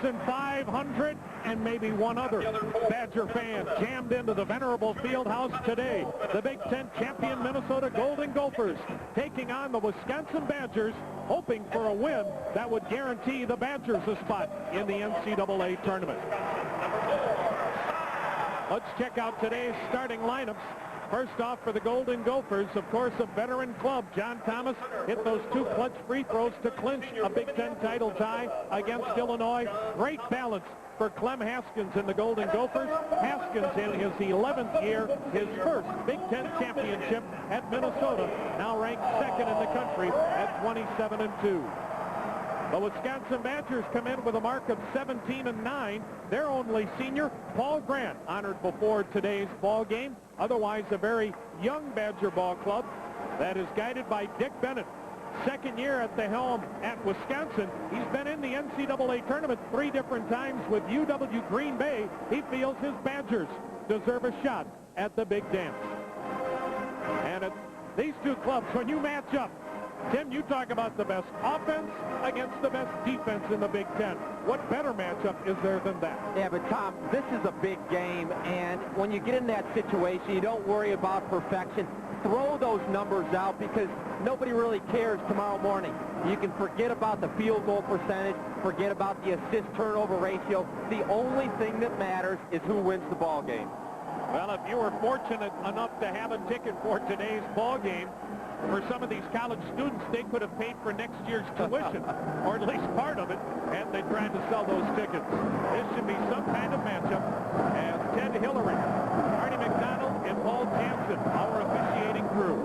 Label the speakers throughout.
Speaker 1: 2,500 and maybe one other Badger fan jammed into the venerable field house today. The Big Ten champion Minnesota Golden Gophers taking on the Wisconsin Badgers, hoping for a win that would guarantee the Badgers a spot in the NCAA tournament. Let's check out today's starting lineups. First off, for the Golden Gophers, of course, a veteran club. John Thomas hit those 2 clutch free throws to clinch a Big Ten title tie against Illinois. Great balance for Clem Haskins and the Golden Gophers. Haskins in his 11th year, his first Big Ten championship at Minnesota, now ranked 2nd in the country at 27-2. The Wisconsin Badgers come in with a mark of 17-9. Their only senior, Paul Grant, honored before today's ball game. Otherwise, a very young Badger ball club that is guided by Dick Bennett. Second year at the helm at Wisconsin. He's been in the NCAA tournament 3 different times with UW Green Bay. He feels his Badgers deserve a shot at the big dance. And at these 2 clubs, when you match up, Tim, you talk about the best offense against the best defense in the Big Ten. What better matchup is there than that?
Speaker 2: Yeah, but Tom, this is a big game, and when you get in that situation, you don't worry about perfection. Throw those numbers out because nobody really cares tomorrow morning. You can forget about the field goal percentage, forget about the assist-turnover ratio. The only thing that matters is who wins the ball game.
Speaker 1: Well, if you were fortunate enough to have a ticket for today's ball game, for some of these college students, they could have paid for next year's tuition, or at least part of it, and they tried to sell those tickets. This should be some kind of matchup as Ted Hillary, Artie McDonald, and Paul Jansen, our officiating crew.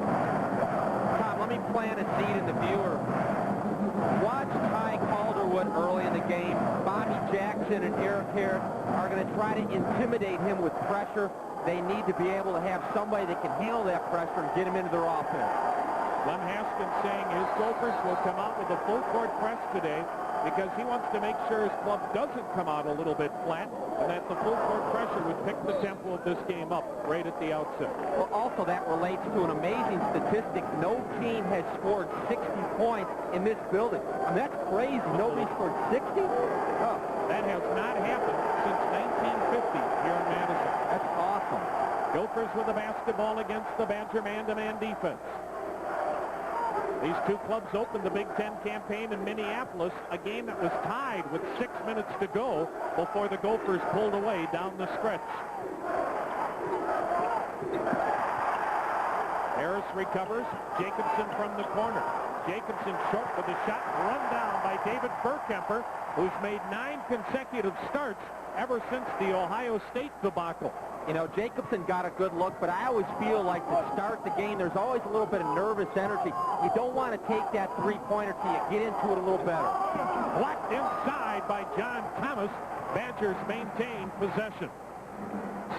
Speaker 2: Tom, let me plant a seed in the viewer. Watch Ty Calderwood early in the game. Bobby Jackson and Eric Harris are going to try to intimidate him with pressure. They need to be able to have somebody that can handle that pressure and get him into their offense.
Speaker 1: Clem Haskins saying his Gophers will come out with a full-court press today because he wants to make sure his club doesn't come out a little bit flat and that the full-court pressure would pick the tempo of this game up right at the outset.
Speaker 2: Well, also that relates to an amazing statistic. No team has scored 60 points in this building. I mean, that's crazy. Nobody scored 60? Oh.
Speaker 1: That has not happened since 1950 here in Madison.
Speaker 2: That's awesome.
Speaker 1: Gophers with the basketball against the Badger man-to-man defense. These 2 clubs opened the Big Ten campaign in Minneapolis, a game that was tied with 6 minutes to go before the Gophers pulled away down the stretch. Harris recovers. Jacobson from the corner. Jacobson short with a shot run down by David Burkemper, who's made 9 consecutive starts ever since the Ohio State debacle.
Speaker 2: You know, Jacobson got a good look, but I always feel like to start the game, there's always a little bit of nervous energy. You don't want to take that 3-pointer till you get into it a little better.
Speaker 1: Blocked inside by John Thomas. Badgers maintain possession.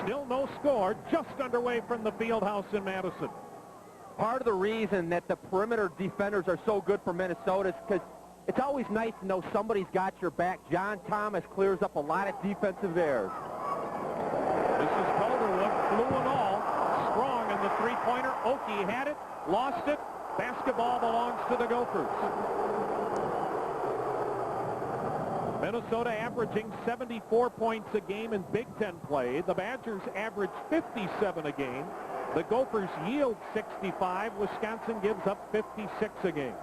Speaker 1: Still no score, just underway from the field house in Madison.
Speaker 2: Part of the reason that the perimeter defenders are so good for Minnesota is because it's always nice to know somebody's got your back. John Thomas clears up a lot of defensive errors.
Speaker 1: This is Calderwood, blue and all, strong in the 3-pointer. Okie had it, lost it. Basketball belongs to the Gophers. Minnesota averaging 74 points a game in Big Ten play. The Badgers average 57 a game. The Gophers yield 65. Wisconsin gives up 56 a game.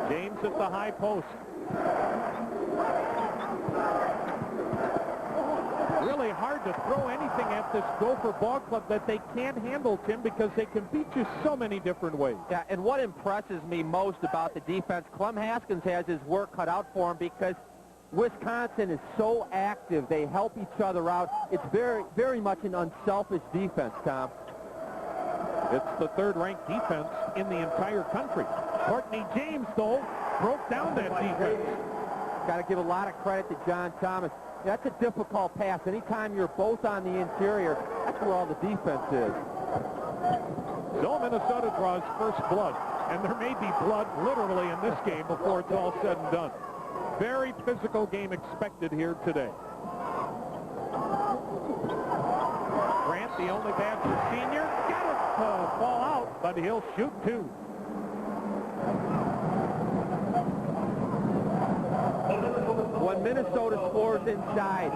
Speaker 1: James at the high post. Really hard to throw anything at this Gopher ball club that they can't handle, Tim, because they can beat you so many different ways.
Speaker 2: Yeah, and what impresses me most about the defense, Clem Haskins has his work cut out for him because Wisconsin is so active. They help each other out. It's very, very much an unselfish defense, Tom.
Speaker 1: It's the 3rd-ranked defense in the entire country. Courtney James, though, broke down that defense.
Speaker 2: Got to give a lot of credit to John Thomas. That's a difficult pass. Anytime you're both on the interior, that's where all the defense is.
Speaker 1: So Minnesota draws first blood, and there may be blood literally in this game before it's all said and done. Very physical game expected here today. Grant, the only Badger senior, got it to fall out, but he'll shoot 2.
Speaker 2: when Minnesota scores inside,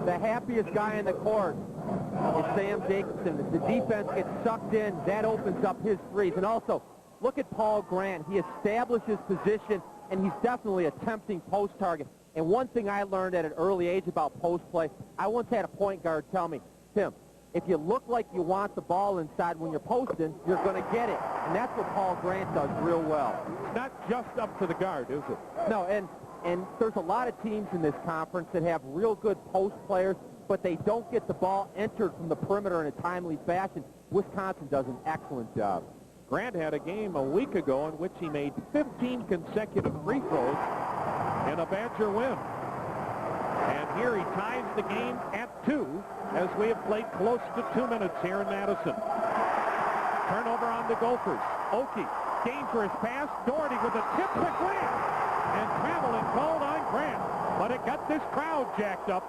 Speaker 2: the happiest guy in the court is Sam Jacobson. The defense gets sucked in. That opens up his threes. And also, look at Paul Grant. He established his position, and he's definitely a tempting post target. And one thing I learned at an early age about post play, I once had a point guard tell me, Tim, if you look like you want the ball inside when you're posting, you're going to get it. And that's what Paul Grant does real well.
Speaker 1: Not just up to the guard, is it?
Speaker 2: No, and there's a lot of teams in this conference that have real good post players, but they don't get the ball entered from the perimeter in a timely fashion. Wisconsin does an excellent job.
Speaker 1: Grant had a game a week ago in which he made 15 consecutive free throws in a Badger win. And here he ties the game at 2 as we have played close to 2 minutes here in Madison. Turnover on the Gophers. Okie, dangerous pass. Doherty with a tip to Grant. And traveling called on Grant. But it got this crowd jacked up.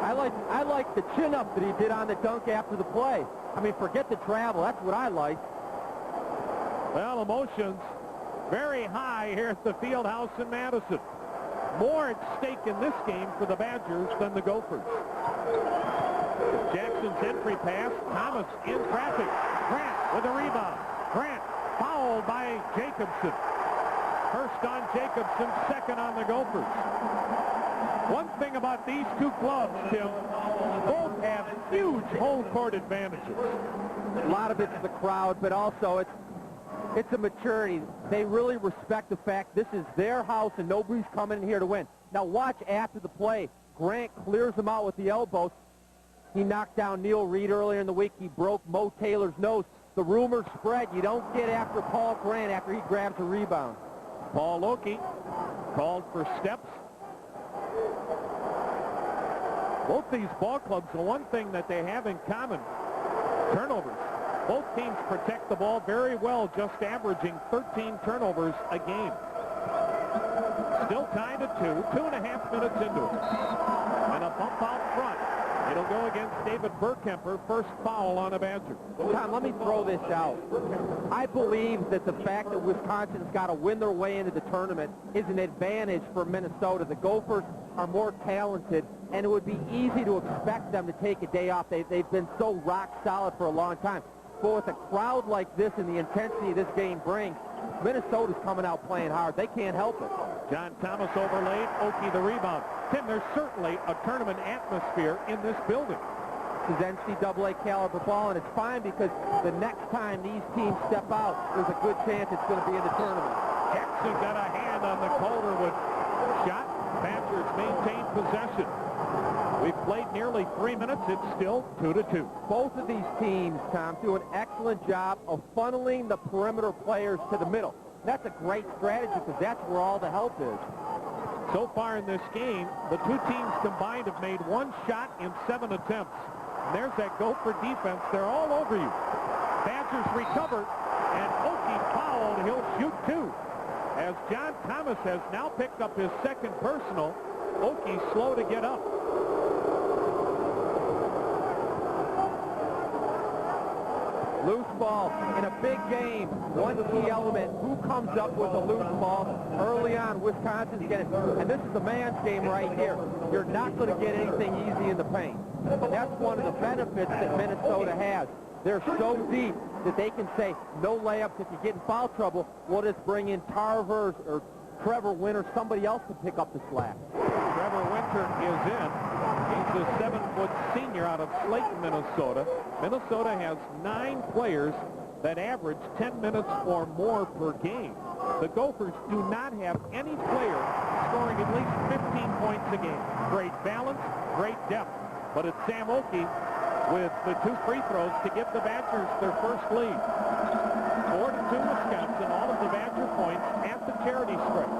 Speaker 2: I like the chin-up that he did on the dunk after the play. I mean, forget the travel. That's what I like.
Speaker 1: Well, emotions very high here at the field house in Madison. More at stake in this game for the Badgers than the Gophers. Jackson's entry pass. Thomas in traffic. Grant with a rebound. Grant fouled by Jacobson. First on Jacobson, second on the Gophers. One thing about these two clubs, Tim, both have huge home court advantages.
Speaker 2: A lot of it's the crowd, but also it's a maturity. They really respect the fact this is their house and nobody's coming in here to win. Now watch after the play. Grant clears them out with the elbows. He knocked down Neil Reed earlier in the week. He broke Mo Taylor's nose. The rumors spread. You don't get after Paul Grant after he grabs a rebound.
Speaker 1: Paul Okie called for steps. Both these ball clubs, the one thing that they have in common, turnovers. Both teams protect the ball very well, just averaging 13 turnovers a game. Still tied at 2.5 minutes into it. And a bump out front. It'll go against David Burkemper, first foul on a Badger.
Speaker 2: Tom, let me throw this out. I believe that the fact that Wisconsin's got to win their way into the tournament is an advantage for Minnesota. The Gophers are more talented, and it would be easy to expect them to take a day off. They've been so rock solid for a long time. But with a crowd like this and the intensity this game brings, Minnesota's coming out playing hard. They can't help it.
Speaker 1: John Thomas overlaid, Okie the rebound. Tim, there's certainly a tournament atmosphere in this building.
Speaker 2: This is NCAA caliber ball, and it's fine because the next time these teams step out, there's a good chance it's going to be in the tournament.
Speaker 1: Jackson got a hand on the Calderwood shot. Badgers maintain possession. We've played nearly 3 minutes. It's still 2-2.
Speaker 2: Both of these teams, Tom, do an excellent job of funneling the perimeter players to the middle. That's a great strategy because that's where all the help is.
Speaker 1: So far in this game, the two teams combined have made 1 shot in 7 attempts. And there's that Gopher defense. They're all over you. Badgers recovered, and Okie fouled. He'll shoot 2. As John Thomas has now picked up his second personal, Okie slow to get up.
Speaker 2: Loose ball in a big game. One key element, who comes up with a loose ball early on? Wisconsin's getting it. And this is the man's game right here. You're not going to get anything easy in the paint. And that's one of the benefits that Minnesota has. They're so deep that they can say, no layups. If you get in foul trouble, we'll just bring in Tarver or Trevor Winter, somebody else to pick up the slack.
Speaker 1: Trevor Winter is in. He's a 7-foot senior out of Slayton, Minnesota. Minnesota has 9 players that average 10 minutes or more per game. The Gophers do not have any player scoring at least 15 points a game. Great balance, great depth. But it's Sam Okie with the 2 free throws to give the Badgers their first lead. 4-2 Wisconsin, all of the Badger points at the charity stripe.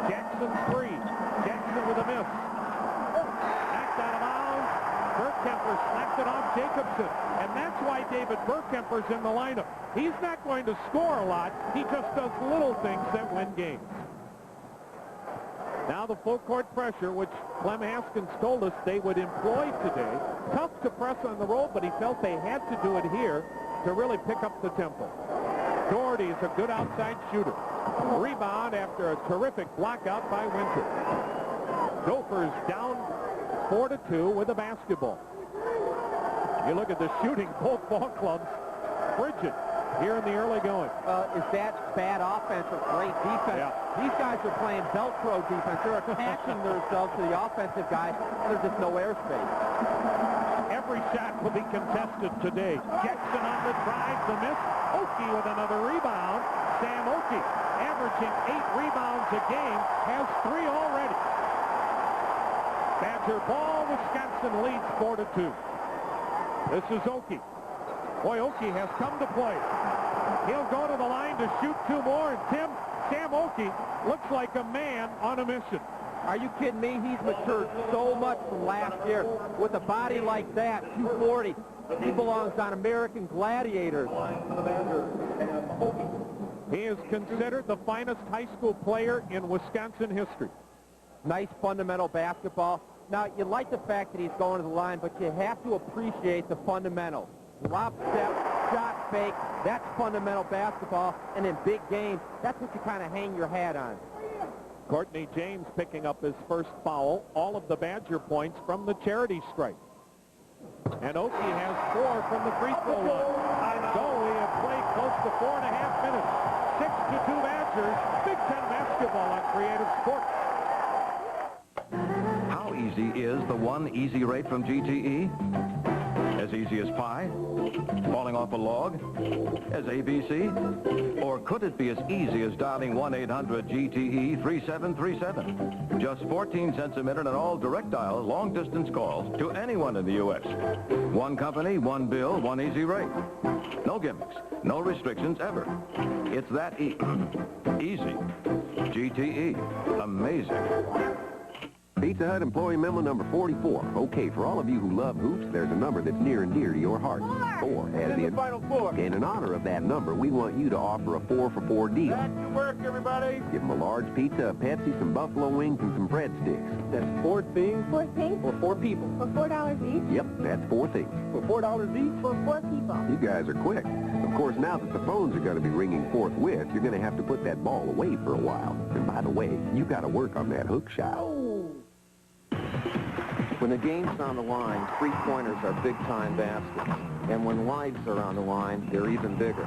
Speaker 1: Jackson's 3. Jackson with a miss. Knocked out of bounds. Burkemper slapped it off Jacobson. And that's why David Burkemper's in the lineup. He's not going to score a lot. He just does little things that win games. Now the full court pressure, which Clem Haskins told us they would employ today. Tough to press on the road, but he felt they had to do it here to really pick up the tempo. Doherty is a good outside shooter. Rebound after a terrific blockout by Winter. Gophers down 4-2 with the basketball. You look at the shooting, both ball clubs, frigid here in the early going.
Speaker 2: Is that bad offense or great defense?
Speaker 1: Yeah.
Speaker 2: These guys are playing Velcro defense. They're attaching themselves to the offensive guys, and there's just no airspace.
Speaker 1: Every shot will be contested today. Jackson on the drive, the miss. Oki with another rebound. Sam Oki, averaging 8 rebounds a game, has 3 already. Badger ball, Wisconsin leads 4-2. This is Oki. Boy, Oki has come to play. He'll go to the line to shoot 2 more, and Tim, Sam Oki looks like a man on a mission.
Speaker 2: Are you kidding me? He's matured so much from last year. With a body like that, 240, he belongs on American Gladiators.
Speaker 1: He is considered the finest high school player in Wisconsin history.
Speaker 2: Nice fundamental basketball. Now, you like the fact that he's going to the line, but you have to appreciate the fundamentals. Lob step, shot fake, that's fundamental basketball. And in big games, that's what you kind of hang your hat on.
Speaker 1: Courtney James picking up his first foul. All of the Badger points from the charity stripe. And Oki has 4 from the free throw line. So we have played close to 4.5 minutes. 6-2 Badgers. Big Ten basketball on Creative Sports.
Speaker 3: How easy is the one easy rate from GTE? As easy as pie? Falling off a log? As ABC? Or could it be as easy as dialing 1-800-GTE-3737? Just 14 cents a minute on all direct dial long-distance calls to anyone in the U.S. One company, one bill, one easy rate. No gimmicks, no restrictions ever. It's that easy. GTE. Amazing.
Speaker 4: Pizza Hut employee memo number 44. Okay, for all of you who love hoops, there's a number that's near and dear to your heart. 4, as in.
Speaker 2: Final 4.
Speaker 4: And in honor of that number, we want you to offer a 4-for-4 deal.
Speaker 2: Back to work, everybody.
Speaker 4: Give them a large pizza, a Pepsi, some buffalo wings, and some breadsticks.
Speaker 2: That's 4 things
Speaker 5: 4 things
Speaker 2: for 4 people.
Speaker 5: for $4 each.
Speaker 4: Yep, that's 4 things.
Speaker 2: For $4 each?
Speaker 5: For 4 people.
Speaker 4: You guys are quick. Of course, now that the phones are going to be ringing forthwith, you're going to have to put that ball away for a while. And by the way, you got to work on that hook shot.
Speaker 6: When the game's on the line, 3-pointers are big-time baskets. And when lives are on the line, they're even bigger.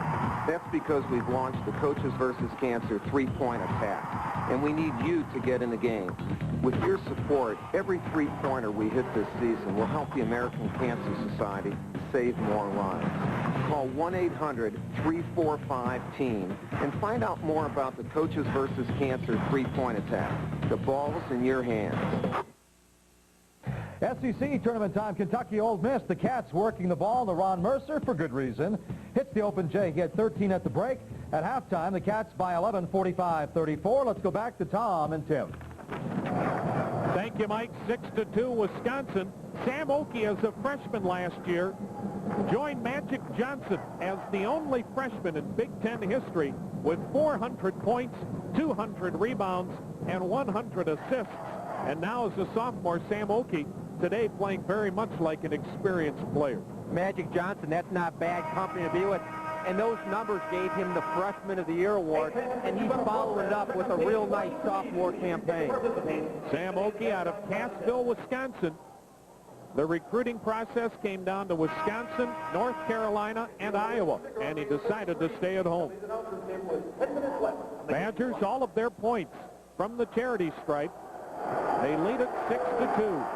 Speaker 6: That's because we've launched the Coaches vs. Cancer 3-point attack. And we need you to get in the game. With your support, every 3-pointer we hit this season will help the American Cancer Society save more lives. Call 1-800-345-TEAM and find out more about the Coaches vs. Cancer 3-point attack. The ball's in your hands.
Speaker 7: SEC tournament time, Kentucky Ole Miss. The Cats working the ball to Ron Mercer for good reason. Hits the open J. He had 13 at the break. At halftime, the Cats by 11, 45-34. Let's go back to Tom and Tim.
Speaker 1: Thank you, Mike. 6-2 Wisconsin. Sam Oki, as a freshman last year, joined Magic Johnson as the only freshman in Big Ten history with 400 points, 200 rebounds, and 100 assists. And now as a sophomore, Sam Oki today playing very much like an experienced player.
Speaker 2: Magic Johnson, that's not bad company to be with. And those numbers gave him the Freshman of the Year award, and he's following it up with a real nice sophomore campaign.
Speaker 1: Sam Oki out of Cassville, Wisconsin. The recruiting process came down to Wisconsin, North Carolina, and Iowa, and he decided to stay at home. Badgers, all of their points from the charity stripe. They lead it 6-2.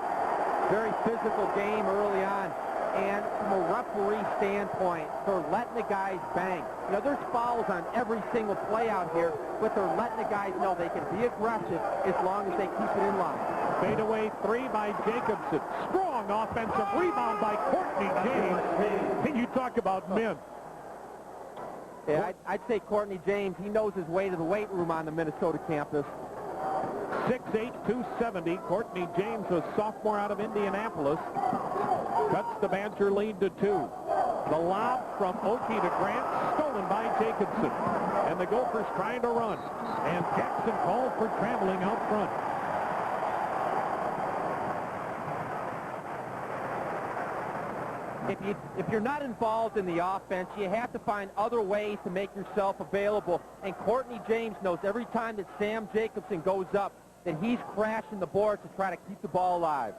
Speaker 2: Very physical game early on. And from a referee standpoint, they're letting the guys bang. You know, there's fouls on every single play out here, but they're letting the guys know they can be aggressive as long as they keep it in line.
Speaker 1: Fadeaway 3 by Jacobson. Strong offensive rebound by Courtney James. And you talk about men.
Speaker 2: Yeah, I'd say Courtney James, he knows his way to the weight room on the Minnesota campus.
Speaker 1: 6'8", 270. Courtney James, a sophomore out of Indianapolis, cuts the Badger lead to 2. The lob from Oki to Grant, stolen by Jacobson. And the Gophers trying to run. And Jackson called for traveling out front.
Speaker 2: If you're not involved in the offense, you have to find other ways to make yourself available. And Courtney James knows every time that Sam Jacobson goes up that he's crashing the board to try to keep the ball alive.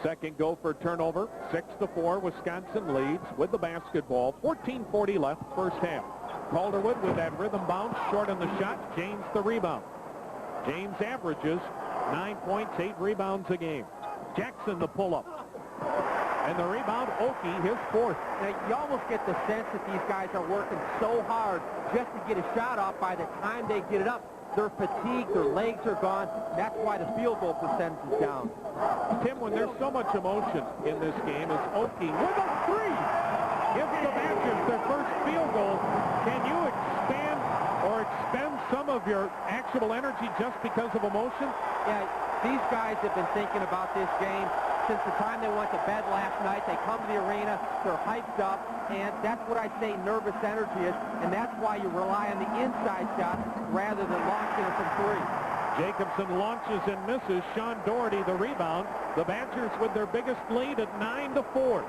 Speaker 1: Second Gopher turnover, 6-4. Wisconsin leads with the basketball. 14:40 left, first half. Calderwood with that rhythm bounce, short on the shot. James the rebound. James averages 9 points, 8 rebounds a game. Jackson the pull-up. And the rebound, Oki, his fourth.
Speaker 2: Now, you almost get the sense that these guys are working so hard just to get a shot off. By the time they get it up, they're fatigued, their legs are gone. That's why the field goal percentage is down.
Speaker 1: Tim, when there's so much emotion in this game, is Oki with a three. Gives the Badgers their first field goal. Can you expand or expend some of your actual energy just because of emotion?
Speaker 2: Yeah, these guys have been thinking about this game since the time they went to bed last night. They come to the arena, they're hyped up, and that's what I say nervous energy is, and that's why you rely on the inside shot rather than launching it from three.
Speaker 1: Jacobson launches and misses. Sean Doherty the rebound. The Badgers with their biggest lead at 9-4.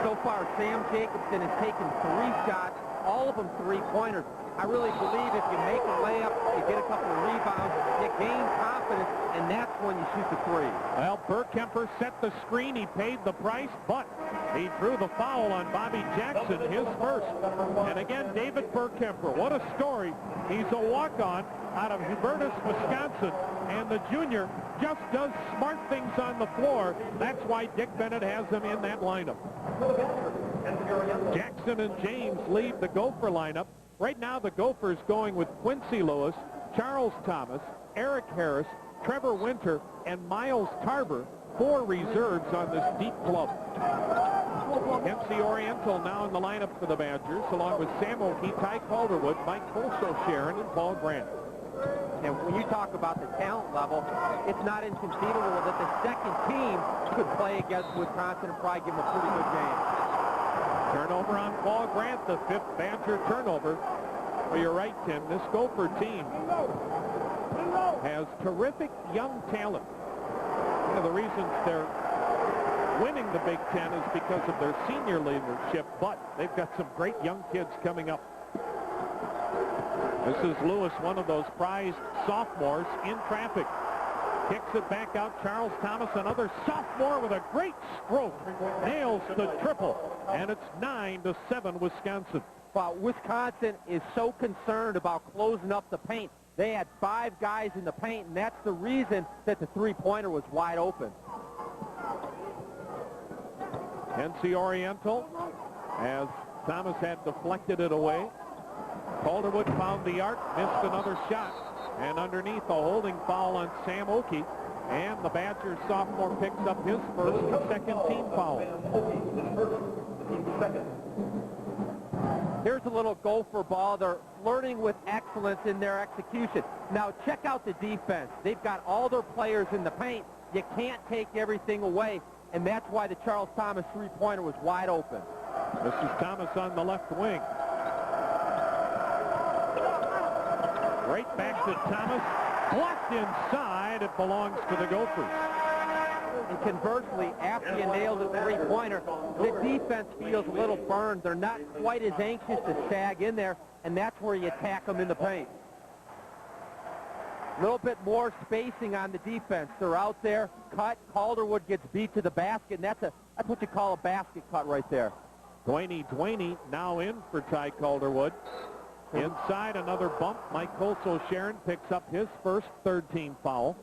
Speaker 2: So far, Sam Jacobson has taken 3 shots, all of them three-pointers. I really believe if you make a layup, you get a couple of rebounds, you gain confidence, and that's when you shoot the three.
Speaker 1: Well, Burkemper set the screen. He paid the price, but he drew the foul on Bobby Jackson, his first. And again, David Burkemper, what a story. He's a walk-on out of Hubertus, Wisconsin, and the junior just does smart things on the floor. That's why Dick Bennett has him in that lineup. Jackson and James lead the Gopher lineup. Right now, the Gophers going with Quincy Lewis, Charles Thomas, Eric Harris, Trevor Winter, and Miles Tarver, 4 reserves on this deep club. NC Oriental now in the lineup for the Badgers, along with Sam Oki, Ty Calderwood, Mike Colso-Sharon, and Paul Grant.
Speaker 2: And when you talk about the talent level, it's not inconceivable that the second team could play against Wisconsin and probably give them a pretty good game.
Speaker 1: Turnover on Paul Grant, the 5th Badger turnover. Well, you're right, Tim. This Gopher team has terrific young talent. One of the reasons they're winning the Big Ten is because of their senior leadership, but they've got some great young kids coming up. This is Lewis, one of those prized sophomores in traffic. Kicks it back out. Charles Thomas, another sophomore with a great stroke. Nails the triple. And it's 9-7 Wisconsin.
Speaker 2: But Wisconsin is so concerned about closing up the paint. They had 5 guys in the paint, and that's the reason that the three-pointer was wide open.
Speaker 1: NC Oriental, as Thomas had deflected it away. Calderwood found the arc, missed another shot, and underneath a holding foul on Sam Oki, and the Badgers sophomore picks up his first second team foul.
Speaker 2: Here's a little Gopher ball. They're flirting with excellence in their execution. Now check out the defense. They've got all their players in the paint. You can't take everything away, and that's why the Charles Thomas three-pointer was wide open.
Speaker 1: This is Thomas on the left wing. Right back to Thomas. Blocked inside. It belongs to the Gophers.
Speaker 2: And conversely, after you nail the three-pointer, the defense feels a little burned. They're not quite as anxious to sag in there, and that's where you attack them in the paint. A little bit more spacing on the defense. They're out there, cut. Calderwood gets beat to the basket, and that's what you call a basket cut right there.
Speaker 1: Dwayne now in for Ty Calderwood. Inside, another bump. Mike Colso-Sharon picks up his first third-team foul.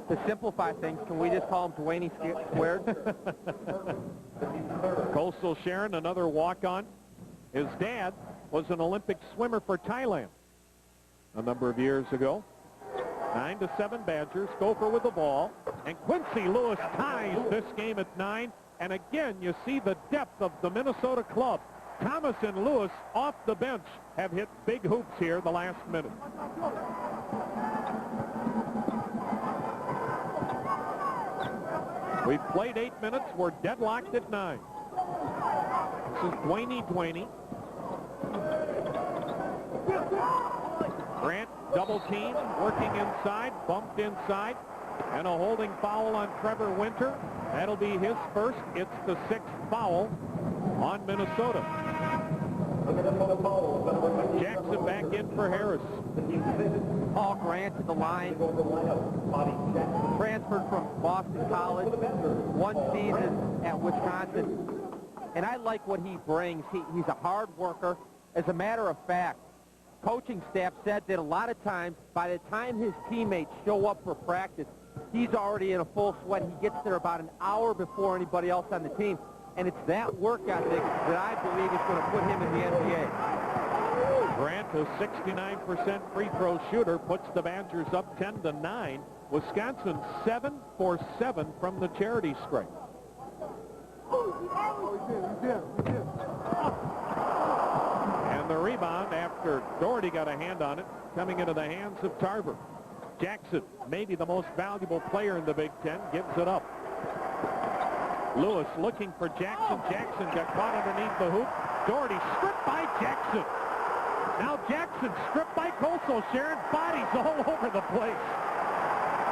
Speaker 2: To simplify things, can we just call him Dwayne squared?
Speaker 1: Colso-Sharon, another walk-on. His dad was an Olympic swimmer for Thailand a number of years ago. 9-7 Badgers. Gopher with the ball. And Quincy Lewis ties this game at 9. And again, you see the depth of the Minnesota club. Thomas and Lewis off the bench have hit big hoops here the last minute. We've played 8 minutes. We're deadlocked at 9. This is Dwayne. Grant double team, working inside, bumped inside. And a holding foul on Trevor Winter. That'll be his first. It's the 6th foul on Minnesota. Jackson back in for Harris.
Speaker 2: Paul Grant to the line. Transferred from Boston College. 1 season at Wisconsin. And I like what he brings. He's a hard worker. As a matter of fact, coaching staff said that a lot of times, by the time his teammates show up for practice, he's already in a full sweat. He gets there about an hour before anybody else on the team. And it's that work ethic that I believe is going to put him in the NBA.
Speaker 1: Grant, a 69% free throw shooter, puts the Badgers up 10-9. Wisconsin 7 for 7 from the charity stripe. And the rebound after Doherty got a hand on it, coming into the hands of Tarver. Jackson, maybe the most valuable player in the Big Ten, gives it up. Lewis looking for Jackson. Jackson got caught underneath the hoop. Doherty stripped by Jackson. Now Jackson stripped by Koso. Sharon, bodies all over the place.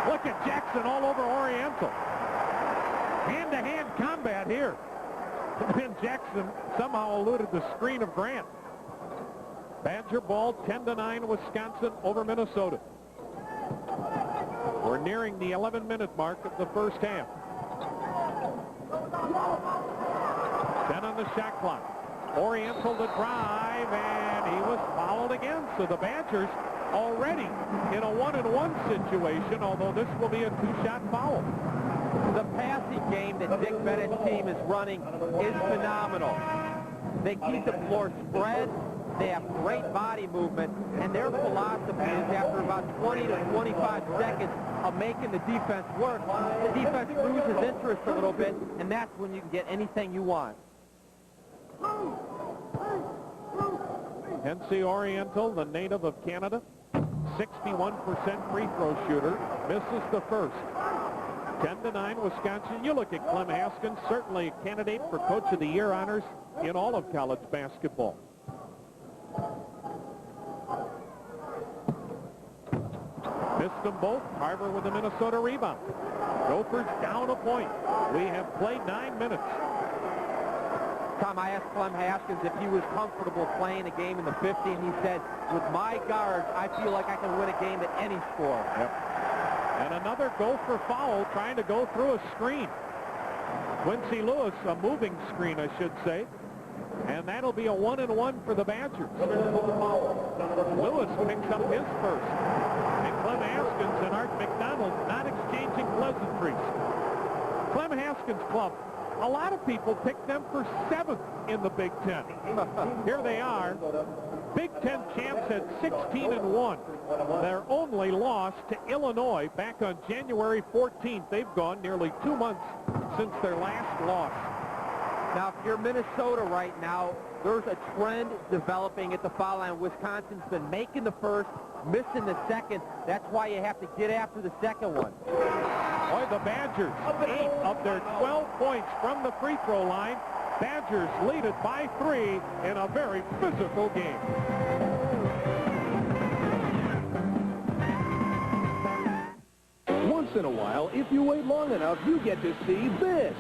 Speaker 1: Look at Jackson all over Oriental. Hand-to-hand combat here. And Jackson somehow eluded the screen of Grant. Badger ball 10-9 Wisconsin over Minnesota. We're nearing the 11-minute mark of the first half. 10 on the shot clock. Oriental to drive, and he was fouled again. So the Badgers already in a 1-and-1 situation, although this will be a 2-shot foul.
Speaker 2: The passing game that Dick Bennett's team is running is phenomenal. They keep the floor spread. They have great body movement, and their philosophy is after about 20 to 25 seconds of making the defense work, the defense loses interest a little bit, and that's when you can get anything you want.
Speaker 1: NC Oriental, the native of Canada, 61% free throw shooter, misses the first. 10-9 Wisconsin. You look at Clem Haskins, certainly a candidate for Coach of the Year honors in all of college basketball. Missed them both. Tarver with a Minnesota rebound. Gophers down a point. We have played 9 minutes.
Speaker 2: Tom, I asked Clem Haskins if he was comfortable playing a game in the 50, and he said, with my guards, I feel like I can win a game at any score.
Speaker 1: Yep. And another Gopher foul trying to go through a screen. Quincy Lewis, a moving screen, I should say. And that'll be a 1-and-1 for the Badgers. Lewis picks up his first. And Clem Haskins and Art McDonald not exchanging pleasantries. Clem Haskins Club, a lot of people picked them for 7th in the Big Ten. Here they are. Big Ten champs at 16-1. Their only loss to Illinois back on January 14th. They've gone nearly 2 months since their last loss.
Speaker 2: Now, if you're Minnesota right now, there's a trend developing at the foul line. Wisconsin's been making the first, missing the second. That's why you have to get after the second one.
Speaker 1: Boy, the Badgers, 8 of their 12 points from the free throw line. Badgers lead it by 3 in a very physical game.
Speaker 5: Once in a while, if you wait long enough, you get to see this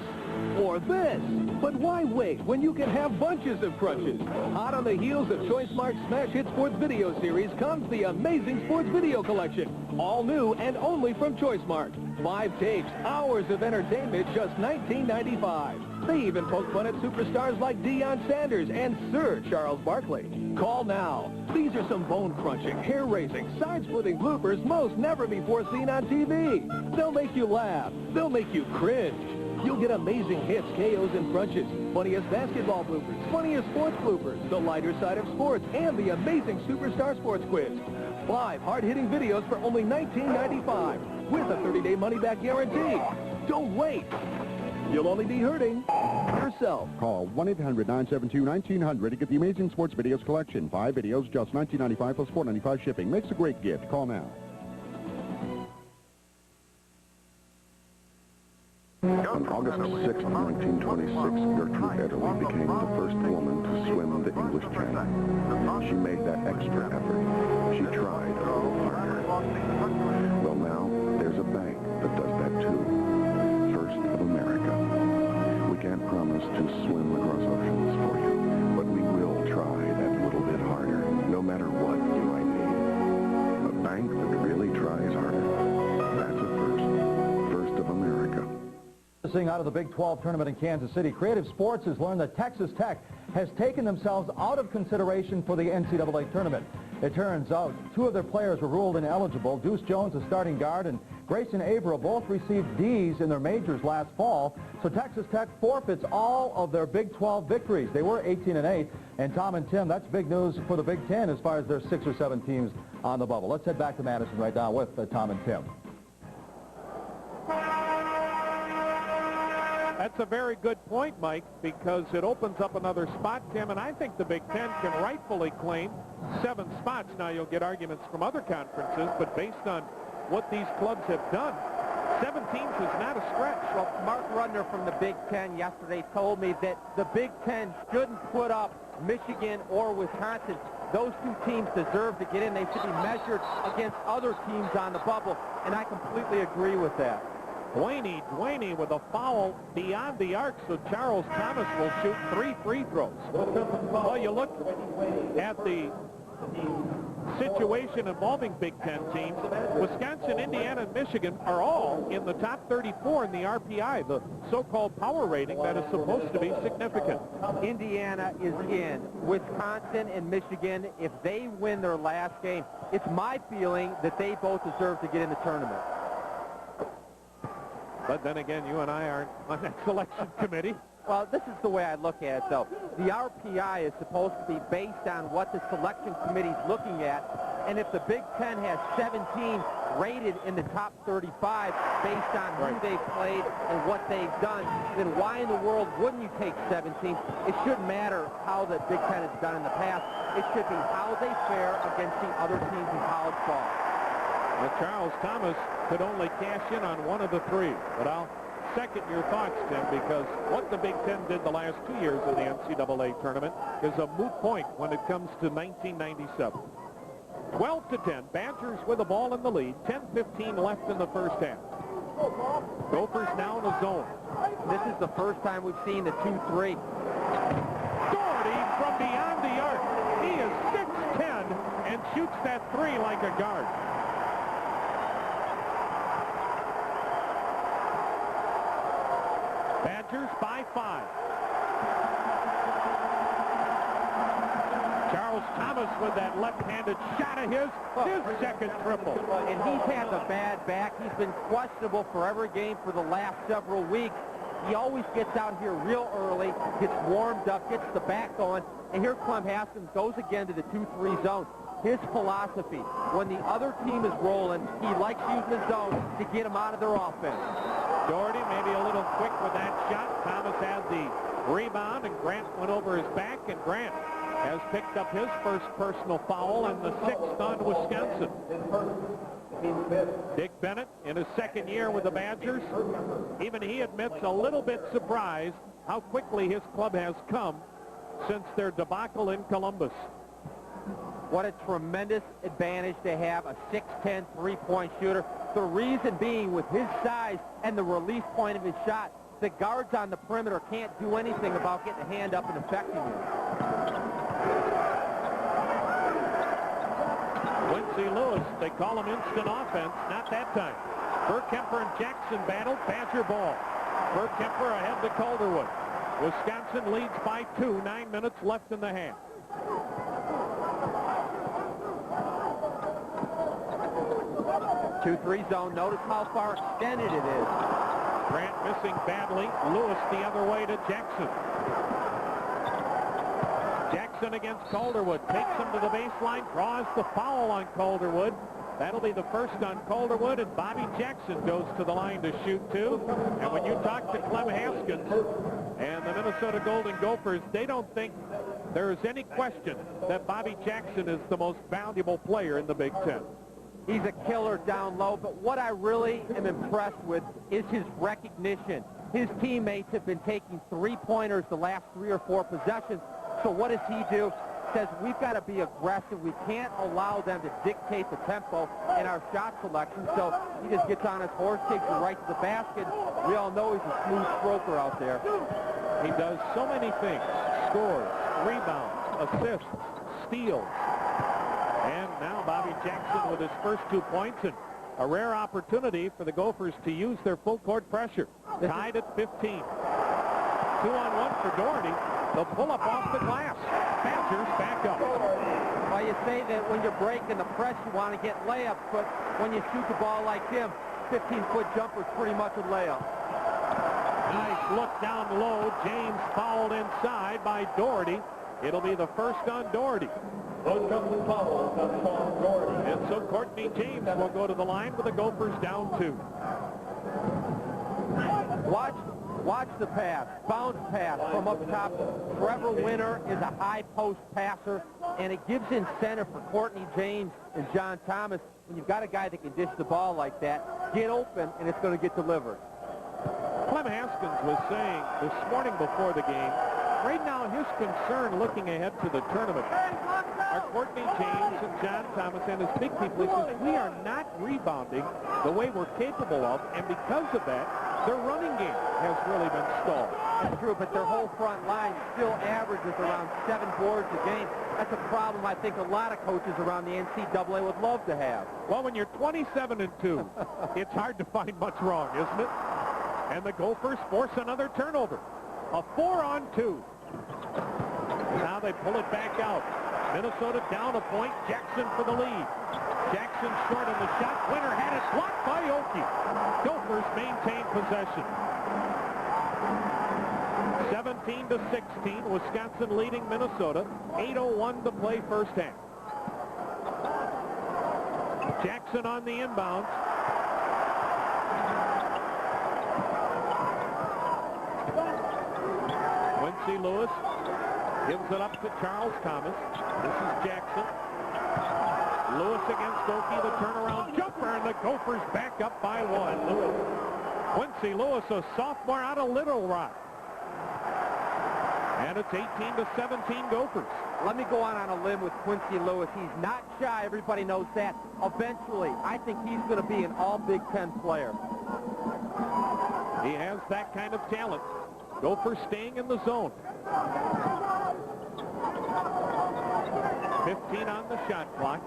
Speaker 5: or this. But why wait when you can have bunches of crutches? Hot on the heels of ChoiceMark's Smash Hit Sports Video Series comes the Amazing Sports Video Collection. All new and only from ChoiceMark. 5 tapes, hours of entertainment, just $19.95. They even poke fun at superstars like Deion Sanders and Sir Charles Barkley. Call now. These are some bone-crunching, hair-raising, side-splitting bloopers most never before seen on TV. They'll make you laugh. They'll make you cringe. You'll get amazing hits, KOs, and crunches, funniest basketball bloopers, funniest sports bloopers, the lighter side of sports, and the amazing Superstar Sports Quiz. 5 hard-hitting videos for only $19.95 with a 30-day money-back guarantee. Don't wait. You'll only be hurting yourself.
Speaker 8: Call 1-800-972-1900 to get the Amazing Sports Videos Collection. 5 videos, just $19.95 plus $4.95 shipping. Makes a great gift. Call now.
Speaker 4: On August 6, 1926, Gertrude Ederle became the first woman to swim the English Channel. She made that extra effort. She tried a little harder. Well, now, there's a bank that does
Speaker 7: Surfacing out of the Big 12 tournament in Kansas City, Creative Sports has learned that Texas Tech has taken themselves out of consideration for the NCAA tournament. It turns out 2 of their players were ruled ineligible. Deuce Jones, a starting guard, and Grayson Averill both received D's in their majors last fall. So Texas Tech forfeits all of their Big 12 victories. They were 18-8. And Tom and Tim, that's big news for the Big 10 as far as there's 6 or 7 teams on the bubble. Let's head back to Madison right now with Tom and Tim.
Speaker 1: That's a very good point, Mike, because it opens up another spot, Tim, and I think the Big Ten can rightfully claim 7 spots. Now, you'll get arguments from other conferences, but based on what these clubs have done, 7 teams is not a stretch.
Speaker 2: Well, Mark Rudner from the Big Ten yesterday told me that the Big Ten shouldn't put up Michigan or Wisconsin. Those 2 teams deserve to get in. They should be measured against other teams on the bubble, and I completely agree with that.
Speaker 1: Dwayne with a foul beyond the arc, so Charles Thomas will shoot 3 free throws. Well, you look at the situation involving Big Ten teams. Wisconsin, Indiana, and Michigan are all in the top 34 in the RPI, the so-called power rating that is supposed to be significant.
Speaker 2: Indiana is in. Wisconsin and Michigan, if they win their last game, it's my feeling that they both deserve to get in the tournament.
Speaker 1: But then again, you and I aren't on that selection committee.
Speaker 2: Well, this is the way I look at it, though. The RPI is supposed to be based on what the selection committee is looking at. And if the Big Ten has 17 rated in the top 35 based on who they've played and what they've done, then why in the world wouldn't you take 17? It shouldn't matter how the Big Ten has done in the past. It should be how they fare against the other teams in college ball.
Speaker 1: Well, Charles Thomas could only cash in on 1 of the 3. But I'll second your thoughts, Tim, because what the Big Ten did the last 2 years in the NCAA tournament is a moot point when it comes to 1997. 12-10, Badgers with the ball in the lead, 10:15 left in the first half. Gophers now in a zone.
Speaker 2: This is the first time we've seen the 2-3.
Speaker 1: Doherty from beyond the arc. He is 6'10" and shoots that 3 like a guard. Badgers by 5. Charles Thomas with that left-handed shot of his second triple.
Speaker 2: And he's had the bad back. He's been questionable for every game for the last several weeks. He always gets out here real early, gets warmed up, gets the back going, and here Clem Haskins goes again to the 2-3 zone. His philosophy, when the other team is rolling, he likes using the zone to get them out of their offense.
Speaker 1: Doherty maybe a little quick with that shot. Thomas had the rebound, and Grant went over his back, and Grant has picked up his first personal foul and the 6th on Wisconsin. Dick Bennett in his 2nd year with the Badgers. Even he admits a little bit surprised how quickly his club has come since their debacle in Columbus.
Speaker 2: What a tremendous advantage to have a 6'10" three-point shooter. The reason being, with his size and the release point of his shot, the guards on the perimeter can't do anything about getting a hand up and affecting him.
Speaker 1: Quincy Lewis, they call him instant offense. Not that time. Burkemper and Jackson battled. Badger ball. Burkemper ahead to Calderwood. Wisconsin leads by 2. 9 minutes left in the half.
Speaker 2: Two-three zone. Notice how far extended it is.
Speaker 1: Grant missing badly. Lewis the other way to Jackson. Jackson against Calderwood. Takes him to the baseline. Draws the foul on Calderwood. That'll be the first on Calderwood, and Bobby Jackson goes to the line to shoot 2. And when you talk to Clem Haskins and the Minnesota Golden Gophers, they don't think there is any question that Bobby Jackson is the most valuable player in the Big Ten.
Speaker 2: He's a killer down low, but what I really am impressed with is his recognition. His teammates have been taking three-pointers the last 3 or 4 possessions, so what does he do? Says we've got to be aggressive. We can't allow them to dictate the tempo in our shot selection, so he just gets on his horse, takes it right to the basket. We all know he's a smooth stroker out there.
Speaker 1: He does so many things. Scores, rebounds, assists, steals. And now Bobby Jackson with his first 2 points, and A rare opportunity for the Gophers to use their full court pressure. Tied at 15. 2-on-1 for Doherty. The pull-up off the glass. Badgers back up.
Speaker 2: Well, you say that when you're breaking the press, you want to get layups, but when you shoot the ball like him, 15-foot jumper is pretty much a layup.
Speaker 1: Nice look down low. James fouled inside by Doherty. It'll be the first on Doherty. And so Courtney James will go to the line with the Gophers down 2.
Speaker 2: Watch the pass, bounce pass from up top. Trevor Winter is a high post passer, and it gives incentive for Courtney James and John Thomas. When you've got a guy that can dish the ball like that, get open, and it's going to get delivered.
Speaker 1: Clem Haskins was saying this morning before the game, right now his concern looking ahead to the tournament are Courtney James and John Thomas and his big people. He says, we are not rebounding the way we're capable of, and because of that, their running game has really been stalled.
Speaker 2: That's true, but their whole front line still averages around 7 boards a game. That's a problem I think a lot of coaches around the NCAA would love to have.
Speaker 1: Well, when you're 27-2, it's hard to find much wrong, isn't it? And the Gophers force another turnover. A 4-on-2. Now they pull it back out. Minnesota down a point. Jackson for the lead. Jackson short on the shot. Winner had it blocked by Oki. Gophers maintain possession. 17-16. Wisconsin leading Minnesota. 8:01 to play first half. Jackson on the inbounds. Quincy Lewis gives it up to Charles Thomas. This is Jackson. Lewis against Oki, the turnaround jumper, and the Gophers back up by 1. Quincy Lewis, a sophomore out of Little Rock. And it's 18-17 Gophers.
Speaker 2: Let me go on a limb with Quincy Lewis. He's not shy. Everybody knows that. Eventually, I think he's going to be an all-Big Ten player.
Speaker 1: He has that kind of talent. Gophers staying in the zone. 15 on the shot clock.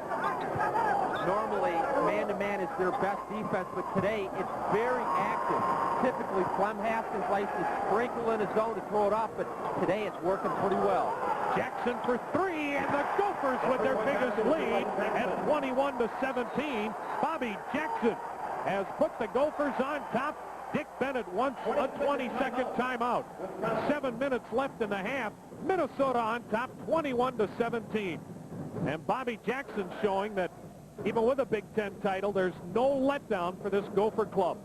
Speaker 2: Normally, man-to-man is their best defense, but today it's very active. Typically, Clem Haskins likes to sprinkle in his zone to throw it off, but today it's working pretty well.
Speaker 1: Jackson for 3, and the Gophers with their biggest lead at 21-17. Bobby Jackson has put the Gophers on top. Dick Bennett wants a 20-second timeout. 7 minutes left in the half. Minnesota on top, 21-17. And Bobby Jackson showing that even with a Big Ten title, there's no letdown for this Gopher club.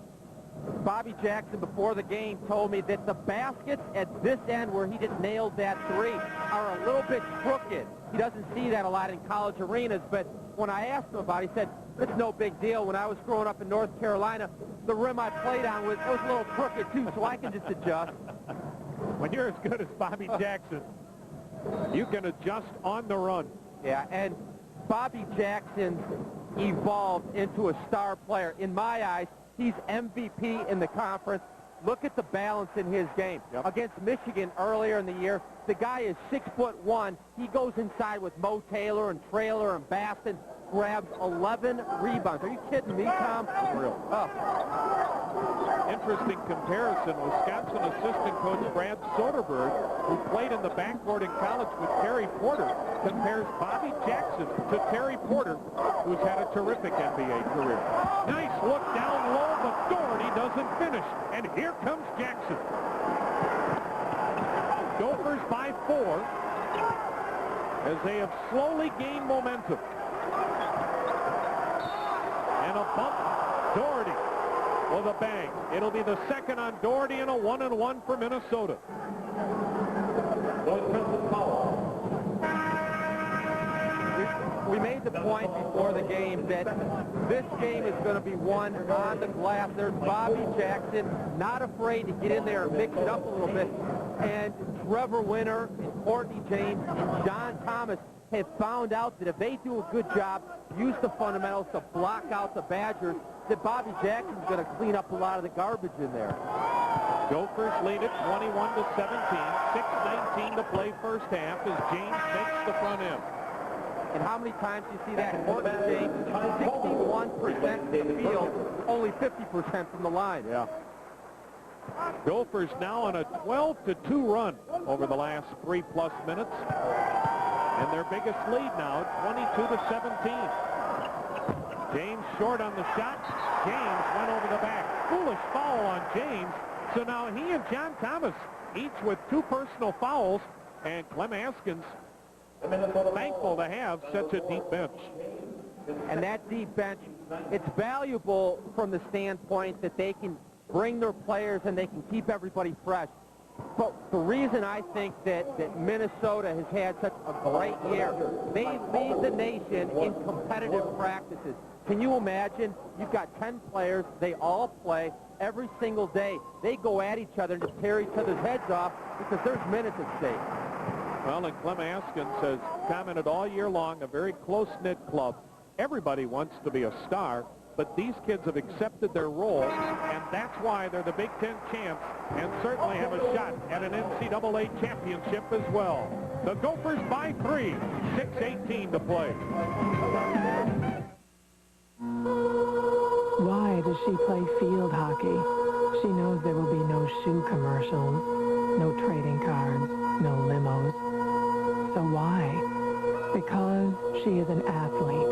Speaker 2: Bobby Jackson, before the game, told me that the baskets at this end where he just nailed that 3 are a little bit crooked. He doesn't see that a lot in college arenas, but when I asked him about it, he said, it's no big deal. When I was growing up in North Carolina, the rim I played on was a little crooked, too, so I can just adjust.
Speaker 1: When you're as good as Bobby Jackson, you can adjust on the run.
Speaker 2: Yeah, and Bobby Jackson evolved into a star player. In my eyes, he's MVP in the conference. Look at the balance in his game.
Speaker 1: Yep.
Speaker 2: Against Michigan earlier in the year, the guy is 6'1". He goes inside with Mo Taylor and Traylor and Baston, grabs 11 rebounds. Are you kidding me, Tom?
Speaker 1: Real. Interesting comparison. Wisconsin assistant coach Brad Soderberg, who played in the backcourt in college with Terry Porter, compares Bobby Jackson to Terry Porter, who's had a terrific NBA career. Nice look down low, but Doherty doesn't finish. And here comes Jackson. Gophers by 4 as they have slowly gained momentum. And a bump. Doherty with a bang. It'll be the second on Doherty and a 1-and-1 for Minnesota.
Speaker 2: We made the point before the game that this game is going to be won on the glass. There's Bobby Jackson, not afraid to get in there and mix it up a little bit. And Trevor Winter and Courtney James and John Thomas have found out that if they do a good job, use the fundamentals to block out the Badgers, that Bobby Jackson's going to clean up a lot of the garbage in there.
Speaker 1: Gophers lead it 21-17. 6:19 to play first half as James takes the front end.
Speaker 2: And how many times do you see that? Courtney James, 61% from the field, only 50% from the line.
Speaker 1: Yeah. Gophers now on a 12-2 run over the last 3+ minutes. And their biggest lead now, 22-17. James short on the shot. James went over the back. Foolish foul on James. So now he and John Thomas, each with 2 personal fouls, and Clem Haskins thankful to have such a deep bench.
Speaker 2: And that deep bench, it's valuable from the standpoint that they can bring their players and they can keep everybody fresh. But the reason I think that Minnesota has had such a great year, they lead the nation in competitive practices. Can you imagine? You've got 10 players. They all play every single day. They go at each other and just tear each other's heads off because there's minutes at stake.
Speaker 1: Well, and Clem Haskins has commented all year long, a very close-knit club. Everybody wants to be a star, but these kids have accepted their role, and that's why they're the Big Ten champs and certainly have a shot at an NCAA championship as well. The Gophers by 3, 6:18 to play.
Speaker 9: Why does she play field hockey? She knows there will be no shoe commercials, no trading cards, no limos. So why? Because she is an athlete.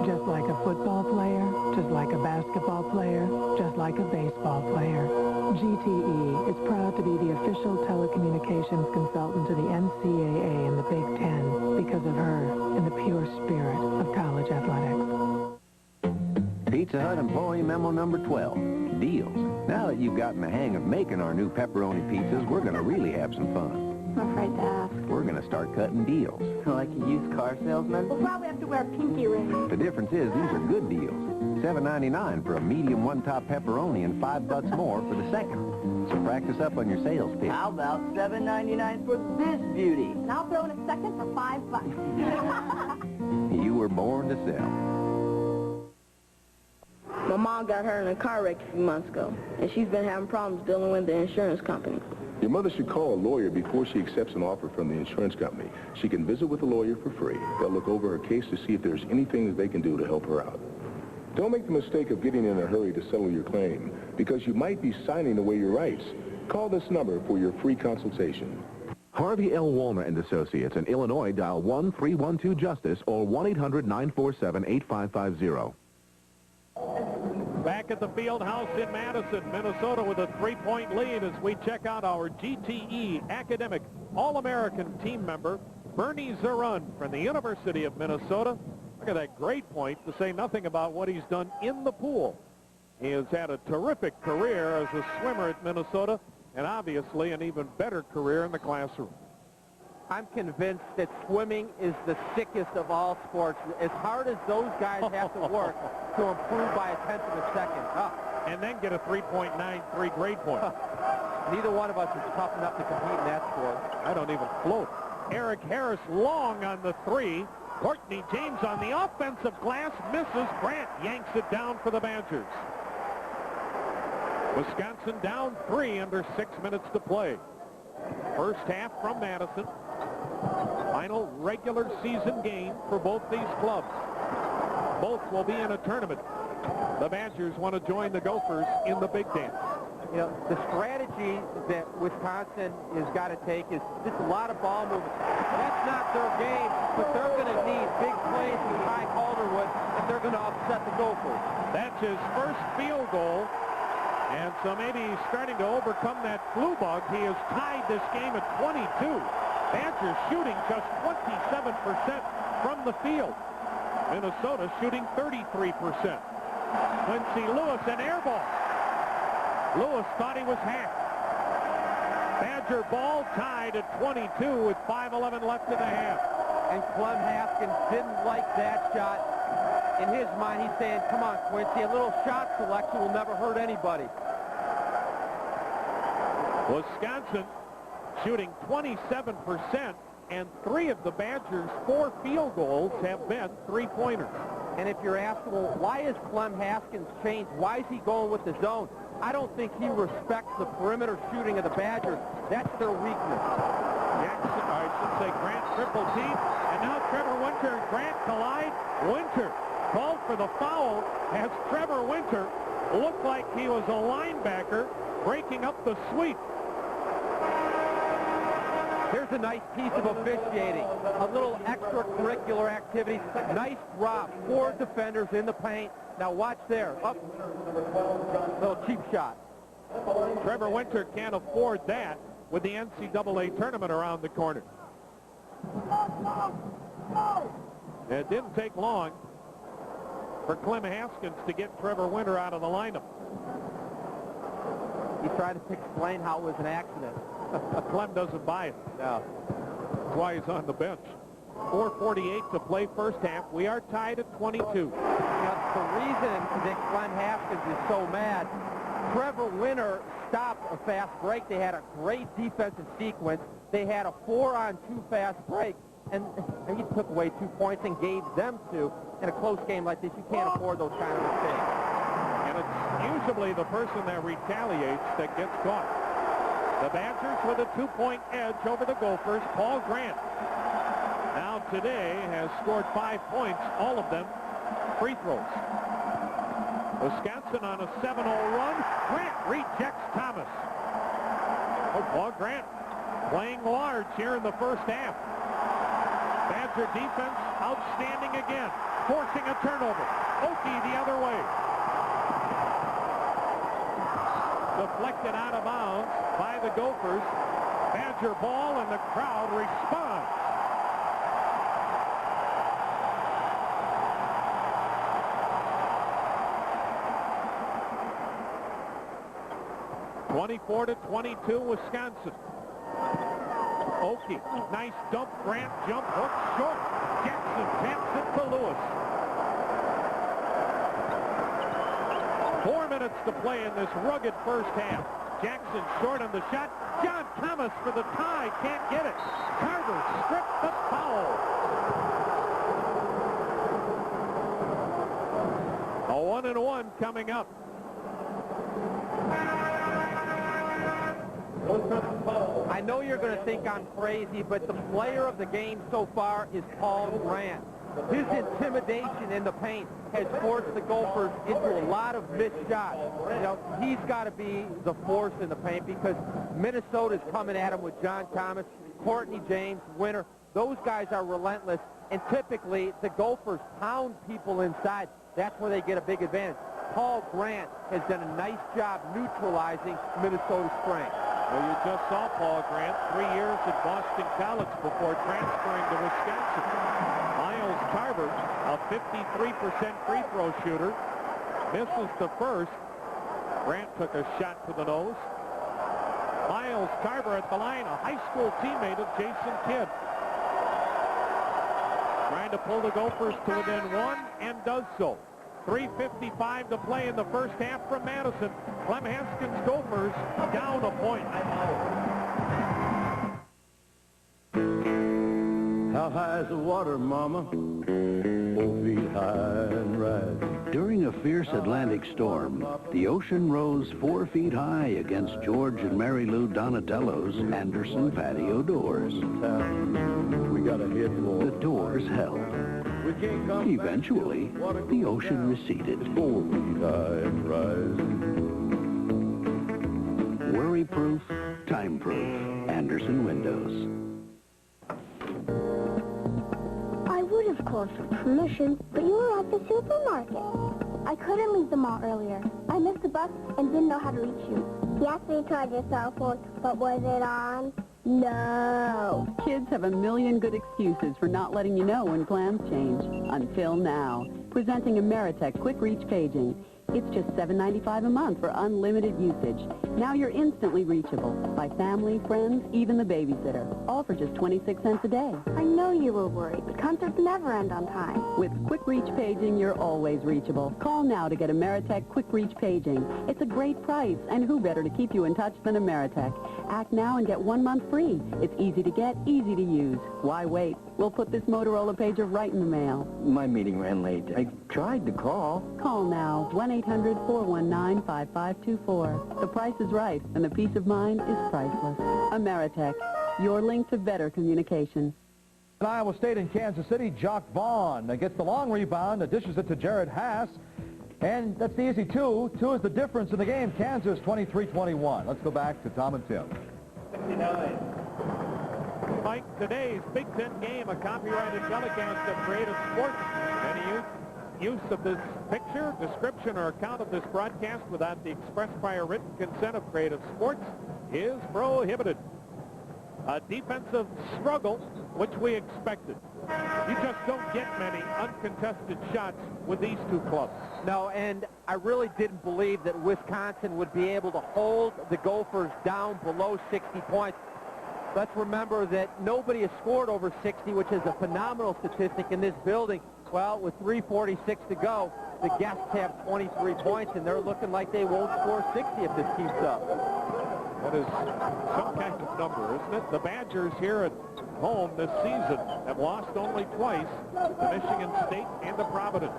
Speaker 9: Just like a football player, just like a basketball player, just like a baseball player. GTE is proud to be the official telecommunications consultant to the NCAA and the Big Ten because of her and the pure spirit of college athletics.
Speaker 4: Pizza Hut employee memo number 12, deals. Now that you've gotten the hang of making our new pepperoni pizzas, we're going to really have some fun.
Speaker 10: I'm afraid to ask.
Speaker 4: We're going to start cutting deals.
Speaker 6: Like a used car salesman?
Speaker 10: We'll probably have to wear pinky rings.
Speaker 4: The difference is these are good deals. $7.99 for a medium one-top pepperoni and $5 more for the second. So practice up on your sales pitch.
Speaker 11: How about $7.99 for this beauty?
Speaker 10: And I'll throw in a second for $5.
Speaker 4: You were born to sell.
Speaker 11: My mom got hurt in a car wreck a few months ago, and she's been having problems dealing with the insurance company.
Speaker 12: Your mother should call a lawyer before she accepts an offer from the insurance company. She can visit with a lawyer for free. They'll look over her case to see if there's anything that they can do to help her out. Don't make the mistake of getting in a hurry to settle your claim, because you might be signing away your rights. Call this number for your free consultation.
Speaker 3: Harvey L. Walner and Associates in Illinois, dial 1-312-JUSTICE or 1-800-947-8550.
Speaker 1: Back at the field house in Madison, Minnesota with a 3-point lead as we check out our GTE academic All-American team member, Bernie Zerun from the University of Minnesota. Look at that great point, to say nothing about what he's done in the pool. He has had a terrific career as a swimmer at Minnesota and obviously an even better career in the classroom.
Speaker 2: I'm convinced that swimming is the sickest of all sports. As hard as those guys have to work to improve by a tenth of a second.
Speaker 1: And then get a 3.93 grade point.
Speaker 2: Neither one of us is tough enough to compete in that sport.
Speaker 1: I don't even float. Eric Harris long on the 3. Courtney James on the offensive glass misses. Grant yanks it down for the Badgers. Wisconsin down 3 under 6 minutes to play. First half from Madison. Final regular season game for both these clubs. Both will be in a tournament. The Badgers want to join the Gophers in the Big Dance.
Speaker 2: You know, the strategy that Wisconsin has got to take is just a lot of ball movement. That's not their game, but they're going to need big plays from Ty Calderwood if they're going to upset the Gophers.
Speaker 1: That's his first field goal. And so maybe he's starting to overcome that flu bug. He has tied this game at 22. Badgers shooting just 27% from the field. Minnesota shooting 33%. Quincy Lewis, an air ball. Lewis thought he was hacked. Badger ball tied at 22 with 5:11 left in the half.
Speaker 2: And Clem Haskins didn't like that shot. In his mind, he's saying, come on, Quincy, a little shot selection will never hurt anybody.
Speaker 1: Wisconsin shooting 27%, and 3 of the Badgers' 4 field goals have been 3-pointers.
Speaker 2: And if you're asking, well, why is Clem Haskins changed? Why is he going with the zone? I don't think he respects the perimeter shooting of the Badgers. That's their weakness.
Speaker 1: I should say Grant triple team. And now Trevor Winter and Grant collide. Winter called for the foul as Trevor Winter looked like he was a linebacker breaking up the sweep.
Speaker 2: Here's a nice piece of officiating, a little extracurricular activity. Nice drop, 4 defenders in the paint. Now watch there, up, little cheap shot.
Speaker 1: Trevor Winter can't afford that with the NCAA tournament around the corner. It didn't take long for Clem Haskins to get Trevor Winter out of the lineup.
Speaker 2: He tried to explain how it was an accident.
Speaker 1: Clem doesn't buy it.
Speaker 2: No.
Speaker 1: That's why he's on the bench. 4:48 to play first half. We are tied at 22.
Speaker 2: Now, the reason that Clem Haskins is so mad, Trevor Winter stopped a fast break. They had a great defensive sequence. They had a 4-on-2 fast break, and he took away 2 points and gave them 2. In a close game like this, you can't afford those kind of mistakes.
Speaker 1: And it's usually the person that retaliates that gets caught. The Badgers with a 2-point edge over the Gophers. Paul Grant now today has scored 5 points, all of them free throws. Wisconsin on a 7-0 run. Grant rejects Thomas. Oh, Paul Grant playing large here in the first half. Badger defense outstanding again, forcing a turnover. Oki the other way. Deflected out of bounds by the Gophers. Badger ball, and the crowd responds. (24-22) Wisconsin. Oki, nice dump. Grant jump hook short. Jackson taps it to Lewis. 4 minutes to play in this rugged first half. Jackson short on the shot. John Thomas for the tie. Can't get it. Carver stripped the foul. A 1-and-1 coming up.
Speaker 2: I know you're going to think I'm crazy, but the player of the game so far is Paul Grant. His intimidation in the paint has forced the Gophers into a lot of missed shots. You know, he's got to be the force in the paint because Minnesota's coming at him with John Thomas, Courtney James, Winter. Those guys are relentless, and typically the Gophers pound people inside. That's where they get a big advantage. Paul Grant has done a nice job neutralizing Minnesota's strength.
Speaker 1: Well, you just saw Paul Grant, 3 years at Boston College before transferring to Wisconsin. Miles Carver, a 53% free throw shooter, misses the first. Grant took a shot to the nose. Miles Carver at the line, a high school teammate of Jason Kidd. Trying to pull the Gophers to within 1 and does so. 3:55 to play in the first half from Madison. Clem Haskins Gophers down a point.
Speaker 13: How high is the water, Mama? 4 feet high and right.
Speaker 14: During a fierce Atlantic storm, the ocean rose 4 feet high against George and Mary Lou Donatello's Anderson patio doors.
Speaker 13: We got a head for
Speaker 14: The doors held. Eventually, the ocean receded.
Speaker 13: 4 feet high and rising.
Speaker 14: Worry-proof, time-proof, Anderson Windows.
Speaker 10: I would have called for permission, but you were at the supermarket. I couldn't leave the mall earlier. I missed the bus and didn't know how to reach you. You asked me to charge your cell phone, but was it on? No.
Speaker 15: Kids have a million good excuses for not letting you know when plans change. Until now. Presenting Ameritech Quick Reach Paging. It's just $7.95 a month for unlimited usage. Now you're instantly reachable by family, friends, even the babysitter. All for just 26 cents a day.
Speaker 10: I know you were worried, but concerts never end on time.
Speaker 15: With Quick Reach Paging, you're always reachable. Call now to get Ameritech Quick Reach Paging. It's a great price, and who better to keep you in touch than Ameritech? Act now and get 1 month free. It's easy to get, easy to use. Why wait? We'll put this Motorola pager right in the mail.
Speaker 16: My meeting ran late. I tried to call.
Speaker 15: Call now. 1-800-419-5524. The price is right, and the peace of mind is priceless. Ameritech. your link to better communication.
Speaker 7: In Iowa State and Kansas City, Jock Vaughn gets the long rebound, dishes it to Jared Haas, and that's the easy two. Two is the difference in the game. Kansas 23-21. Let's go back to Tom and Tim.
Speaker 1: 69. Mike, today's Big Ten game, a copyrighted telecast of Creative Sports. Any use of this picture, description, or account of this broadcast without the express prior written consent of Creative Sports is prohibited. A defensive struggle, which we expected. You just don't get many uncontested shots with these two clubs.
Speaker 2: No, and I really didn't believe that Wisconsin would be able to hold the Gophers down below 60 points. Let's remember that nobody has scored over 60, which is a phenomenal statistic in this building. Well, with 3:46 to go, the guests have 23 points, and they're looking like they won't score 60 if this keeps up.
Speaker 1: That is some kind of number, isn't it? The Badgers here at home this season have lost only twice to Michigan State and to Providence.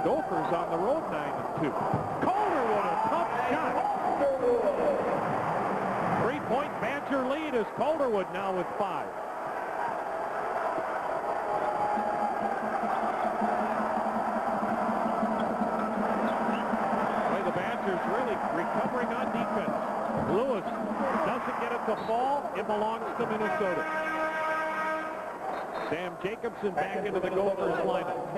Speaker 1: Gophers on the road 9-2. Calderwood, a tough shot. 3-point Badger lead as Calderwood now with 5. The Badgers really recovering on defense. Lewis doesn't get it to fall. It belongs to Minnesota. Sam Jacobson back into the Gophers lineup.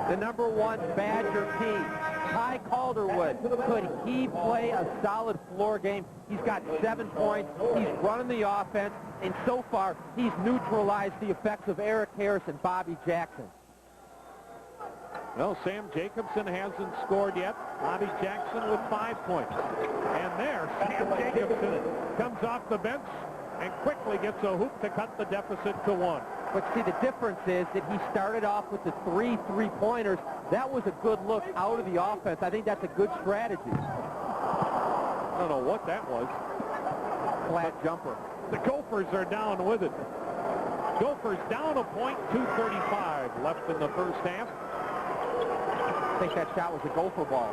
Speaker 2: The number 1 Badger team, Ty Calderwood. Could he play a solid floor game? He's got 7 points. He's running the offense. And so far, he's neutralized the effects of Eric Harris and Bobby Jackson.
Speaker 1: Well, Sam Jacobson hasn't scored yet. Bobby Jackson with 5 points. And there, Sam Jacobson comes off the bench and quickly gets a hoop to cut the deficit to 1.
Speaker 2: But see, the difference is that he started off with the 3 3-pointers. That was a good look out of the offense. I think that's a good strategy.
Speaker 1: I don't know what that was.
Speaker 2: Flat jumper.
Speaker 1: The Gophers are down with it. Gophers down a point, 2:35 left in the first half.
Speaker 2: I think that shot was a Gopher ball.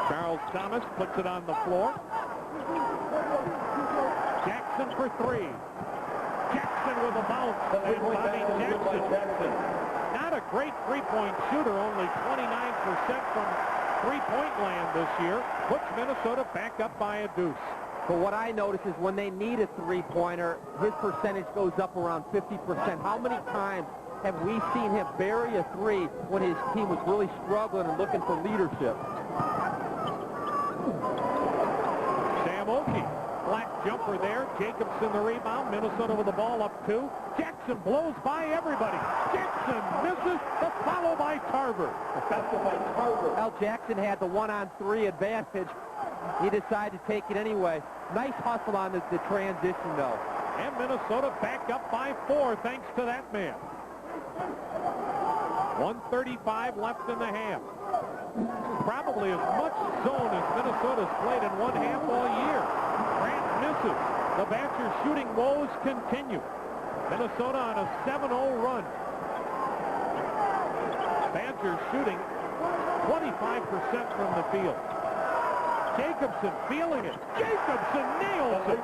Speaker 1: Charles Thomas puts it on the floor. Jackson for 3. Jackson with a bounce. And Bobby Jackson. Not a great three-point shooter, only 29% from three-point land this year. Puts Minnesota back up by a deuce.
Speaker 2: But what I notice is when they need a three-pointer, his percentage goes up around 50%. How many times have we seen him bury a 3 when his team was really struggling and looking for leadership?
Speaker 1: Sam Oakey, flat jumper there. Jacobson the rebound. Minnesota with the ball up 2. Jackson blows by everybody. Jackson misses the follow by Tarver.
Speaker 2: Well, Jackson had the 1-on-3 advantage. He decided to take it anyway. Nice hustle on the transition, though.
Speaker 1: And Minnesota back up by 4 thanks to that man. 1:35 left in the half. Probably as much zone as Minnesota's played in one half all year. Grant misses. The Badgers' shooting woes continue. Minnesota on a 7-0 run. Badgers shooting 25% from the field. Jacobson feeling it. Jacobson nails it.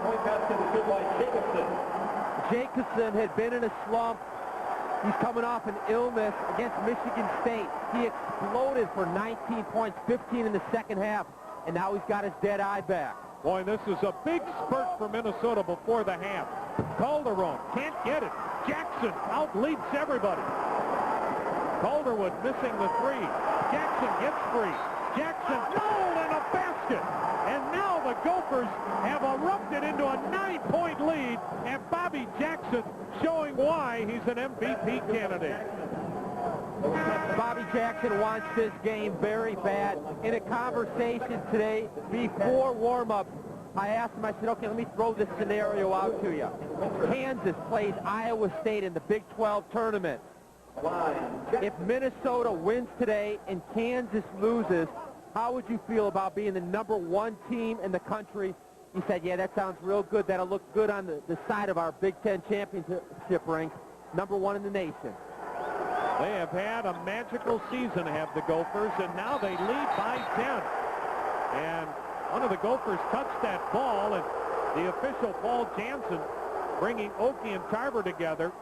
Speaker 2: Jacobson had been in a slump. He's coming off an illness against Michigan State. He exploded for 19 points, 15 in the second half, and now he's got his dead eye back.
Speaker 1: Boy, this is a big spurt for Minnesota before the half. Calderon can't get it. Jackson out-leaps everybody. Calderwood missing the 3. Jackson gets free. Jackson rolled in a basket. And now the Gophers have erupted into a 9-point lead, and Bobby Jackson showing why he's an MVP candidate.
Speaker 2: Bobby Jackson wants this game very bad. In a conversation today before warm-up, I asked him, I said, okay, let me throw this scenario out to you. Kansas plays Iowa State in the Big 12 tournament. If Minnesota wins today and Kansas loses, how would you feel about being the number 1 team in the country? He said, yeah, that sounds real good. That'll look good on the side of our Big Ten championship rank. Number 1 in the nation.
Speaker 1: They have had a magical season, have the Gophers, and now they lead by 10. And One of the Gophers touched that ball, and the official, Paul Jansen, bringing Oakey and Tarver together.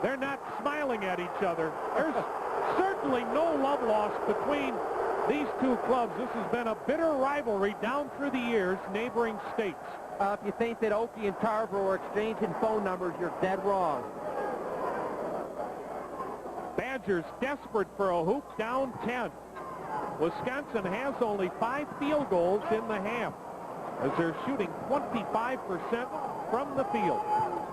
Speaker 1: They're not smiling at each other. There's certainly no love lost between these two clubs. This has been a bitter rivalry down through the years, neighboring states.
Speaker 2: If you think that Oakey and Tarver were exchanging phone numbers, you're dead wrong.
Speaker 1: Badgers desperate for a hoop, down 10. Wisconsin has only 5 field goals in the half, as they're shooting 25% from the field.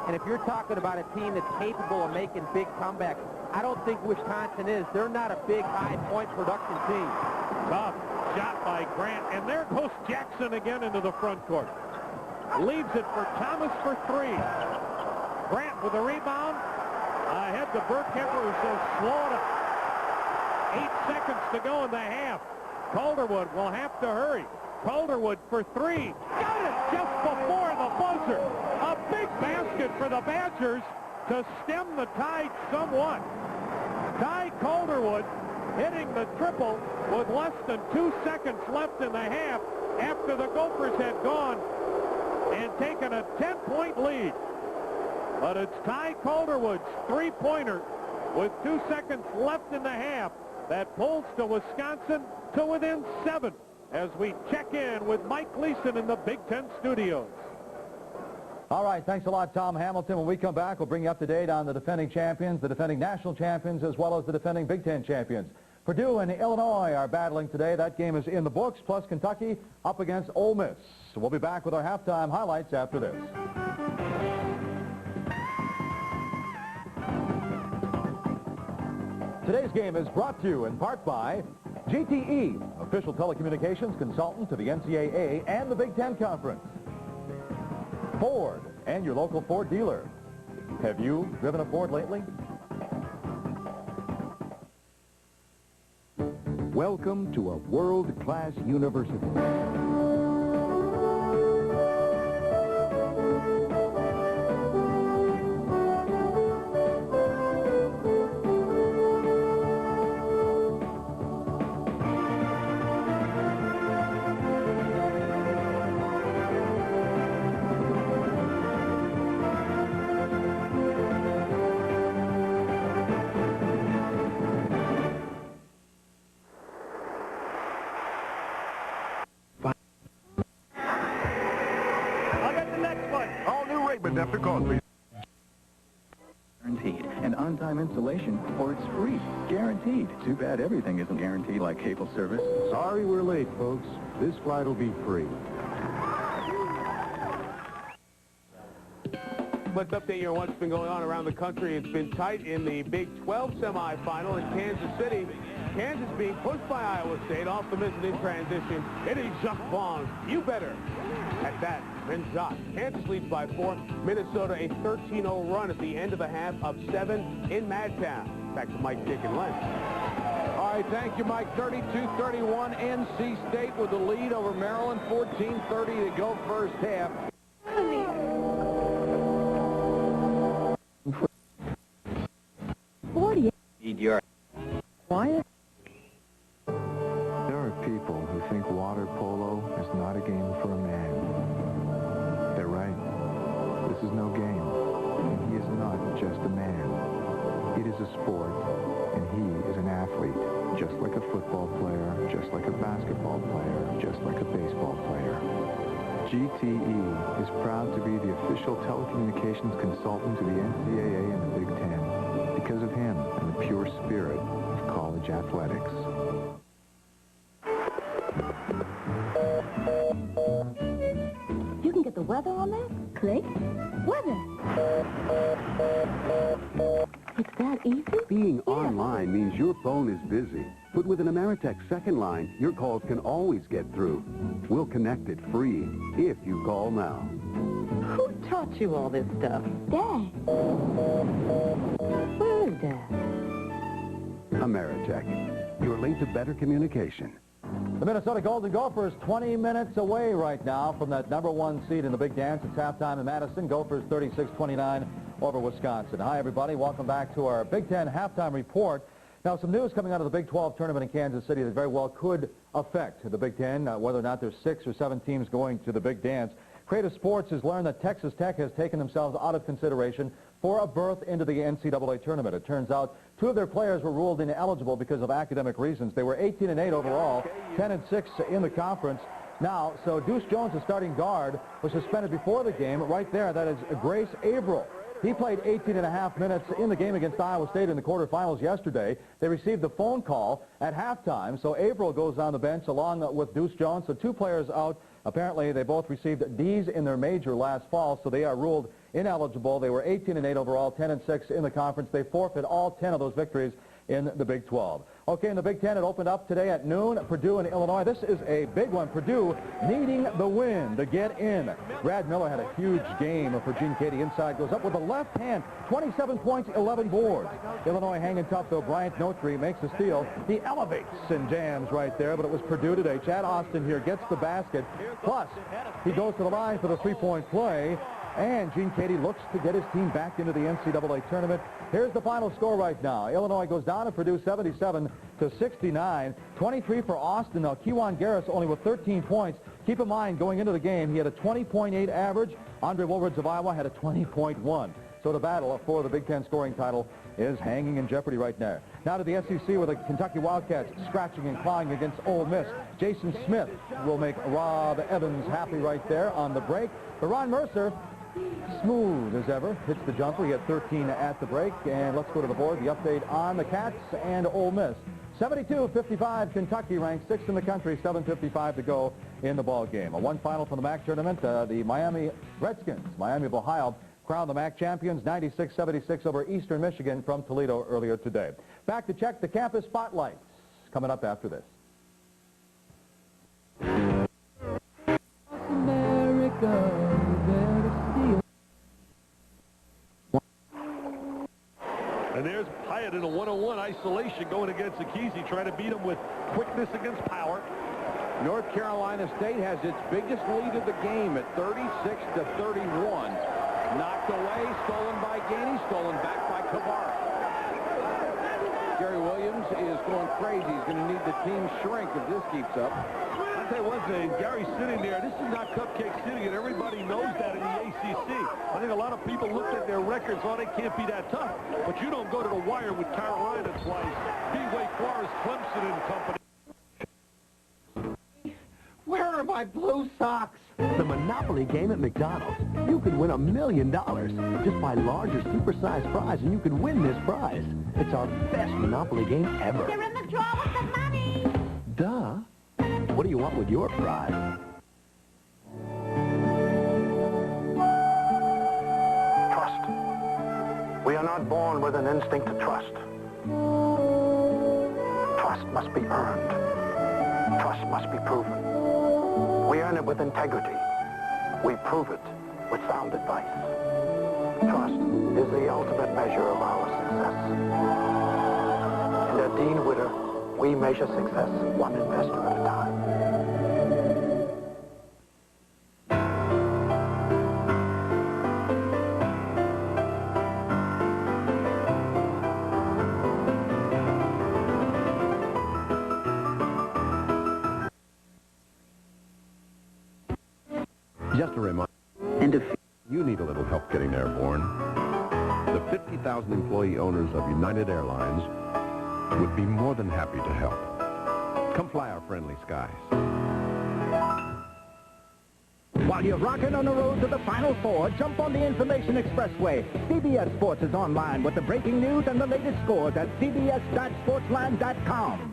Speaker 2: And if you're talking about a team that's capable of making big comebacks, I don't think Wisconsin is. They're not a big, high-point production team.
Speaker 1: Tough shot by Grant, and there goes Jackson again into the front court. Leaves it for Thomas for 3. Grant with the rebound. Ahead to Burkhefer, who says slow it up. 8 seconds to go in the half. Calderwood will have to hurry. Calderwood for 3. Got it just before the buzzer. A big basket for the Badgers to stem the tide somewhat. Ty Calderwood hitting the triple with less than 2 seconds left in the half after the Gophers had gone and taken a 10-point lead. But it's Ty Calderwood's three-pointer with 2 seconds left in the half that pulls to Wisconsin to within 7 as we check in with Mike Gleason in the Big Ten studios.
Speaker 7: All right, thanks a lot, Tom Hamilton. When we come back, we'll bring you up to date on the defending champions, the defending national champions, as well as the defending Big Ten champions. Purdue and Illinois are battling today. That game is in the books, plus Kentucky up against Ole Miss. So we'll be back with our halftime highlights after this. Today's game is brought to you in part by GTE, official telecommunications consultant to the NCAA and the Big Ten Conference. Ford and your local Ford dealer. Have you driven a Ford lately?
Speaker 17: Welcome to a world-class university.
Speaker 18: After coffee.
Speaker 19: Guaranteed. And on-time installation, or it's free. Guaranteed. Too bad everything isn't guaranteed like cable service.
Speaker 17: Sorry we're late, folks. This flight will be free.
Speaker 20: Let's update you on what's been going on around the country. It's been tight in the Big 12 semifinal in Kansas City. Kansas being pushed by Iowa State off the missing in transition. It is Jacques Vaughn. You better. At that, then Jacques. Kansas leads by 4. Minnesota a 13-0 run at the end of the half of 7 in Madtown. Back to Mike, Dick, and Len.
Speaker 21: All right, thank you, Mike. 32-31, NC State with the lead over Maryland. 14:30 to go first half.
Speaker 10: 40.
Speaker 16: Need your
Speaker 10: Quiet.
Speaker 22: There are people who think water polo is not a game for a man. They're right. This is no game. And he is not just a man. It is a sport, and he is an athlete, just like a football player, just like a basketball player, just like a baseball player. GTE is proud to be the official telecommunications consultant to the NCAA and the Big Ten because of him and the pure spirit of college athletics.
Speaker 10: You can get the weather on there? Click. Weather. It's that easy?
Speaker 4: Being online means your phone is busy. But with an Ameritech second line, your calls can always get through. We'll connect it free if you call now.
Speaker 9: Who taught you all this stuff?
Speaker 10: Dad.
Speaker 9: Where is Dad?
Speaker 4: Ameritech, your link to better communication.
Speaker 7: The Minnesota Golden Gophers 20 minutes away right now from that #1 seed in the Big Dance. It's halftime in Madison. Gophers 36-29 over Wisconsin. Hi, everybody. Welcome back to our Big Ten halftime report. Now, some news coming out of the Big 12 tournament in Kansas City that very well could affect the Big Ten, whether or not there's 6 or 7 teams going to the Big Dance. Creative Sports has learned that Texas Tech has taken themselves out of consideration for a berth into the NCAA tournament. It turns out 2 of their players were ruled ineligible because of academic reasons. They were 18-8 overall, 10-6 in the conference. Now, so Deuce Jones, the starting guard, was suspended before the game. Right there, that is Grace Averill. He played 18.5 minutes in the game against Iowa State in the quarterfinals yesterday. They received the phone call at halftime, so Averill goes on the bench along with Deuce Jones. So 2 players out. Apparently, they both received D's in their major last fall, so they are ruled ineligible. They were 18-8 overall, 10-6 in the conference. They forfeit all 10 of those victories in the Big 12. Okay, in the Big 10, it opened up today at noon. Purdue and Illinois. This is a big one. Purdue needing the win to get in. Brad Miller had a huge game for Gene Katie. Inside goes up with the left hand. 27 points, 11 boards. Illinois hanging tough, though. Bryant Notary makes the steal. He elevates and jams right there, but it was Purdue today. Chad Austin here gets the basket. Plus, he goes to the line for the three-point play. And Gene Katie looks to get his team back into the NCAA tournament. Here's the final score right now. Illinois goes down to Purdue 77-69. 23 for Austin. Now, Kejuan Garris only with 13 points. Keep in mind, going into the game, he had a 20.8 average. Andre Woolridge of Iowa had a 20.1. So the battle for the Big Ten scoring title is hanging in jeopardy right now. Now to the SEC with the Kentucky Wildcats scratching and clawing against Ole Miss. Jason Smith will make Rob Evans happy right there on the break. But Ron Mercer, smooth as ever, hits the jumper. He had 13 at the break. And let's go to the board. The update on the Cats and Ole Miss. 72-55, Kentucky ranked 6th in the country, 7:55 to go in the ball game. One final from the MAC tournament. The Miami Redskins, Miami of Ohio, crowned the MAC champions, 96-76 over Eastern Michigan from Toledo earlier today. Back to check the campus spotlights coming up after this.
Speaker 5: And there's Hyatt in a one-on-one isolation going against Akese, trying to beat him with quickness against power.
Speaker 21: North Carolina State has its biggest lead of the game at 36-31. Knocked away, stolen by Gainey, stolen back by Kavar. Gary Williams is going crazy. He's going to need the team shrink if this keeps up.
Speaker 5: I'll tell you one thing, Gary's sitting there. This is not Cupcake City, and everybody knows that in the ACC. I think a lot of people looked at their records, oh, they can't be that tough. But you don't go to the wire with Carolina twice. Beat Wake Forest, Clemson and company.
Speaker 8: Where are my blue socks? The Monopoly game at McDonald's. You could win $1 million. Just buy large or super-sized fries and you could win this prize. It's our best Monopoly game ever.
Speaker 10: You're in the draw with the money.
Speaker 8: Duh. What do you want with your prize?
Speaker 23: Trust. We are not born with an instinct to trust. Trust must be earned. Trust must be proven. We earn it with integrity. We prove it with sound advice. Trust is the ultimate measure of our success. And at Dean Witter, we measure success one investor at a time.
Speaker 3: Just a reminder.
Speaker 15: And if
Speaker 3: you need a little help getting airborne, the 50,000 employee owners of United Airlines would be more than happy to help. Come fly our friendly skies.
Speaker 24: While you're rocking on the road to the Final Four, jump on the Information Expressway. CBS Sports is online with the breaking news and the latest scores at cbs.sportsline.com.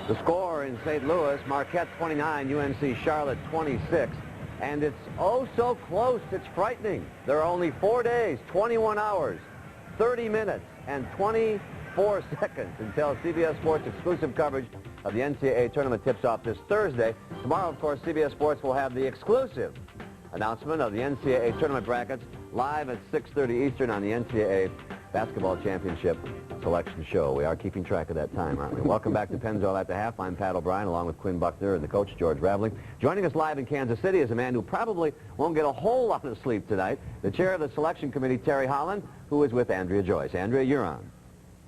Speaker 2: The score in St. Louis, Marquette 29, UNC Charlotte 26. And it's oh so close, it's frightening. There are only 4 days, 21 hours, 30 minutes, and 24 seconds until CBS Sports exclusive coverage of the NCAA tournament tips off this Thursday. Tomorrow, of course, CBS Sports will have the exclusive announcement of the NCAA tournament brackets live at 6:30 Eastern on the NCAA
Speaker 6: basketball championship selection show. We are keeping track of that time, aren't we? Welcome back to Pennzoil at the Half. I'm Pat O'Brien, along with Quinn Buckner and the coach, George Raveling. Joining us live in Kansas City is a man who probably won't get a whole lot of sleep tonight, the chair of the selection committee, Terry Holland, who is with Andrea Joyce. Andrea, you're on.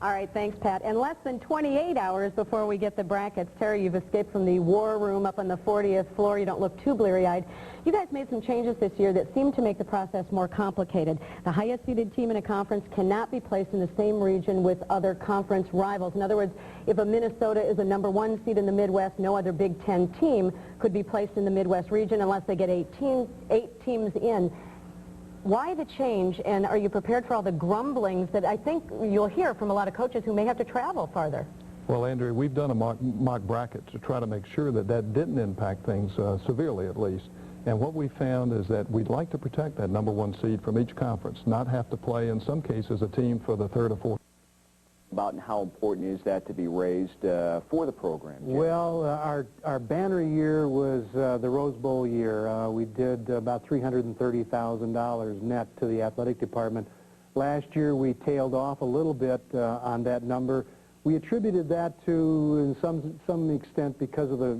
Speaker 11: All right, thanks, Pat. And less than 28 hours before we get the brackets. Terry, you've escaped from the war room up on the 40th floor. You don't look too bleary-eyed. You guys made some changes this year that seem to make the process more complicated. The highest-seeded team in a conference cannot be placed in the same region with other conference rivals. In other words, if a Minnesota is a #1 seed in the Midwest, no other Big Ten team could be placed in the Midwest region unless they get 8 teams in. Why the change, and are you prepared for all the grumblings that I think you'll hear from a lot of coaches who may have to travel farther?
Speaker 12: Well, Andrea, we've done a mock bracket to try to make sure that that didn't impact things severely, at least. And what we found is that we'd like to protect that #1 seed from each conference, not have to play, in some cases, a team for the 3rd or 4th.
Speaker 21: About how important is that to be raised for the program, Jim?
Speaker 13: Well, our banner year was the Rose Bowl year. We did about $330,000 net to the athletic department. Last year we tailed off a little bit on that number. We attributed that to, in some extent, because of the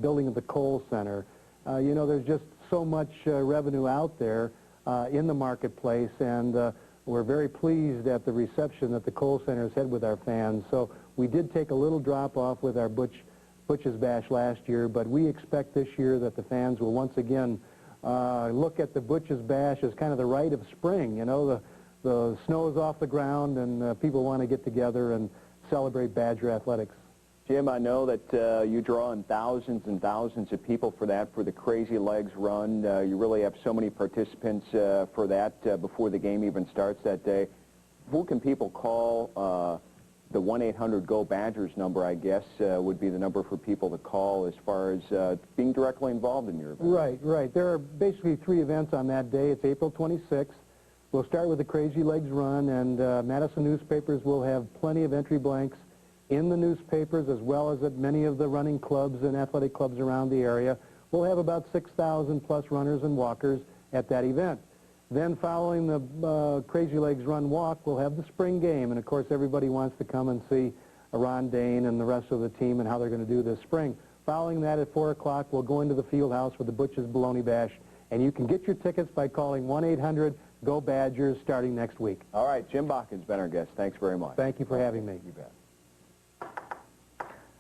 Speaker 13: building of the Kohl Center. You know, there's just so much revenue out there in the marketplace, and we're very pleased at the reception that the Kohl Center has had with our fans. So we did take a little drop off with our Butch's Bash last year, but we expect this year that the fans will once again look at the Butch's Bash as kind of the rite of spring. You know, the snow is off the ground, and people want to get together and celebrate Badger athletics.
Speaker 21: Jim, I know that you draw in thousands and thousands of people for that, for the Crazy Legs run. You really have so many participants for that before the game even starts that day. Who can people call? The 1-800-GO-BADGERS number, I guess, would be the number for people to call as far as being directly involved in your event.
Speaker 13: Right. There are basically 3 events on that day. It's April 26th. We'll start with the Crazy Legs run, and Madison newspapers will have plenty of entry blanks in the newspapers, as well as at many of the running clubs and athletic clubs around the area. We'll have about 6,000 plus runners and walkers at that event. Then following the Crazy Legs Run Walk, we'll have the spring game, and of course everybody wants to come and see Ron Dane and the rest of the team and how they're going to do this spring. Following that at 4 o'clock, we'll go into the field house with the Butch's Bologna Bash, and you can get your tickets by calling 1-800-GO-BADGERS starting next week.
Speaker 21: All right, Jim Bachman's been our guest. Thanks very much.
Speaker 13: Thank you for having me.
Speaker 21: You bet.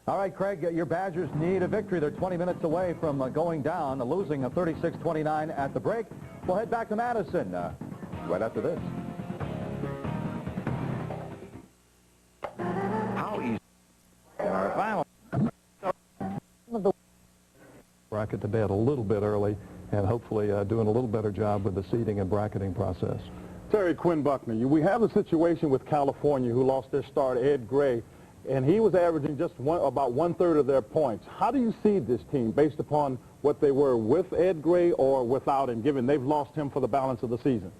Speaker 7: All right, Craig, your Badgers need a victory. They're 20 minutes away from going down, losing a 36-29 at the break. We'll head back to Madison right after this.
Speaker 21: How easy in our final
Speaker 12: bracket to bed a little bit early and hopefully doing a little better job with the seeding and bracketing process.
Speaker 25: Terry, Quinn Buckner, we have a situation with California, who lost their starter, Ed Gray, and he was averaging just about 1/3 of their points. How do you seed this team based upon what they were with Ed Gray or without him, given they've lost him for the balance of the season?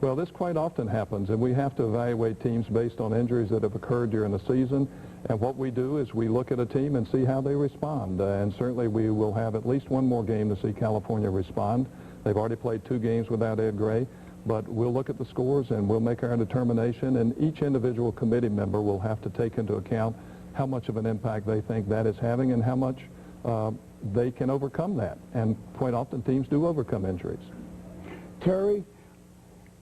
Speaker 12: Well, this quite often happens, and we have to evaluate teams based on injuries that have occurred during the season. And what we do is we look at a team and see how they respond. And certainly we will have at least one more game to see California respond. They've already played 2 games without Ed Gray. But we'll look at the scores and we'll make our determination, and each individual committee member will have to take into account how much of an impact they think that is having and how much they can overcome that. And quite often teams do overcome injuries.
Speaker 26: Terry,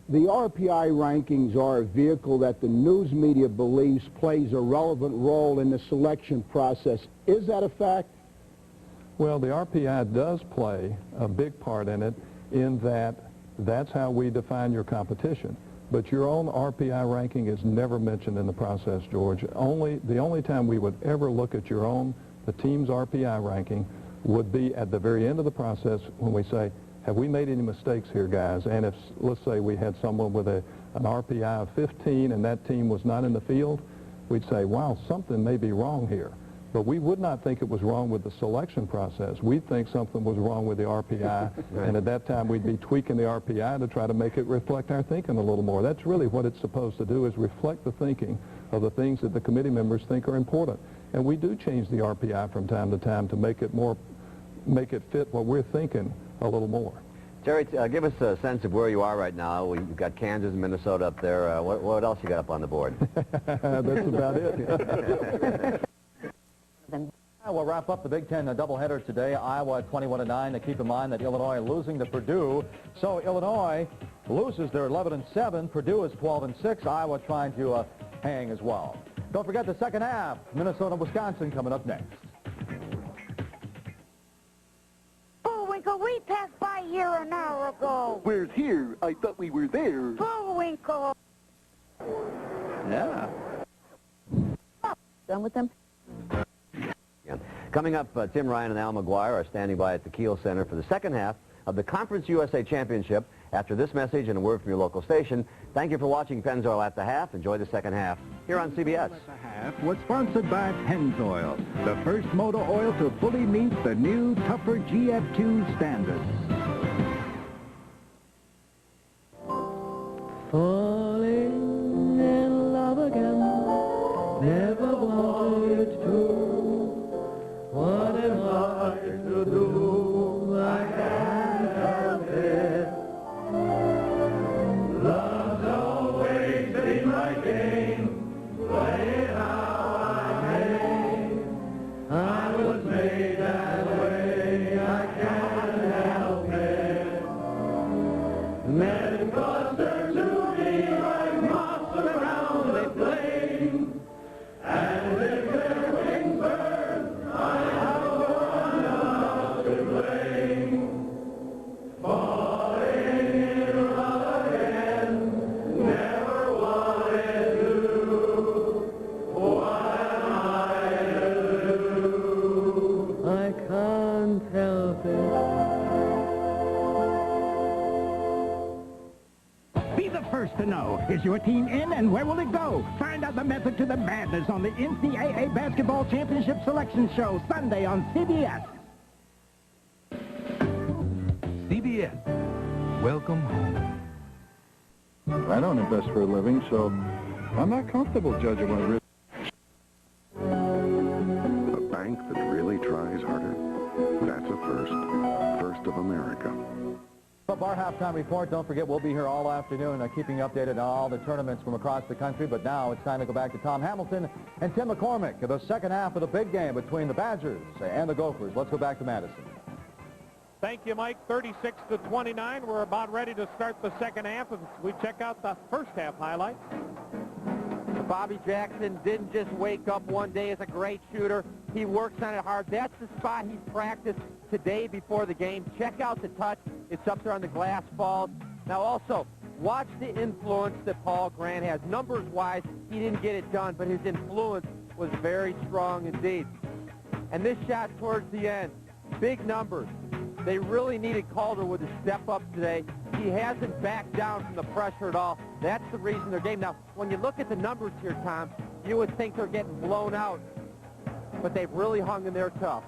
Speaker 26: the RPI rankings are a vehicle that the news media believes plays a relevant role in the selection process. Is that a fact?
Speaker 12: Well, the RPI does play a big part in it, in that that's how we define your competition. But your own RPI ranking is never mentioned in the process, George. The only time we would ever look at the team's RPI ranking would be at the very end of the process when we say, have we made any mistakes here, guys? And if, let's say, we had someone with an RPI of 15 and that team was not in the field, we'd say, wow, something may be wrong here. But we would not think it was wrong with the selection process. We'd think something was wrong with the RPI, and at that time we'd be tweaking the RPI to try to make it reflect our thinking a little more. That's really what it's supposed to do, is reflect the thinking of the things that the committee members think are important. And we do change the RPI from time to time to make it fit what we're thinking a little more.
Speaker 6: Terry, give us a sense of where you are right now. You've got Kansas and Minnesota up there. What else you got up on the board?
Speaker 12: That's about it.
Speaker 7: We'll wrap up the Big Ten doubleheader today. Iowa 21-9. Keep in mind that Illinois losing to Purdue. So Illinois loses. They're 11-7. Purdue is 12-6. Iowa trying to hang as well. Don't forget the second half. Minnesota, Wisconsin coming up next.
Speaker 1: Bullwinkle, we passed by here an hour ago.
Speaker 8: Where's here? I thought we were there.
Speaker 1: Bullwinkle.
Speaker 6: Yeah.
Speaker 11: Done with them?
Speaker 6: Coming up, Tim Ryan and Al McGuire are standing by at the Kiel Center for the second half of the Conference USA Championship. After this message and a word from your local station, thank you for watching Pennzoil at the Half. Enjoy the second half here on CBS.
Speaker 24: At the Half was sponsored by Pennzoil, the first motor oil to fully meet the new, tougher GF2 standards.
Speaker 14: Falling in love again, never wanted to. What am I to do? I can't help it. Love's always been my game. Play it how I may. I was made that way. I can't help it. Men cluster to me like moths around a flame. And if their wings burn, I have one enough to blame. Falling in love again, never wanted to. What am I to do? I can't help it.
Speaker 24: Be the first to know. Is your team in and where will it go? Find out the method to the madness on the NCAA Basketball Championship Selection Show Sunday on CBS.
Speaker 22: CBS. Welcome home. I don't invest for a living, so I'm not comfortable judging what really...
Speaker 17: A bank that really tries harder. That's a first. First of America.
Speaker 7: Up our halftime report. Don't forget, we'll be here all afternoon keeping you updated on all the tournaments from across the country. But now it's time to go back to Tom Hamilton and Tim McCormick of the second half of the big game between the Badgers and the Gophers. Let's go back to Madison.
Speaker 5: Thank you, Mike. 36-29. We're about ready to start the second half as we check out the first half highlights.
Speaker 2: Bobby Jackson didn't just wake up one day as a great shooter. He works on it hard. That's the spot he practiced today before the game. Check out the touch. It's up there on the glass balls. Now also, watch the influence that Paul Grant has. Numbers-wise, he didn't get it done, but his influence was very strong indeed. And this shot towards the end, big numbers. They really needed Calderwood to step up today. He hasn't backed down from the pressure at all. That's the reason their game. Now, when you look at the numbers here, Tom, you would think they're getting blown out, but they've really hung in there tough.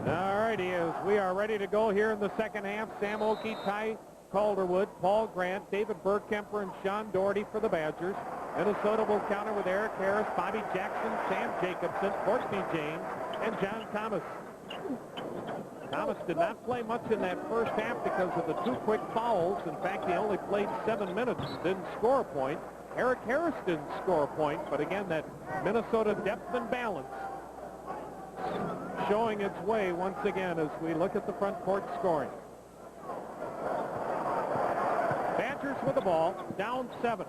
Speaker 5: All righty, as we are ready to go here in the second half, Sam Oakey, Ty Calderwood, Paul Grant, David Burkemper, and Sean Doherty for the Badgers. Minnesota will counter with Eric Harris, Bobby Jackson, Sam Jacobson, Courtney James, and John Thomas. Thomas did not play much in that first half because of the two quick fouls. In fact, he only played 7 minutes, didn't score a point. Eric Harris didn't score a point, but again, that Minnesota depth and balance showing its way once again as we look at the front court scoring. Badgers with the ball, down 7.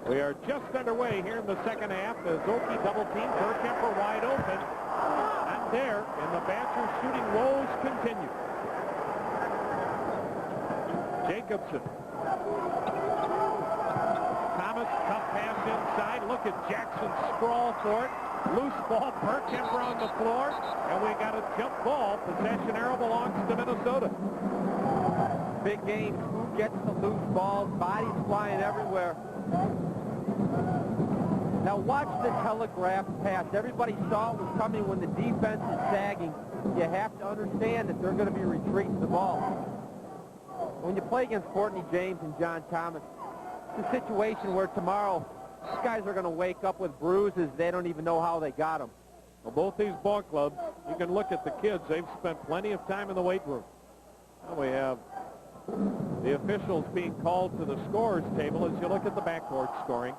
Speaker 5: We are just underway here in the second half as Oakey double team, Burkemper wide open. Not there, and the Badgers shooting woes continue. Jacobson. Thomas, tough pass inside. Look at Jackson sprawl for it. Loose ball, Burkemper on the floor, and we got a jump ball. Possession arrow belongs to Minnesota.
Speaker 2: Big games. Who gets the loose balls? Bodies flying everywhere. Now watch the telegraph pass. Everybody saw it was coming when the defense is sagging. You have to understand that they're going to be retreating the ball. When you play against Courtney James and John Thomas, it's a situation where tomorrow these guys are going to wake up with bruises. They don't even know how they got them.
Speaker 5: Well, both these ball clubs, you can look at the kids. They've spent plenty of time in the weight room. Now we have the officials being called to the scorers table as you look at the backcourt scoring.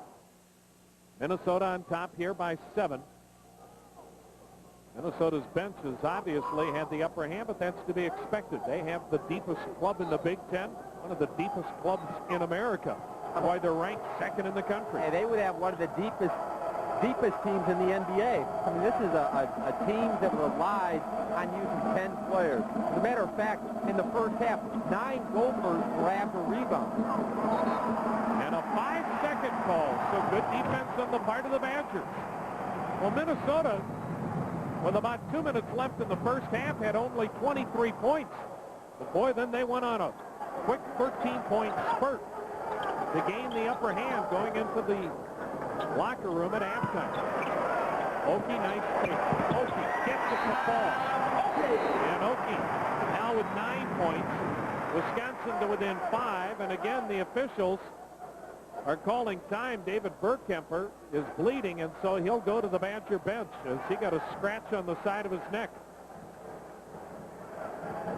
Speaker 5: Minnesota on top here by 7. Minnesota's bench has obviously had the upper hand, but that's to be expected. They have the deepest club in the Big Ten, one of the deepest clubs in America. That's why they're ranked second in the country.
Speaker 2: Hey, they would have one of the deepest teams in the NBA. I mean, this is a team that relies on using 10 players. As a matter of fact, in the first half, 9 Gophers grabbed a rebound.
Speaker 5: And a 5-second call, so good defense on the part of the Badgers. Well, Minnesota, with about 2 minutes left in the first half, had only 23 points. But boy, then they went on a quick 13-point spurt to gain the upper hand going into the locker room at halftime. Okie, nice take. Okie gets it to fall. And Okie now with 9 points. Wisconsin to within 5. And again, the officials are calling time. David Burkemper is bleeding, and so he'll go to the Badger bench as he got a scratch on the side of his neck.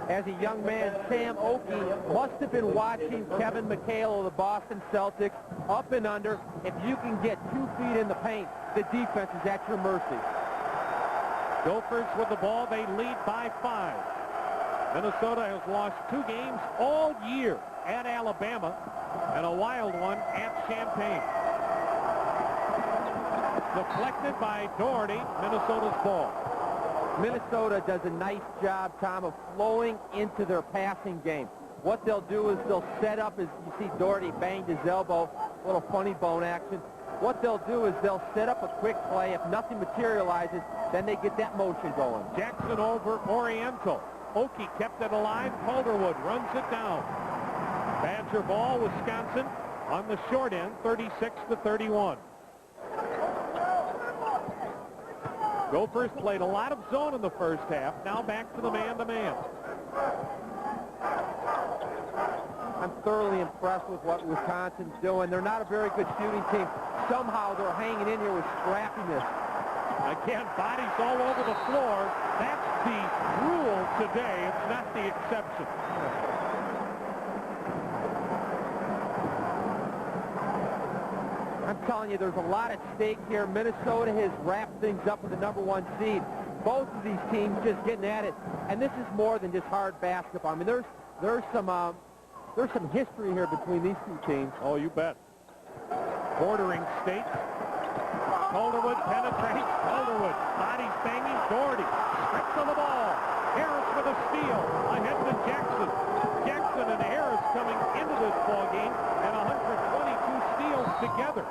Speaker 2: As a young man, Sam Okie must have been watching Kevin McHale of the Boston Celtics up and under. If you can get 2 feet in the paint, the defense is at your mercy.
Speaker 5: Gophers with the ball. They lead by 5. Minnesota has lost 2 games all year at Alabama and a wild one at Champaign. Deflected by Doherty, Minnesota's ball.
Speaker 2: Minnesota does a nice job, Tom, of flowing into their passing game. What they'll do is they'll set up, as you see Doherty banged his elbow, a little funny bone action. What they'll do is they'll set up a quick play. If nothing materializes, then they get that motion going.
Speaker 5: Jackson over Oriental. Okie kept it alive. Calderwood runs it down. Badger ball, Wisconsin on the short end, 36-31. Gophers played a lot of zone in the first half. Now back to the man-to-man.
Speaker 2: I'm thoroughly impressed with what Wisconsin's doing. They're not a very good shooting team. Somehow they're hanging in here with scrappiness.
Speaker 5: Again, bodies all over the floor. That's the rule today. It's not the exception.
Speaker 2: I'm telling you, there's a lot at stake here. Minnesota has wrapped things up with the #1 seed. Both of these teams just getting at it. And this is more than just hard basketball. I mean, there's some history here between these 2 teams.
Speaker 5: Oh, you bet. Bordering state. Calderwood penetrates. Calderwood. Bodies banging. Doherty. Strips on the ball. Harris with a steal. Ahead to Jackson. Jackson and Harris coming into this ball game and 122 steals together.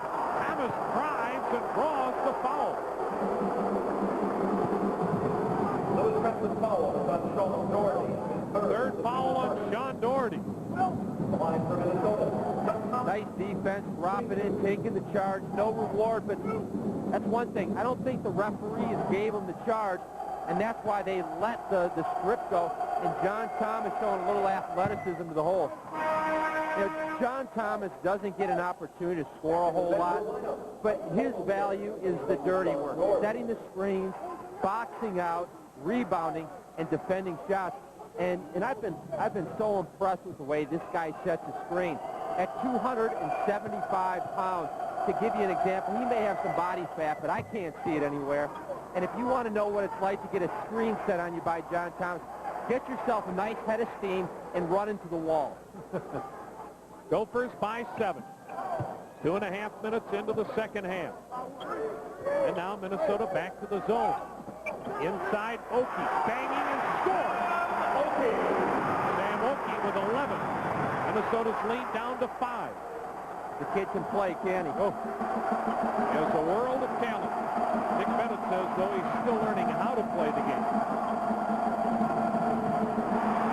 Speaker 5: Thomas drives and draws the foul. Third foul on Sean Doherty.
Speaker 2: Nice defense, dropping in, taking the charge. No reward, but that's one thing. I don't think the referees gave them the charge, and that's why they let the strip go. And John Thomas showing a little athleticism to the hole. You know, John Thomas doesn't get an opportunity to score a whole lot, but his value is the dirty work. Setting the screens, boxing out, rebounding, and defending shots. And I've been so impressed with the way this guy sets the screen. At 275 pounds, to give you an example, he may have some body fat, but I can't see it anywhere. And if you want to know what it's like to get a screen set on you by John Thomas, get yourself a nice head of steam and run into the wall.
Speaker 5: Gophers by 7. 2.5 minutes into the second half. And now Minnesota back to the zone. Inside, Okie banging and scoring. Okie. Sam Okie with 11. Minnesota's lead down to 5.
Speaker 2: The kid can play, can he?
Speaker 5: Oh. He has a world of talent. Dick Bennett says, though, he's still learning how to play the game.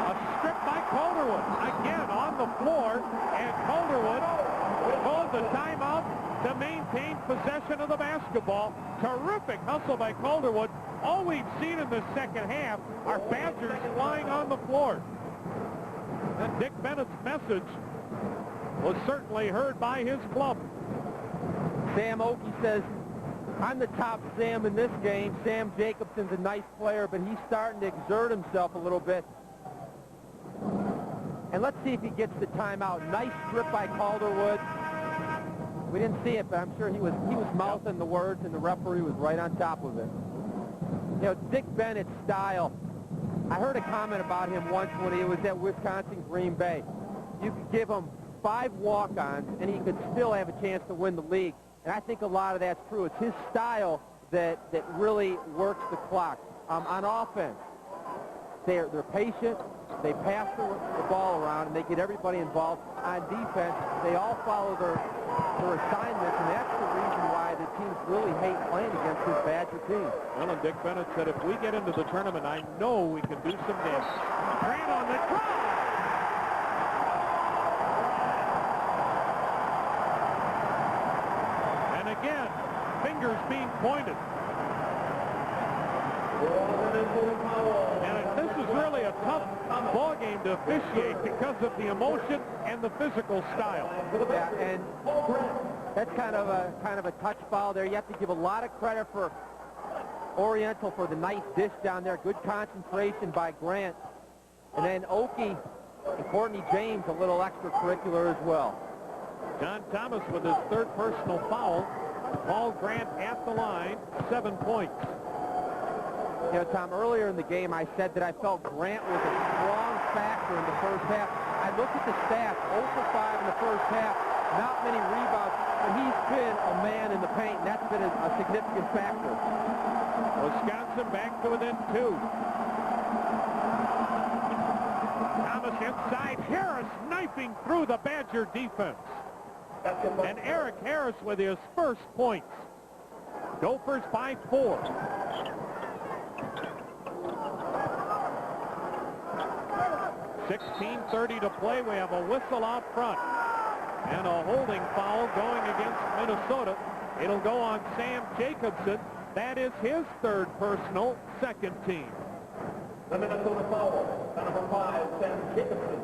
Speaker 5: A strip by Calderwood. Again on the floor, and Calderwood calls a timeout to maintain possession of the basketball. Terrific hustle by Calderwood. All we've seen in the second half are Badgers flying on the floor. And Dick Bennett's message was certainly heard by his club.
Speaker 2: Sam Okie says, I'm the top Sam in this game. Sam Jacobson's a nice player, but he's starting to exert himself a little bit. And let's see if he gets the timeout. Nice strip by Calderwood. We didn't see it, but I'm sure he was mouthing the words, and the referee was right on top of it. You know, Dick Bennett's style. I heard a comment about him once when he was at Wisconsin Green Bay. You could give him 5 walk-ons, and he could still have a chance to win the league. And I think a lot of that's true. It's his style that really works the clock. On offense, they're patient. They pass the ball around, and they get everybody involved. On defense, they all follow their assignments, and that's the reason why the teams really hate playing against this Badger team.
Speaker 5: Well, and Dick Bennett said, if we get into the tournament, I know we can do some damage. Grant on the drive. And again, fingers being pointed. And this is really a tough ball game to officiate because of the emotion and the physical style.
Speaker 2: Yeah, and that's kind of a touch foul there. You have to give a lot of credit for Oriental for the nice dish down there. Good concentration by Grant. And then Oki and Courtney James a little extracurricular as well.
Speaker 5: John Thomas with his 3rd personal foul. Paul Grant at the line, 7 points.
Speaker 2: You know, Tom, earlier in the game, I said that I felt Grant was a strong factor in the first half. I looked at the stats, 0 for 5 in the first half, not many rebounds, but he's been a man in the paint, and that's been a significant factor.
Speaker 5: Wisconsin back to within 2. Thomas inside, Harris knifing through the Badger defense. And Eric Harris with his first points. Gophers by 4. 16:30 to play. We have a whistle out front and a holding foul going against Minnesota. It'll go on Sam Jacobson. That is his 3rd personal, 2nd team.
Speaker 2: The Minnesota foul, number 5, Sam Jacobson,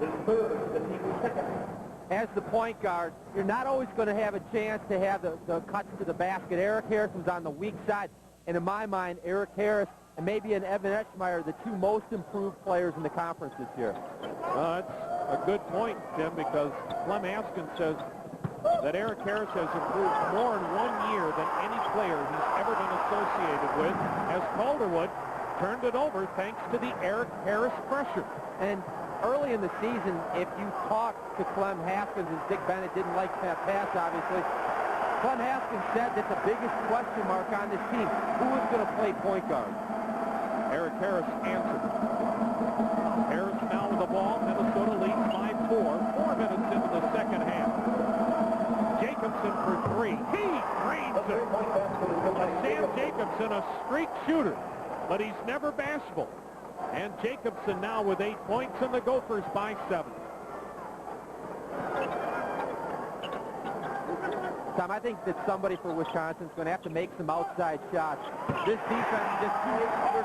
Speaker 2: is 3rd, the team's 2nd. As the point guard, you're not always going to have a chance to have the cuts to the basket. Eric Harris was on the weak side, and in my mind, Eric Harris and maybe an Evan Eschmeyer, the 2 most improved players in the conference this year.
Speaker 5: That's a good point, Tim, because Clem Haskins says that Eric Harris has improved more in 1 year than any player he's ever been associated with, as Calderwood turned it over thanks to the Eric Harris pressure.
Speaker 2: And early in the season, if you talk to Clem Haskins, and Dick Bennett didn't like that pass, obviously, Clem Haskins said that the biggest question mark on this team, who is going to play point guard?
Speaker 5: Eric Harris answered. Harris now with the ball. Minnesota leads by 4. 4 minutes into the 2nd half. Jacobson for 3. He drains it. Sam Jacobson, a streak shooter, but he's never bashful. And Jacobson now with 8 points, and the Gophers by 7.
Speaker 2: Tom, I think that somebody for Wisconsin is going to have to make some outside shots. This defense, they're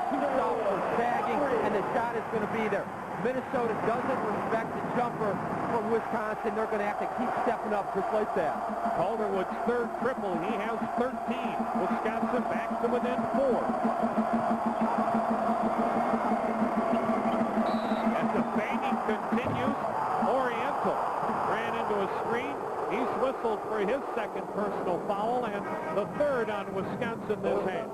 Speaker 2: too soft for sagging, and the shot is going to be there. Minnesota doesn't respect the jumper from Wisconsin. They're going to have to keep stepping up just like that.
Speaker 5: Calderwood's 3rd triple. He has 13. Wisconsin back to within 4. And the banging continues. Oriental ran into a screen. He's whistled for his 2nd personal foul and the 3rd on Wisconsin this half.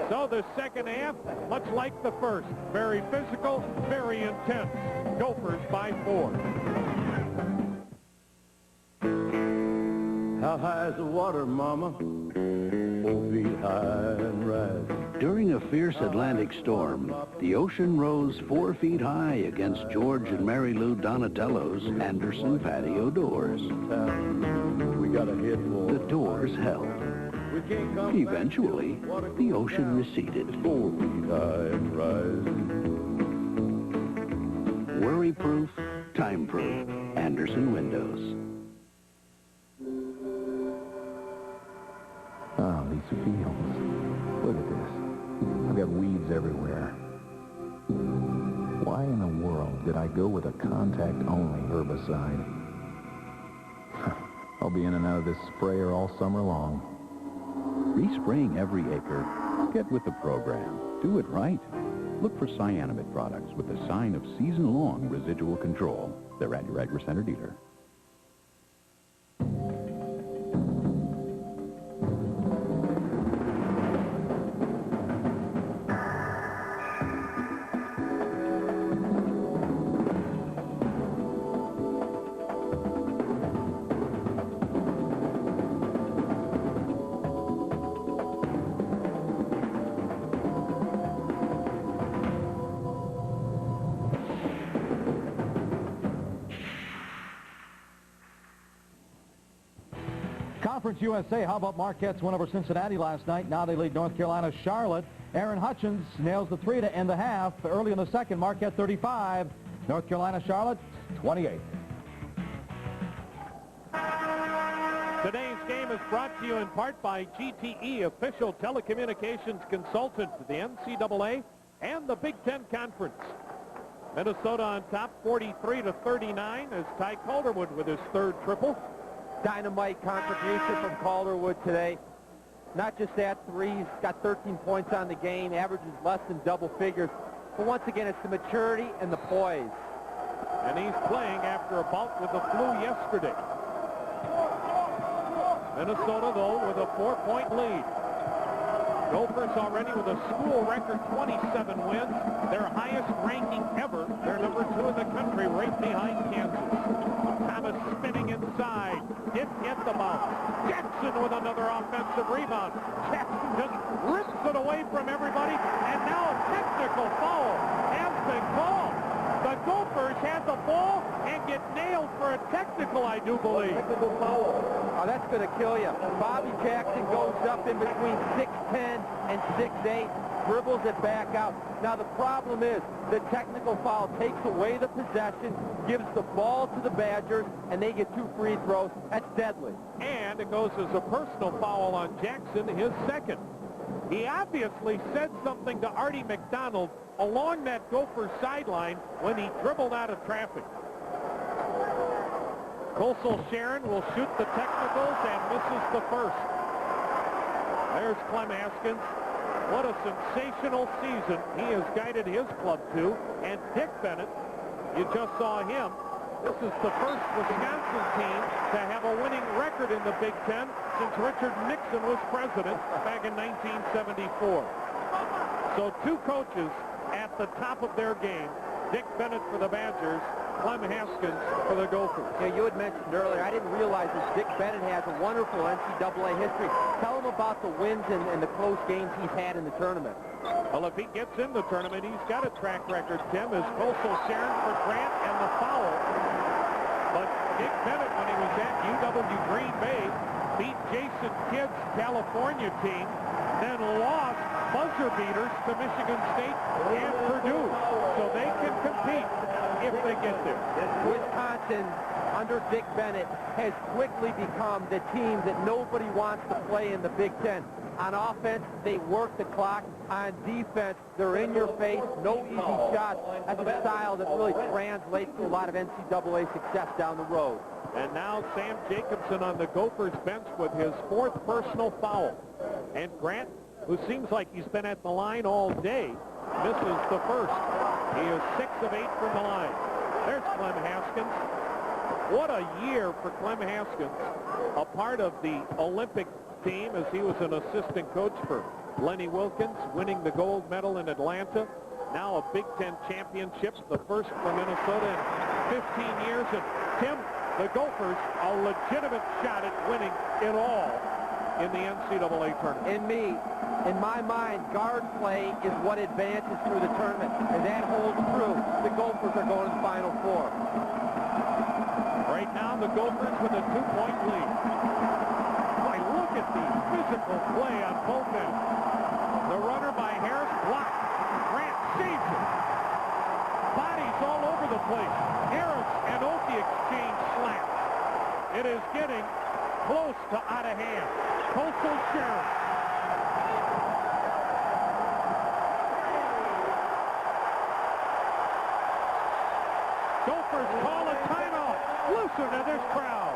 Speaker 5: So the 2nd half, much like the 1st, very physical, very intense. Gophers by 4.
Speaker 14: How high is the water, Mama? 4 feet high and rising.
Speaker 4: During a fierce Atlantic storm, the ocean rose 4 feet high against George and Mary Lou Donatello's Anderson patio doors.
Speaker 14: We got a head for
Speaker 4: The doors held. Eventually, the ocean receded.
Speaker 14: 4 feet high and rising.
Speaker 4: Worry-proof, time-proof, Anderson windows.
Speaker 22: Oh, these fields. Look at this. I've got weeds everywhere. Why in the world did I go with a contact-only herbicide? A
Speaker 9: I'll be in and out of this sprayer all summer long.
Speaker 4: Respraying every acre? Get with the program. Do it right. Look for cyanamide products with the sign of season-long residual control. They're at your Agri Center dealer.
Speaker 7: Conference USA, how about Marquette's win over Cincinnati last night? Now they lead North Carolina's Charlotte. Aaron Hutchins nails the three to end the half. Early in the second, Marquette 35, North Carolina Charlotte 28.
Speaker 5: Today's game is brought to you in part by GTE, official telecommunications consultant to the NCAA and the Big Ten Conference. Minnesota on top 43-39 as Ty Calderwood with his third triple.
Speaker 2: Dynamite contribution from Calderwood today. Not just that, he's got 13 points on the game, averages less than double figures. But once again, it's the maturity and the poise.
Speaker 5: And he's playing after a bout with the flu yesterday. Minnesota, though, with a 4-point lead. Gophers already with a school record 27 wins, their highest ranking ever. They're number 2 in the country, right behind Kansas. Thomas spinning inside, didn't get the bounce. Jackson with another offensive rebound. Jackson just rips it away from everybody, and now a technical foul has been called. The Gophers had the ball and get nailed for a technical, I do believe.
Speaker 2: Technical foul. Oh, that's going to kill you. Bobby Jackson goes up in between 6'10 and 6'8, dribbles it back out. Now the problem is the technical foul takes away the possession, gives the ball to the Badgers, and they get 2 free throws. That's deadly.
Speaker 5: And it goes as a personal foul on Jackson, his second. He obviously said something to Artie McDonald along that Gopher sideline when he dribbled out of traffic. Kosel Sharon will shoot the technicals and misses the first. There's Clem Haskins. What a sensational season he has guided his club to. And Dick Bennett, you just saw him. This is the first Wisconsin team to have a winning record in the Big Ten since Richard Nixon was president back in 1974. So 2 coaches at the top of their game. Dick Bennett for the Badgers, Clem Haskins for the Gophers.
Speaker 2: Yeah, you had mentioned earlier, I didn't realize that Dick Bennett has a wonderful NCAA history. Tell him about the wins and the close games he's had in the tournament.
Speaker 5: Well, if he gets in the tournament, he's got a track record, Tim, as Kosel Sharon for Grant and the foul. But Dick Bennett, when he was at UW Green Bay, beat Jason Kidd's California team, then lost buzzer beaters to Michigan State and Purdue. So they can compete if they get there.
Speaker 2: Wisconsin, under Dick Bennett, has quickly become the team that nobody wants to play in the Big Ten. On offense, they work the clock. On defense, they're in your face, no easy shots. That's a style that really translates to a lot of NCAA success down the road.
Speaker 5: And now Sam Jacobson on the Gophers bench with his 4th personal foul. And Grant, who seems like he's been at the line all day, misses the first. He is 6 of 8 from the line. There's Clem Haskins. What a year for Clem Haskins. A part of the Olympic team as he was an assistant coach for Lenny Wilkins, winning the gold medal in Atlanta. Now a Big Ten championship, the first for Minnesota in 15 years. And Tim, the Gophers, a legitimate shot at winning it all in the NCAA tournament.
Speaker 2: In my mind, guard play is what advances through the tournament, and that holds true. The Gophers are going to the Final Four.
Speaker 5: Right now, the Gophers with a 2-point lead. Boy, look at the physical play on both ends. The runner by Harris blocked. Grant saves it. Bodies all over the place. Harris and Oki exchange slams. It is getting close to out of hand. Kosel Sharon. Gophers call a timeout. Listen to this crowd.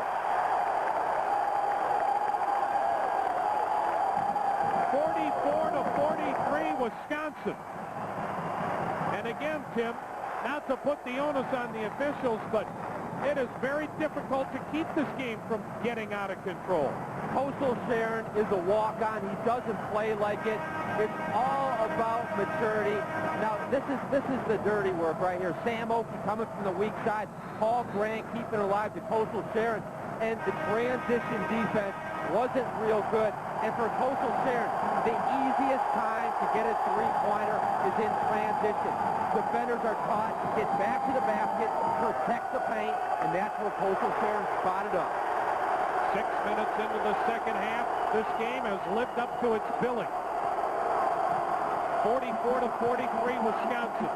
Speaker 5: 44-43, Wisconsin. And again, Tim, not to put the onus on the officials, but it is very difficult to keep this game from getting out of control.
Speaker 2: Coastal Sharon is a walk-on. He doesn't play like it. It's all about maturity. Now, this is the dirty work right here. Sam Oakey coming from the weak side. Paul Grant keeping alive to Coastal Sharon. And the transition defense wasn't real good. And for Coastal Sharon, the easiest time to get a three-pointer is in transition. Defenders are taught to get back to the basket, protect the paint, and that's where Coastal Sharon spotted up.
Speaker 5: 6 minutes into the second half, this game has lived up to its billing. 44-43, Wisconsin.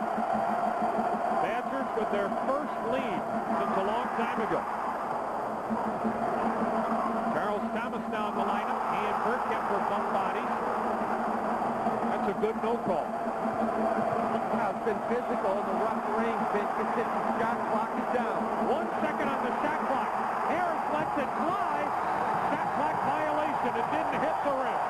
Speaker 5: Badgers with their first lead since a long time ago. Charles Thomas now in the lineup. He and Burkemper bump bodies. That's a good no call.
Speaker 2: Now it's been physical in the refereeing. Been consistent. Shot clock is down.
Speaker 5: 1 second on the shot clock. Harris lets it fly. Shot clock violation. It didn't hit the rim.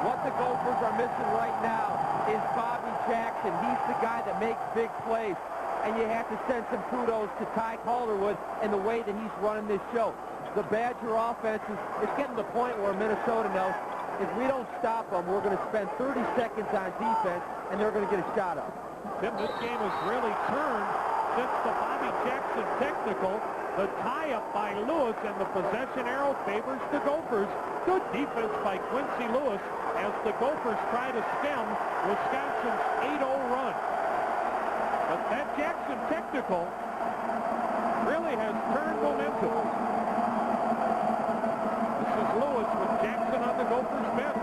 Speaker 2: What the Gophers are missing right now is Bobby Jackson. He's the guy that makes big plays. And you have to send some kudos to Ty Calderwood and the way that he's running this show. The Badger offense is getting to the point where Minnesota knows if we don't stop them, we're going to spend 30 seconds on defense, and they're going to get a shot up.
Speaker 5: Tim, this game has really turned since the Bobby Jackson technical. The tie-up by Lewis and the possession arrow favors the Gophers. Good defense by Quincy Lewis as the Gophers try to stem Wisconsin's 8-0 run. But that Jackson technical really has turned momentum. This is Lewis with Jackson on the Gophers bench.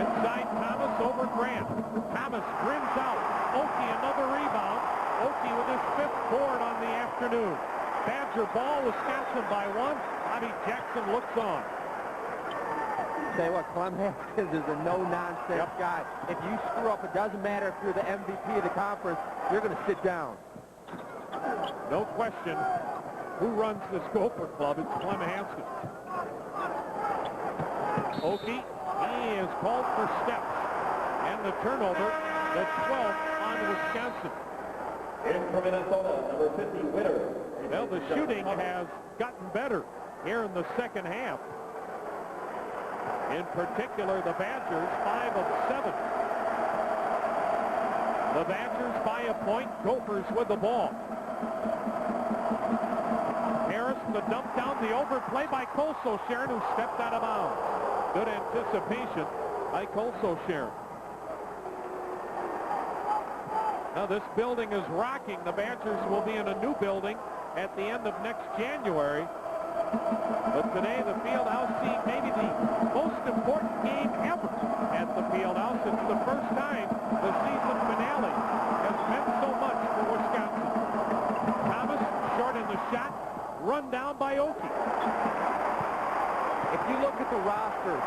Speaker 5: Inside Thomas over Grant. Thomas brings out. Oakey another rebound. Oakey with his 5th board on the afternoon. Badger ball, Wisconsin by 1. Bobby Jackson looks on.
Speaker 2: Tell you what, Clem Haskins is a no-nonsense guy. If you screw up, it doesn't matter if you're the MVP of the conference, you're going to sit down.
Speaker 5: No question. Who runs this Gopher club? It's Clem Haskins. Oakey, he is called for steps. And the turnover, the 12th on Wisconsin.
Speaker 14: In for Minnesota, number 50, Witter.
Speaker 5: Well, the shooting has gotten better here in the second half. In particular, the Badgers, 5 of 7. The Badgers by a point, Gophers with the ball. Harris, the dump down, the overplay by Coastal Sharon, who stepped out of bounds. Good anticipation by Coastal Sharon. Now this building is rocking. The Badgers will be in a new building at the end of next January. But today the Fieldhouse seeing maybe the most important game ever at the Fieldhouse. It's the first time the season finale has meant so much for Wisconsin. Thomas short in the shot, run down by Oakey.
Speaker 2: If you look at the roster,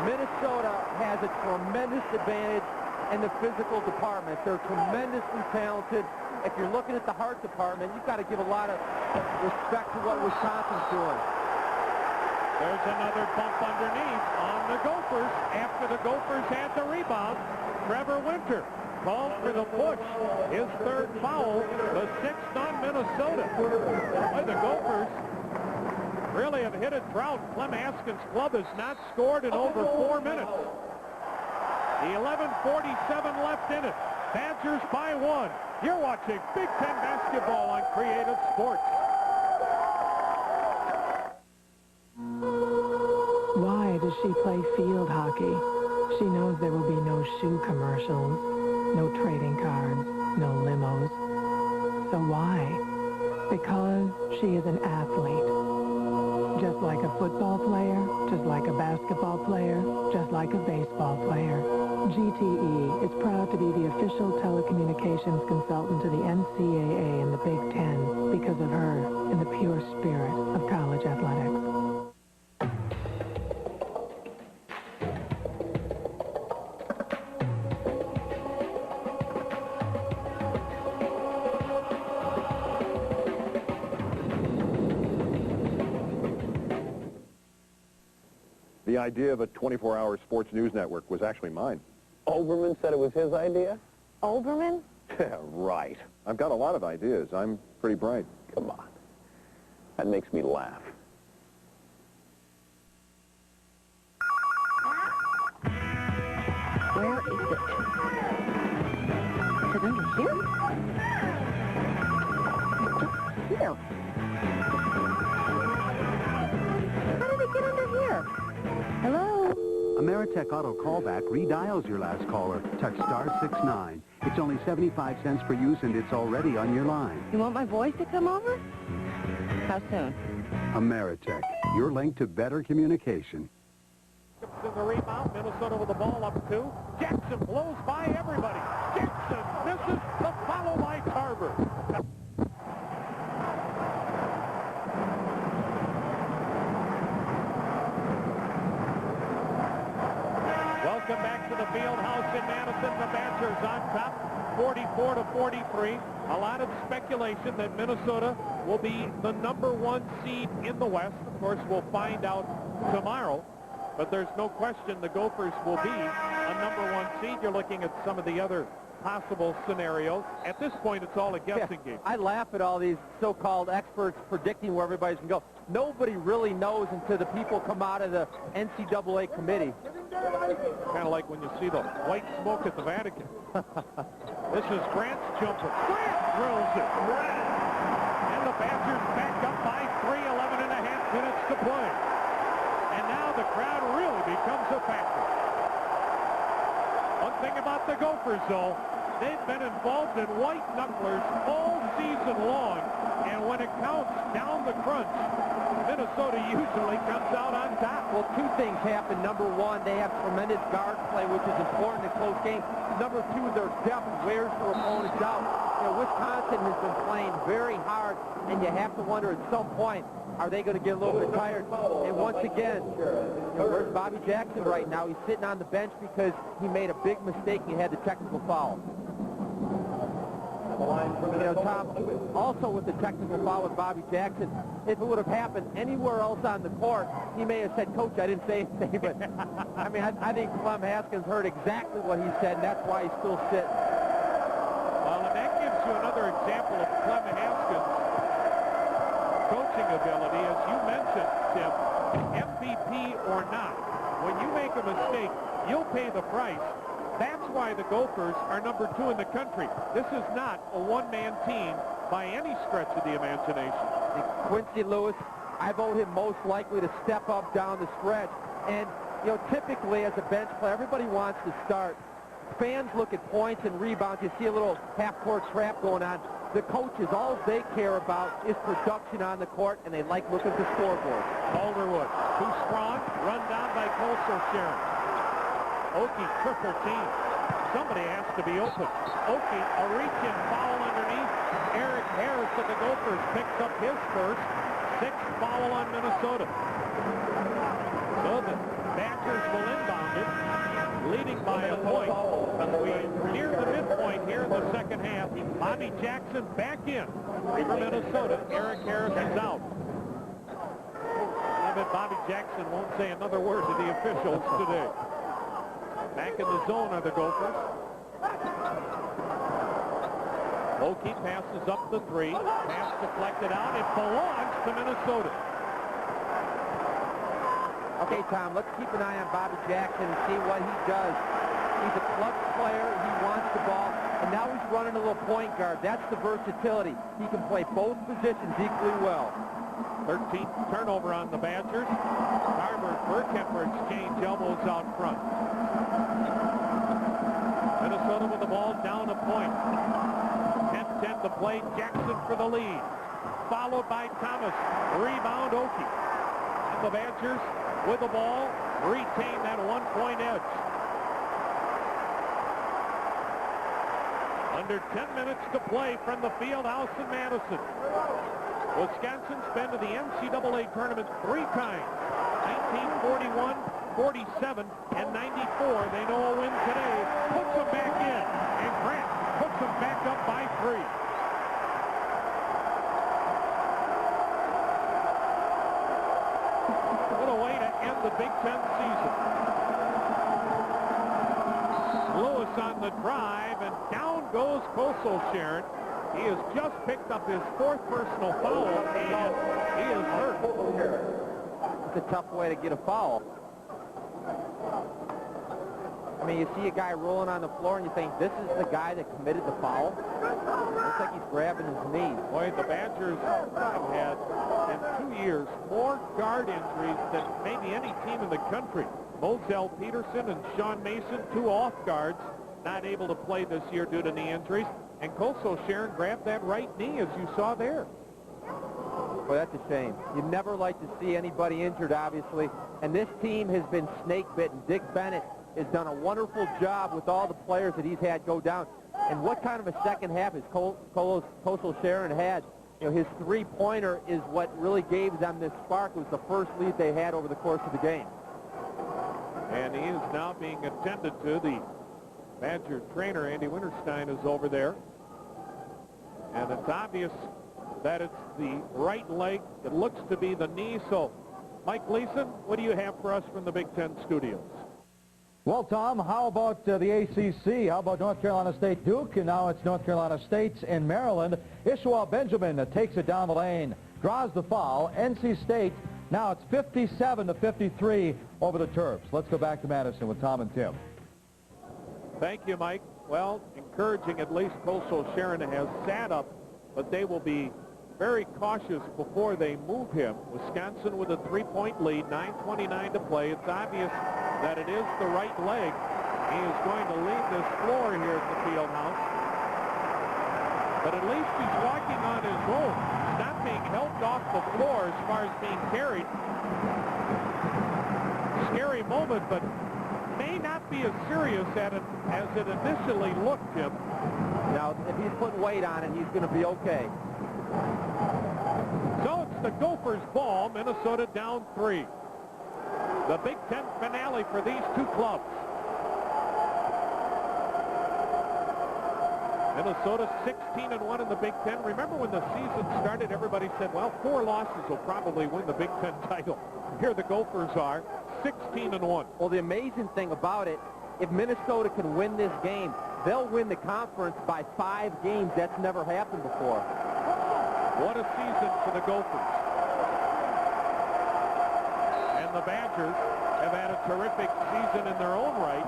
Speaker 2: Minnesota has a tremendous advantage in the physical department. They're tremendously talented. If you're looking at the heart department, you've got to give a lot of respect to what Wisconsin's doing.
Speaker 5: There's another bump underneath on the Gophers after the Gophers had the rebound. Trevor Winter called for the push. His 3rd foul, the 6th on Minnesota. Boy, the Gophers really have hit a drought. Clem Haskins' club has not scored in over 4 minutes. The 11:47 left in it. Badgers by 1. You're watching Big Ten basketball on Creative Sports.
Speaker 10: Why does she play field hockey? She knows there will be no shoe commercials, no trading cards, no limos. So why? Because she is an athlete. Just like a football player, just like a basketball player, just like a baseball player. GTE is proud to be the official telecommunications consultant to the NCAA and the Big Ten because of her and the pure spirit of college athletics.
Speaker 15: The idea of a 24-hour sports news network was actually mine.
Speaker 21: Olbermann said it was his idea?
Speaker 11: Olbermann?
Speaker 15: Yeah, right. I've got a lot of ideas. I'm pretty bright.
Speaker 21: Come on. That makes me laugh.
Speaker 11: Where is it? Is it under here? Here. How did it get under here? Hello?
Speaker 16: Ameritech Auto Callback redials your last caller. Touch *69. It's only 75 cents per use, and it's already on your line.
Speaker 11: You want my voice to come over? How soon?
Speaker 16: Ameritech, your link to better communication.
Speaker 5: In the rebound, Minnesota with the ball up 2. Jackson blows by everybody. Jackson misses the follow by Tarver. Welcome back to the field house in Madison. The Badgers on top, 44-43. A lot of speculation that Minnesota will be the #1 seed in the West. Of course, we'll find out tomorrow. But there's no question the Gophers will be a #1 seed. You're looking at some of the other possible scenarios. At this point, it's all a guessing game.
Speaker 2: I laugh at all these so-called experts predicting where everybody's going to go. Nobody really knows until the people come out of the NCAA committee.
Speaker 5: Kind of like when you see the white smoke at the Vatican. This is Grant's jumper. Grant drills it. And the Badgers back up by 3, 11.5 minutes to play. And now the crowd really becomes a factor. One thing about the Gophers, though, they've been involved in white knucklers all season long, and when it counts down the crunch, Minnesota usually comes out on top.
Speaker 2: Well, 2 things happen. #1, they have tremendous guard play, which is important in close games. #2, their depth wears their opponents out. You know, Wisconsin has been playing very hard, and you have to wonder at some point, are they going to get a little bit tired? And once again, you know, where's Bobby Jackson right now? He's sitting on the bench because he made a big mistake. He had the technical foul. You know, Tom, also with the technical foul with Bobby Jackson, if it would have happened anywhere else on the court, he may have said, "Coach, I didn't say anything." But, I mean, I think Clem Haskins heard exactly what he said, and that's why he's still sitting.
Speaker 5: Well, and that gives you another example of Clem Haskins' coaching ability. As you mentioned, Tim, MVP or not, when you make a mistake, you'll pay the price. That's why the Gophers are #2 in the country. This is not a one-man team by any stretch of the imagination.
Speaker 2: And Quincy Lewis, I vote him most likely to step up down the stretch. And, you know, typically as a bench player, everybody wants to start. Fans look at points and rebounds. You see a little half-court trap going on. The coaches, all they care about is production on the court, and they like looking at the scoreboard.
Speaker 5: Calderwood, too strong, run down by Colson Sharon. Okie triple team. Somebody has to be open. Okie, a reach-in foul underneath. Eric Harris of the Gophers picks up his first. 6th foul on Minnesota. So the Badgers will inbound it, leading by a point. We're near the midpoint here in the second half. Bobby Jackson back in for Minnesota. Eric Harris is out. I bet Bobby Jackson won't say another word to the officials today. Back in the zone are the Gophers. Okie passes up the 3. Pass deflected out. It belongs to Minnesota.
Speaker 2: Okay, Tom, let's keep an eye on Bobby Jackson and see what he does. He's a clutch player. He wants the ball. And now he's running a little point guard. That's the versatility. He can play both positions equally well.
Speaker 5: 13th turnover on the Badgers. Tarver, Burkemper exchange elbows out front. Minnesota with the ball down a point. 10-10 to play. Jackson for the lead. Followed by Thomas. Rebound Okie. And the Badgers with the ball retain that 1-point edge. Under 10 minutes to play from the field house in Madison. Wisconsin's been to the NCAA tournament 3 times. 1941, 47, and 94. They know a win today. Puts them back in. And Grant puts them back up by 3. What a way to end the Big Ten season. Lewis on the drive, and down goes Kosel-Sharon. He has just picked up his 4th personal foul, and he is hurt.
Speaker 2: It's a tough way to get a foul. I mean, you see a guy rolling on the floor, and you think, this is the guy that committed the foul? Looks like he's grabbing his knee.
Speaker 5: Boy, the Badgers have had, in 2 years, more guard injuries than maybe any team in the country. Moselle Peterson and Sean Mason, 2 off guards, not able to play this year due to knee injuries. And Kosel-Sharon grabbed that right knee, as you saw there.
Speaker 2: Well, that's a shame. You never like to see anybody injured, obviously. And this team has been snake-bitten. Dick Bennett has done a wonderful job with all the players that he's had go down. And what kind of a second half has Kosel-Sharon had? You know, his three-pointer is what really gave them this spark. It was the first lead they had over the course of the game.
Speaker 5: And he is now being attended to. The Badger trainer, Andy Winterstein, is over there. And it's obvious that it's the right leg. It looks to be the knee. So, Mike Gleason, what do you have for us from the Big Ten studios?
Speaker 7: Well, Tom, how about the ACC? How about North Carolina State Duke? And now it's North Carolina State in Maryland. Ishwa Benjamin takes it down the lane, draws the foul. NC State, now it's 57-53 over the Terps. Let's go back to Madison with Tom and Tim.
Speaker 5: Thank you, Mike. Well, encouraging. At least Kosel-Sharon has sat up, but they will be very cautious before they move him. Wisconsin with a 3-point lead, 9:29 to play. It's obvious that it is the right leg. He is going to leave this floor here at the field house. But at least he's walking on his own. He's not being helped off the floor as far as being carried. Scary moment, but may not be as serious as it initially looked, Jim.
Speaker 2: Now, if he's putting weight on it, he's going to be okay.
Speaker 5: So it's the Gophers' ball. Minnesota down 3. The Big Ten finale for these two clubs. Minnesota 16-1 in the Big Ten. Remember when the season started, everybody said, well, 4 losses will probably win the Big Ten title. Here the Gophers are 16-1.
Speaker 2: Well, the amazing thing about it, if Minnesota can win this game, they'll win the conference by 5 games. That's never happened before.
Speaker 5: What a season for the Gophers. And the Badgers have had a terrific season in their own right,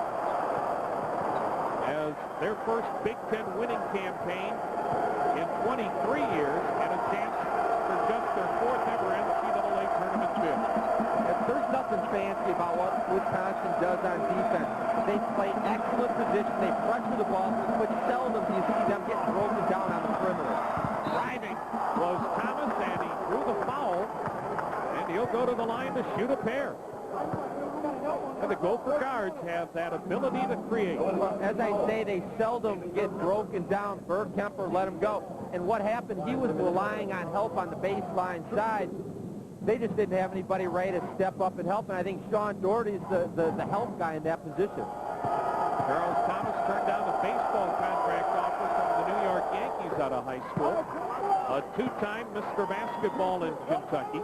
Speaker 5: as their first Big Ten winning campaign in 23 years and a chance for just their 4th ever NCAA tournament bid.
Speaker 2: There's nothing fancy about what Wisconsin does on defense. They play excellent position. They pressure the ball, but seldom do you see them get broken down on the perimeter.
Speaker 5: Driving was Thomas, and he drew the foul, and he'll go to the line to shoot a pair. And the Gopher guards have that ability to create.
Speaker 2: Well, as I say, they seldom get broken down. Bergkemper let him go. And what happened, he was relying on help on the baseline side. They just didn't have anybody ready to step up and help, and I think Sean Doherty's the help guy in that position.
Speaker 5: Charles Thomas turned down the baseball contract offer from the New York Yankees out of high school. A 2-time Mr. Basketball in Kentucky.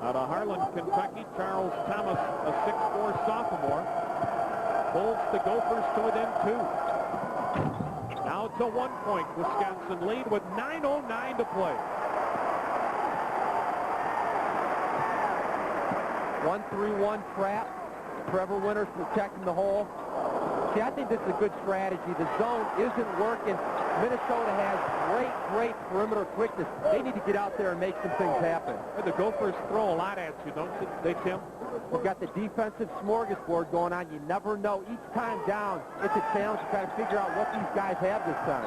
Speaker 5: Out of Harlan, Kentucky, Charles Thomas, a 6'4" sophomore, pulls the Gophers to within 2. Now it's a 1-point Wisconsin lead with 9:09 to play.
Speaker 2: 1-3-1 trap. Trevor Winters protecting the hole. See, I think this is a good strategy. The zone isn't working. Minnesota has great perimeter quickness. They need to get out there and make some things happen.
Speaker 5: The Gophers throw a lot at you, don't they, Tim?
Speaker 2: We've got the defensive smorgasbord going on. You never know. Each time down, it's a challenge to try to figure out what these guys have this time.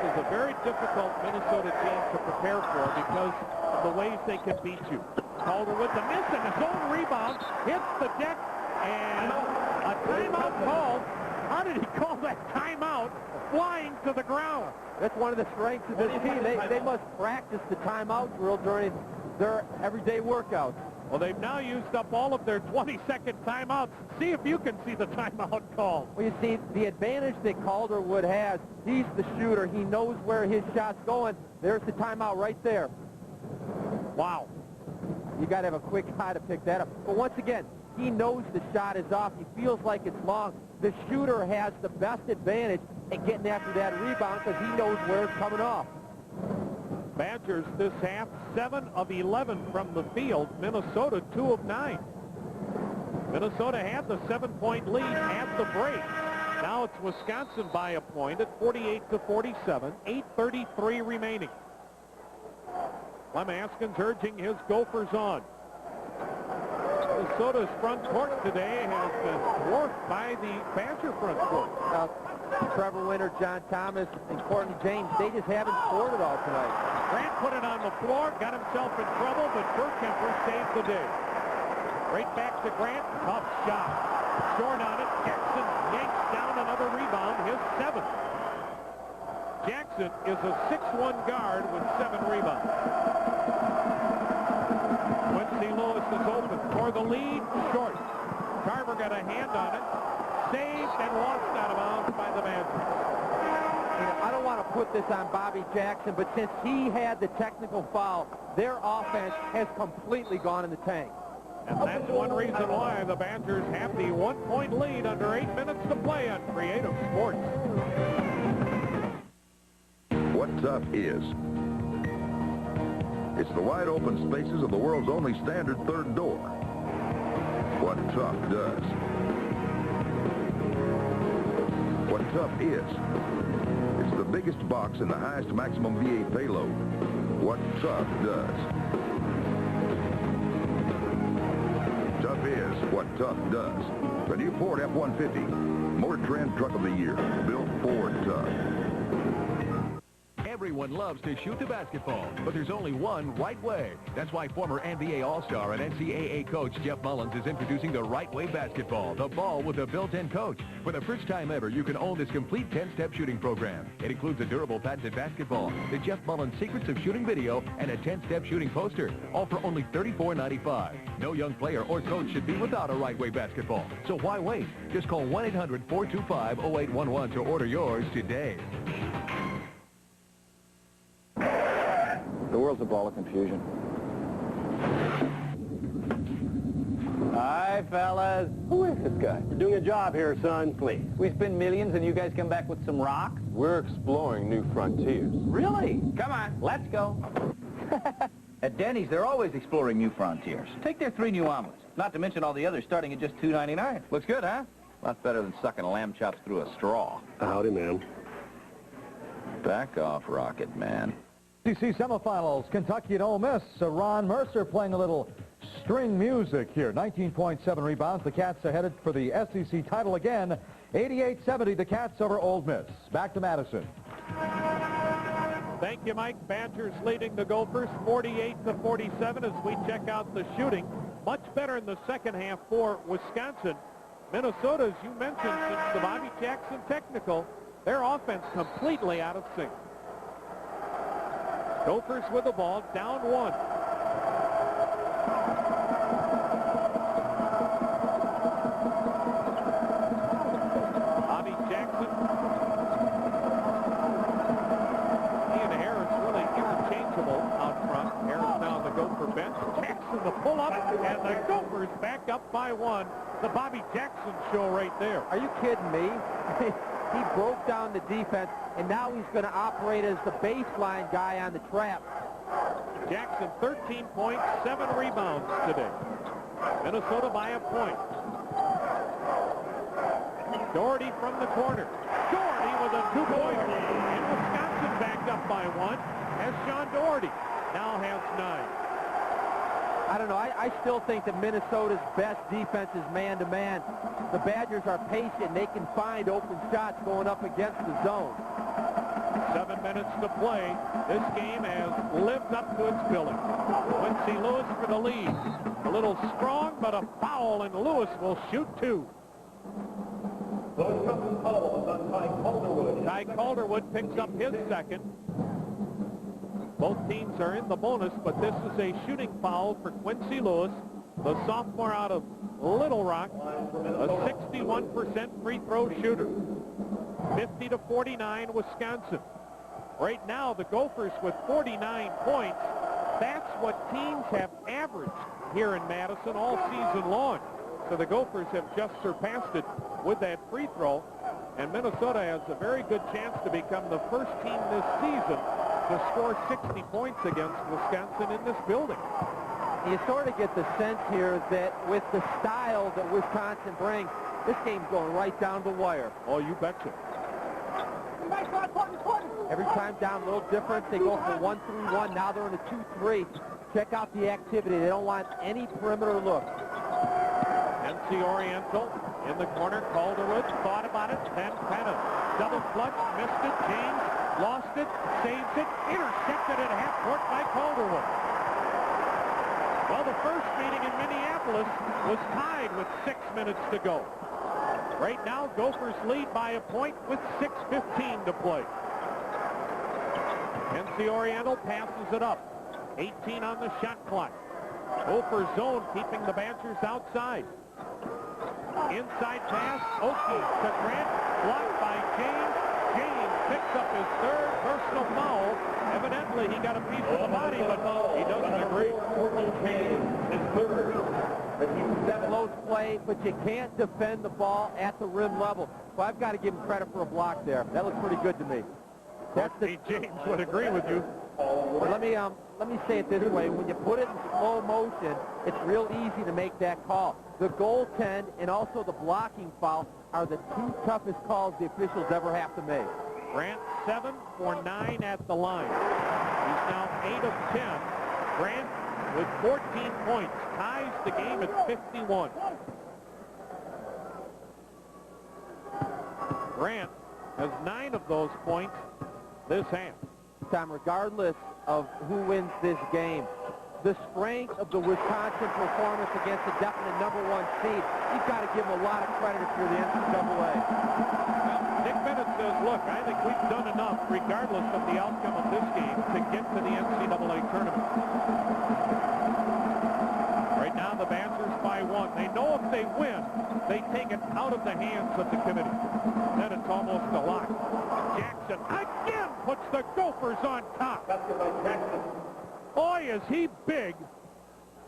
Speaker 5: It's a very difficult Minnesota team to prepare for because of the ways they can beat you. Calder with the miss, and his own rebound hits the deck, and a timeout called. How did he call that timeout? Flying to the ground.
Speaker 2: That's one of the strengths of this team. They must practice the timeout drill during their everyday workouts.
Speaker 5: Well, they've now used up all of their 20-second timeouts. See if you can see the timeout call.
Speaker 2: Well, you see, the advantage that Calderwood has, he's the shooter. He knows where his shot's going. There's the timeout right there.
Speaker 5: Wow.
Speaker 2: You got to have a quick eye to pick that up. But once again, he knows the shot is off. He feels like it's long. The shooter has the best advantage at getting after that rebound because he knows where it's coming off.
Speaker 5: Badgers this half, 7 of 11 from the field. Minnesota, 2 of 9. Minnesota had the 7-point lead at the break. Now it's Wisconsin by a point at 48-47, 8:33 remaining. Clem Askins urging his Gophers on. Minnesota's front court today has been dwarfed by the Badger front court.
Speaker 2: Trevor Winter, John Thomas, and Courtney James, they just haven't scored it all tonight.
Speaker 5: Grant put it on the floor, got himself in trouble, but Burkemper saved the day. Right back to Grant, tough shot. Short on it, Jackson yanks down another rebound, his 7th. Jackson is a 6'1" guard with 7 rebounds. Quincy Lewis is open for the lead, short. Carver got a hand on it, saved and lost out of bounds by the Badgers.
Speaker 2: I don't want to put this on Bobby Jackson, but since he had the technical foul, their offense has completely gone in the tank.
Speaker 5: And that's one reason why the Badgers have the 1-point lead under 8 minutes to play on Creative Sports.
Speaker 17: What tough is. It's the wide open spaces of the world's only standard third door. What tough does. What tough is. It's the biggest box and the highest maximum V8 payload. What tough does. Tough is what tough does. The new Ford F-150, Motor Trend Truck of the Year, built Ford Tough.
Speaker 3: Everyone loves to shoot the basketball, but there's only one right way. That's why former NBA All-Star and NCAA coach Jeff Mullins is introducing the right way basketball, the ball with a built-in coach. For the first time ever, you can own this complete 10-step shooting program. It includes a durable patented basketball, the Jeff Mullins Secrets of Shooting video, and a 10-step shooting poster, all for only $34.95. No young player or coach should be without a right way basketball. So why wait? Just call 1-800-425-0811 to order yours today.
Speaker 21: The world's a ball of confusion.
Speaker 13: Hi, fellas. Who is this guy? We're doing a job here, son. Please. We spend millions and you guys come back with some rocks?
Speaker 15: We're exploring new frontiers.
Speaker 13: Really? Come on, let's go.
Speaker 18: At Denny's, they're always exploring new frontiers. Take their 3 new omelets, not to mention all the others starting at just $2.99. Looks good, huh? Lots better than sucking lamb chops through a straw.
Speaker 15: Howdy, man.
Speaker 18: Back off, Rocket Man.
Speaker 7: SEC semifinals, Kentucky and Ole Miss. Ron Mercer playing a little string music here. 19.7 rebounds. The Cats are headed for the SEC title again. 88-70, the Cats over Ole Miss. Back to Madison.
Speaker 5: Thank you, Mike. Badgers leading the Gophers 48-47 as we check out the shooting. Much better in the second half for Wisconsin. Minnesota, as you mentioned, since the Bobby Jackson technical, their offense completely out of sync. Gophers with the ball, down 1. Bobby Jackson. He and Harris really interchangeable out front. Harris now on the Gopher bench. Jackson the pull-up, and the Gophers back up by 1. The Bobby Jackson show right there.
Speaker 2: Are you kidding me? He broke down the defense, and now he's going to operate as the baseline guy on the trap.
Speaker 5: Jackson, 13 points, 7 rebounds today. Minnesota by a point. Doherty from the corner. Doherty with a 2-pointer. And Wisconsin backed up by 1 as Sean Doherty now has 9.
Speaker 2: I don't know. I still think that Minnesota's best defense is man-to-man. The Badgers are patient. They can find open shots going up against the zone.
Speaker 5: 7 minutes to play. This game has lived up to its billing. Quincy Lewis for the lead. A little strong, but a foul, and Lewis will shoot 2. Ty Calderwood picks up his second. Both teams are in the bonus, but this is a shooting foul for Quincy Lewis, the sophomore out of Little Rock, a 61% free throw shooter. 50-49 Wisconsin. Right now, the Gophers with 49 points. That's what teams have averaged here in Madison all season long. So the Gophers have just surpassed it with that free throw. And Minnesota has a very good chance to become the first team this season to score 60 points against Wisconsin in this building.
Speaker 2: You sort of get the sense here that with the style that Wisconsin brings, this game's going right down the wire.
Speaker 5: Oh, you betcha.
Speaker 2: Every time down a little different. They go for 1-3-1. Now they're in a 2-3. Check out the activity. They don't want any perimeter look.
Speaker 5: NC Oriental in the corner. Calderwood thought about it, then kind of double clutch, missed it. James lost it, saves it, intercepted at half court by Calderwood. Well, the first meeting in Minneapolis was tied with 6 minutes to go. Right now, Gophers lead by a point with 6:15 to play. NC Oriental passes it up. 18 on the shot clock. Gophers zone, keeping the Badgers outside. Inside pass, Oki to Grant, blocked by James. James picks up his third personal foul. Evidently, he got a piece of the body, but he doesn't agree.
Speaker 2: His third. Close play, but you can't defend the ball at the rim level. Well, I've got to give him credit for a block there. That looks pretty good to me.
Speaker 5: James would agree with you.
Speaker 2: But let me say it this way. When you put it in slow motion, it's real easy to make that call. The goaltend and also the blocking foul are the two toughest calls the officials ever have to make.
Speaker 5: Grant 7 for 9 at the line. He's now 8 of 10. Grant with 14 points ties the game at 51. Grant has 9 of those points this half.
Speaker 2: Time, regardless of who wins this game, the strength of the Wisconsin performance against the definite #1 seed, you've got to give them a lot of credit if you're the NCAA.
Speaker 5: Nick Bennett says, look, I think we've done enough, regardless of the outcome of this game, to get to the NCAA tournament. Right now, the Badgers by 1. They know if they win, they take it out of the hands of the committee. Then it's almost a lock. Jackson again puts the Gophers on top. Boy, is he big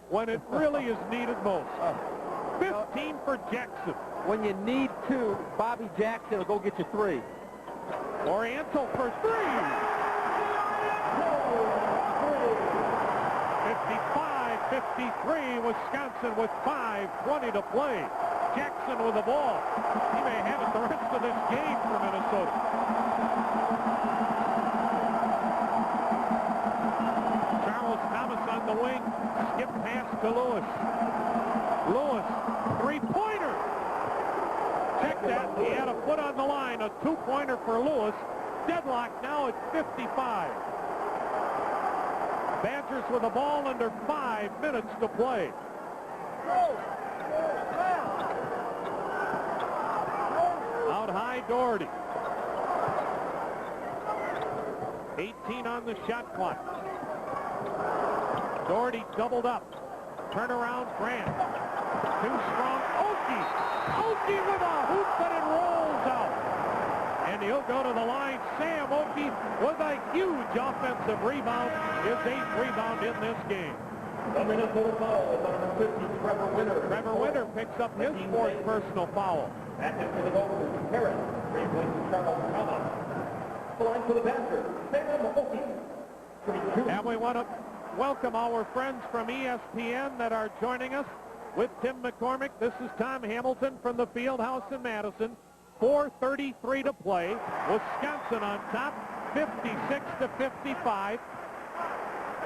Speaker 5: when it really is needed most. 15 for Jackson.
Speaker 2: When you need 2, Bobby Jackson will go get you 3.
Speaker 5: Oriental for 3. 55-53, Wisconsin with 5:20 to play. Jackson with the ball. He may have it the rest of this game for Minnesota. Charles Thomas on the wing. Skip pass to Lewis. Lewis, three-pointer. Check that. He had a foot on the line. A two-pointer for Lewis. Deadlock now at 55. Badgers with the ball under 5 minutes to play. Out high, Doherty. 18 on the shot clock. Doherty doubled up. Turnaround, Grant. Too strong. Oki. Oki with a hoop, but it rolls out. And he'll go to the line. Sam Oki with a huge offensive rebound. His 8th rebound in this game.
Speaker 14: The Minnesota foul is on 50, Trevor Winter.
Speaker 5: Trevor Winter picks up his 4th personal foul.
Speaker 14: Back into the Gophers. Harris. Replaces Charles Thomas. The line for the Badgers. Sam Oki.
Speaker 5: And we want to welcome our friends from ESPN that are joining us with Tim McCormick. This is Tom Hamilton from the Field House in Madison. 4:33 to play. Wisconsin on top, 56-55.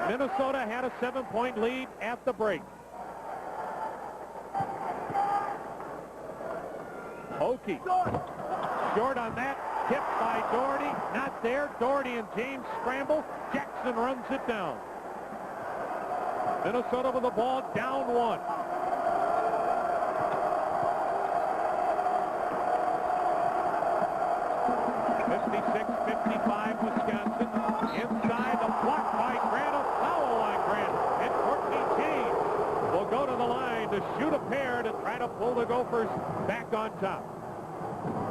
Speaker 5: Minnesota had a 7-point lead at the break. Oki short on that. Tipped by Doherty. Not there. Doherty and James scramble. Jackson runs it down. Minnesota with the ball down 1. Wisconsin. Inside, the block by Grant, a foul on Grant. And Courtney James will go to the line to shoot a pair to try to pull the Gophers back on top.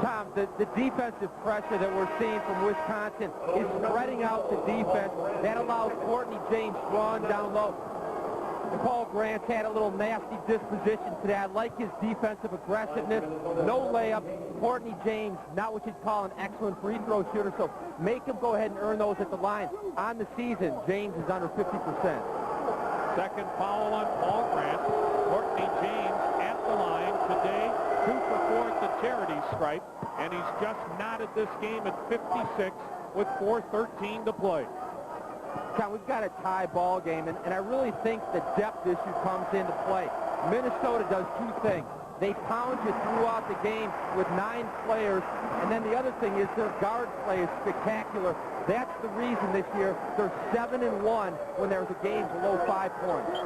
Speaker 2: Tom, the defensive pressure that we're seeing from Wisconsin is spreading out the defense. That allows Courtney James Strong down low. Paul Grant's had a little nasty disposition today. I like his defensive aggressiveness. No layup. Courtney James, not what you'd call an excellent free throw shooter, so make him go ahead and earn those at the line. On the season, James is under 50%.
Speaker 5: Second foul on Paul Grant. Courtney James at the line today, 2 for 4 at the charity stripe, and he's just knotted this game at 56 with 4:13 to play.
Speaker 2: Tom, we've got a tie ball game, and I really think the depth issue comes into play. Minnesota does 2 things. They pound you throughout the game with 9 players, and then the other thing is their guard play is spectacular. That's the reason this year they're 7-1 when there's a game below 5 points.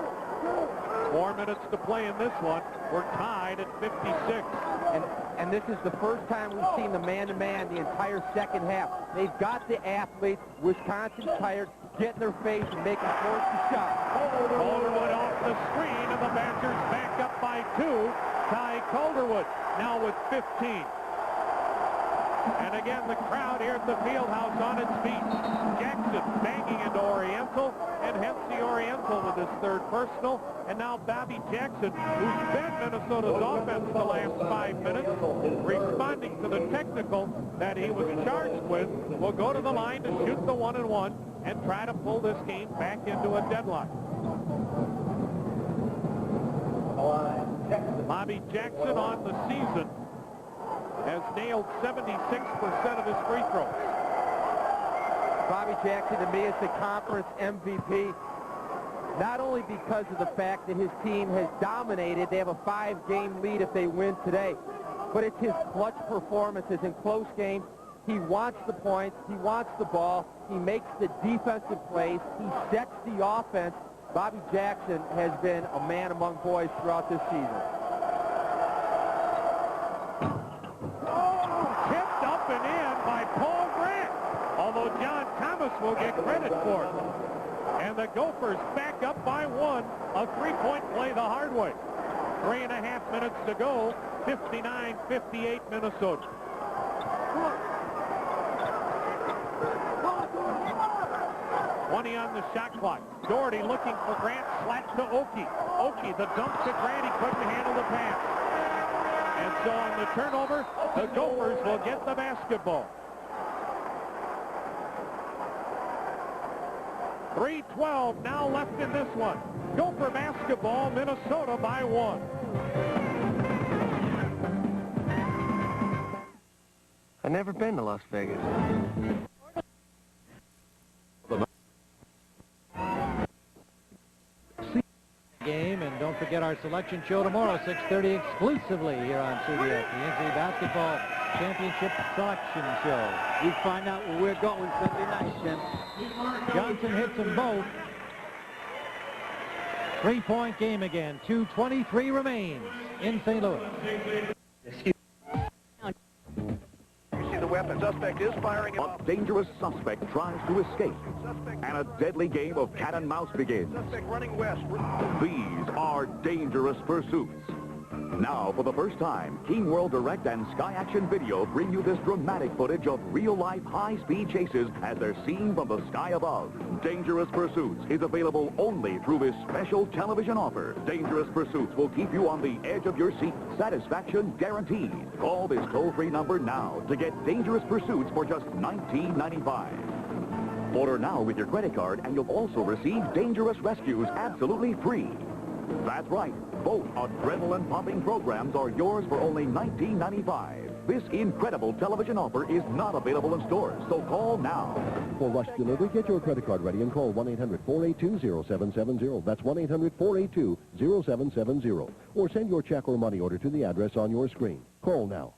Speaker 5: 4 minutes to play in this one. We're tied at 56.
Speaker 2: And this is the first time we've seen the man-to-man the entire second half. They've got the athletes. Wisconsin's tired. Get in their face and make them force the shot.
Speaker 5: Calderwood off the screen, and the Badgers back up by 2. Ty Calderwood now with 15. And again, the crowd here at the Fieldhouse on its feet. Jackson banging into Oriental, and hence the Oriental with his 3rd personal. And now Bobby Jackson, who's been Minnesota's offense the last 5 minutes, responding to the technical that he was charged with, will go to the line to shoot the 1-and-1 and try to pull this game back into a deadlock. Bobby Jackson on the season has nailed 76% of his free throws.
Speaker 2: Bobby Jackson, to me, is the conference MVP, not only because of the fact that his team has dominated. They have a 5-game lead if they win today, but it's his clutch performances in close games. He wants the points. He wants the ball. He makes the defensive plays. He sets the offense. Bobby Jackson has been a man among boys throughout this season.
Speaker 5: Tipped up and in by Paul Grant, although John Thomas will get credit for it. And the Gophers back up by 1. A 3-point play the hard way. 3.5 minutes to go. 59-58 Minnesota. 20 on the shot clock. Doherty looking for Grant, slap to Oki. Oki, the dump to Grant, he couldn't handle the pass. And so on the turnover, the Gophers will get the basketball. 3:12 now left in this one. Gopher basketball, Minnesota by 1.
Speaker 12: I've never been to Las Vegas.
Speaker 19: Game, and don't forget our selection show tomorrow, 6:30 exclusively here on CBS, the NCAA Basketball Championship Selection Show.
Speaker 20: We find out where we're going Sunday night, Jim.
Speaker 19: Johnson hits them both. 3-point game again. 2:23 remains in St. Louis.
Speaker 23: The weapon suspect is firing.
Speaker 17: A dangerous suspect tries to escape, and a deadly game of cat and mouse begins.
Speaker 23: Suspect running west.
Speaker 17: These are dangerous pursuits. Now, for the first time, King World Direct and Sky Action Video bring you this dramatic footage of real-life high-speed chases as they're seen from the sky above. Dangerous Pursuits is available only through this special television offer. Dangerous Pursuits will keep you on the edge of your seat. Satisfaction guaranteed. Call this toll-free number now to get Dangerous Pursuits for just $19.95. Order now with your credit card, and you'll also receive Dangerous Rescues absolutely free. That's right. Both adrenaline-pumping programs are yours for only $19.95. This incredible television offer is not available in stores, so call now.
Speaker 25: For rush delivery, get your credit card ready and call 1-800-482-0770. That's 1-800-482-0770. Or send your check or money order to the address on your screen. Call now.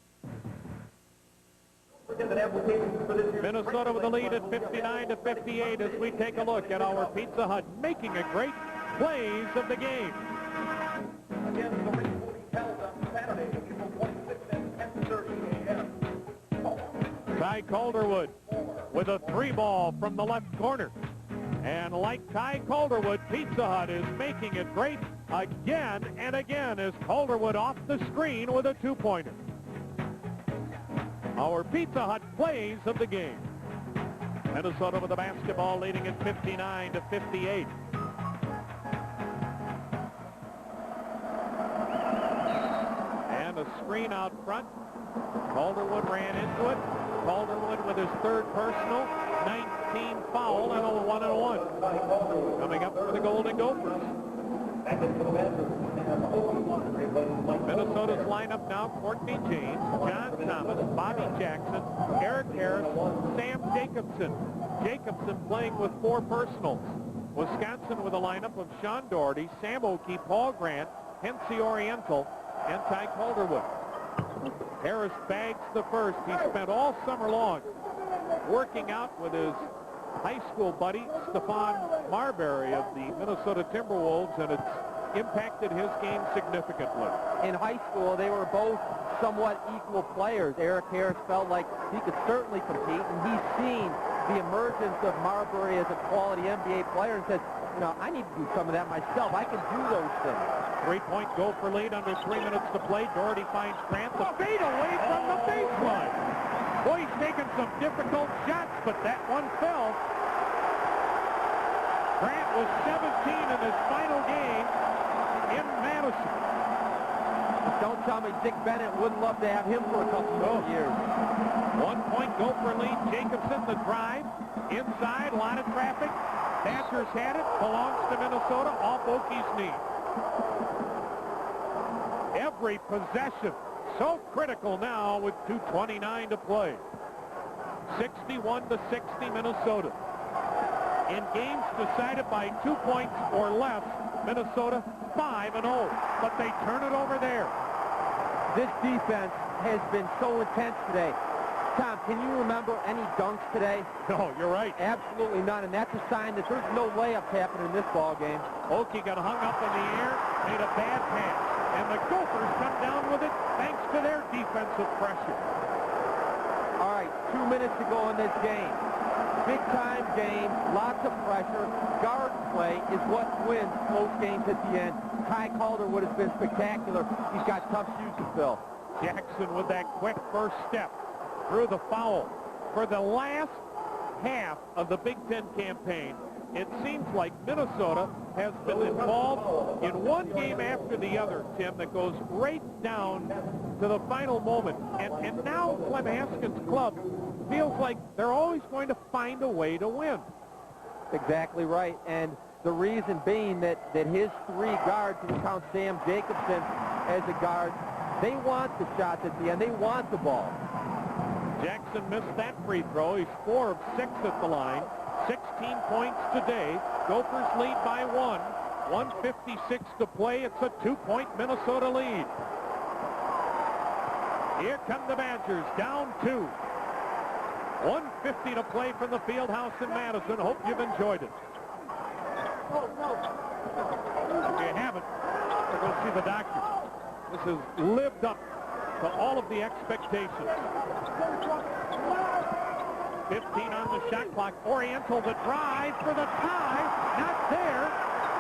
Speaker 5: Minnesota with the lead at 59-58 as we take a look at our Pizza Hut making a great plays of the game.
Speaker 23: Again, the race will be held on Saturday, April 26th at 10:30 a.m.
Speaker 5: Ty Calderwood with a 3-ball from the left corner. And like Ty Calderwood, Pizza Hut is making it great again and again as Calderwood off the screen with a 2-pointer. our Pizza Hut plays of the game. Minnesota with the basketball, leading at 59-58. And a screen out front. Calderwood ran into it. Calderwood with his third personal, 19 foul, and a 1-1. Coming up for the Golden Gophers. Minnesota's lineup now: Courtney James, John Thomas, Bobby Jackson, Eric Harris, Sam Jacobson. Jacobson playing with 4 personals. Wisconsin with a lineup of Sean Doherty, Sam Oakey, Paul Grant, Hency Oriental, and Ty Calderwood. Harris bags the first. He spent all summer long working out with his high school buddy, Stephon Marbury of the Minnesota Timberwolves, and it's impacted his game significantly.
Speaker 2: In high school, they were both somewhat equal players. Eric Harris felt like he could certainly compete, and he's seen the emergence of Marbury as a quality NBA player and says, you know, I need to do some of that myself. I can do those things.
Speaker 5: 3-point Gopher lead under 3 minutes to play. Doherty finds Grant. The fade away from the baseline. Boy, he's taking some difficult shots, but that one fell. Grant was 17 in his final game in Madison.
Speaker 2: Don't tell me Dick Bennett wouldn't love to have him for a couple of years.
Speaker 5: 1-point Gopher lead. Jacobson, the drive. Inside, a lot of traffic. Thatcher's had it. Belongs to Minnesota. Off Oakey's knee. Every possession so critical now with 2:29 to play. 61-60 Minnesota. In games decided by 2 points or less, Minnesota 5-0, but they turn it over there.
Speaker 2: This defense has been so intense today. Tom, can you remember any dunks today?
Speaker 5: No, you're right.
Speaker 2: Absolutely none, and that's a sign that there's no layups happening in this ball game.
Speaker 5: Oakey got hung up in the air, made a bad pass, and the Gophers come down with it thanks to their defensive pressure.
Speaker 2: All right, 2 minutes to go in this game. Big-time game, lots of pressure. Guard play is what wins close games at the end. Ty Calderwood has been spectacular. He's got tough shoes to fill.
Speaker 5: Jackson with that quick first step through the foul. For the last half of the Big Ten campaign, it seems like Minnesota has been involved in one game after the other, Tim, that goes right down to the final moment. And now Clem Haskins' club feels like they're always going to find a way to win.
Speaker 2: Exactly right. And the reason being that his 3 guards, if you count Sam Jacobson as a guard, they want the shots at the end. They want the ball.
Speaker 5: Jackson missed that free throw. He's 4 of 6 at the line. 16 points today. Gophers lead by 1. 1:56 to play. It's a 2-point Minnesota lead. Here come the Badgers, down 2. 1:50 to play from the field house in Madison. Hope you've enjoyed it. If you haven't, go see the doctor. This has lived up to all of the expectations. 15 on the shot clock. Oriental, the drive for the tie. Not there.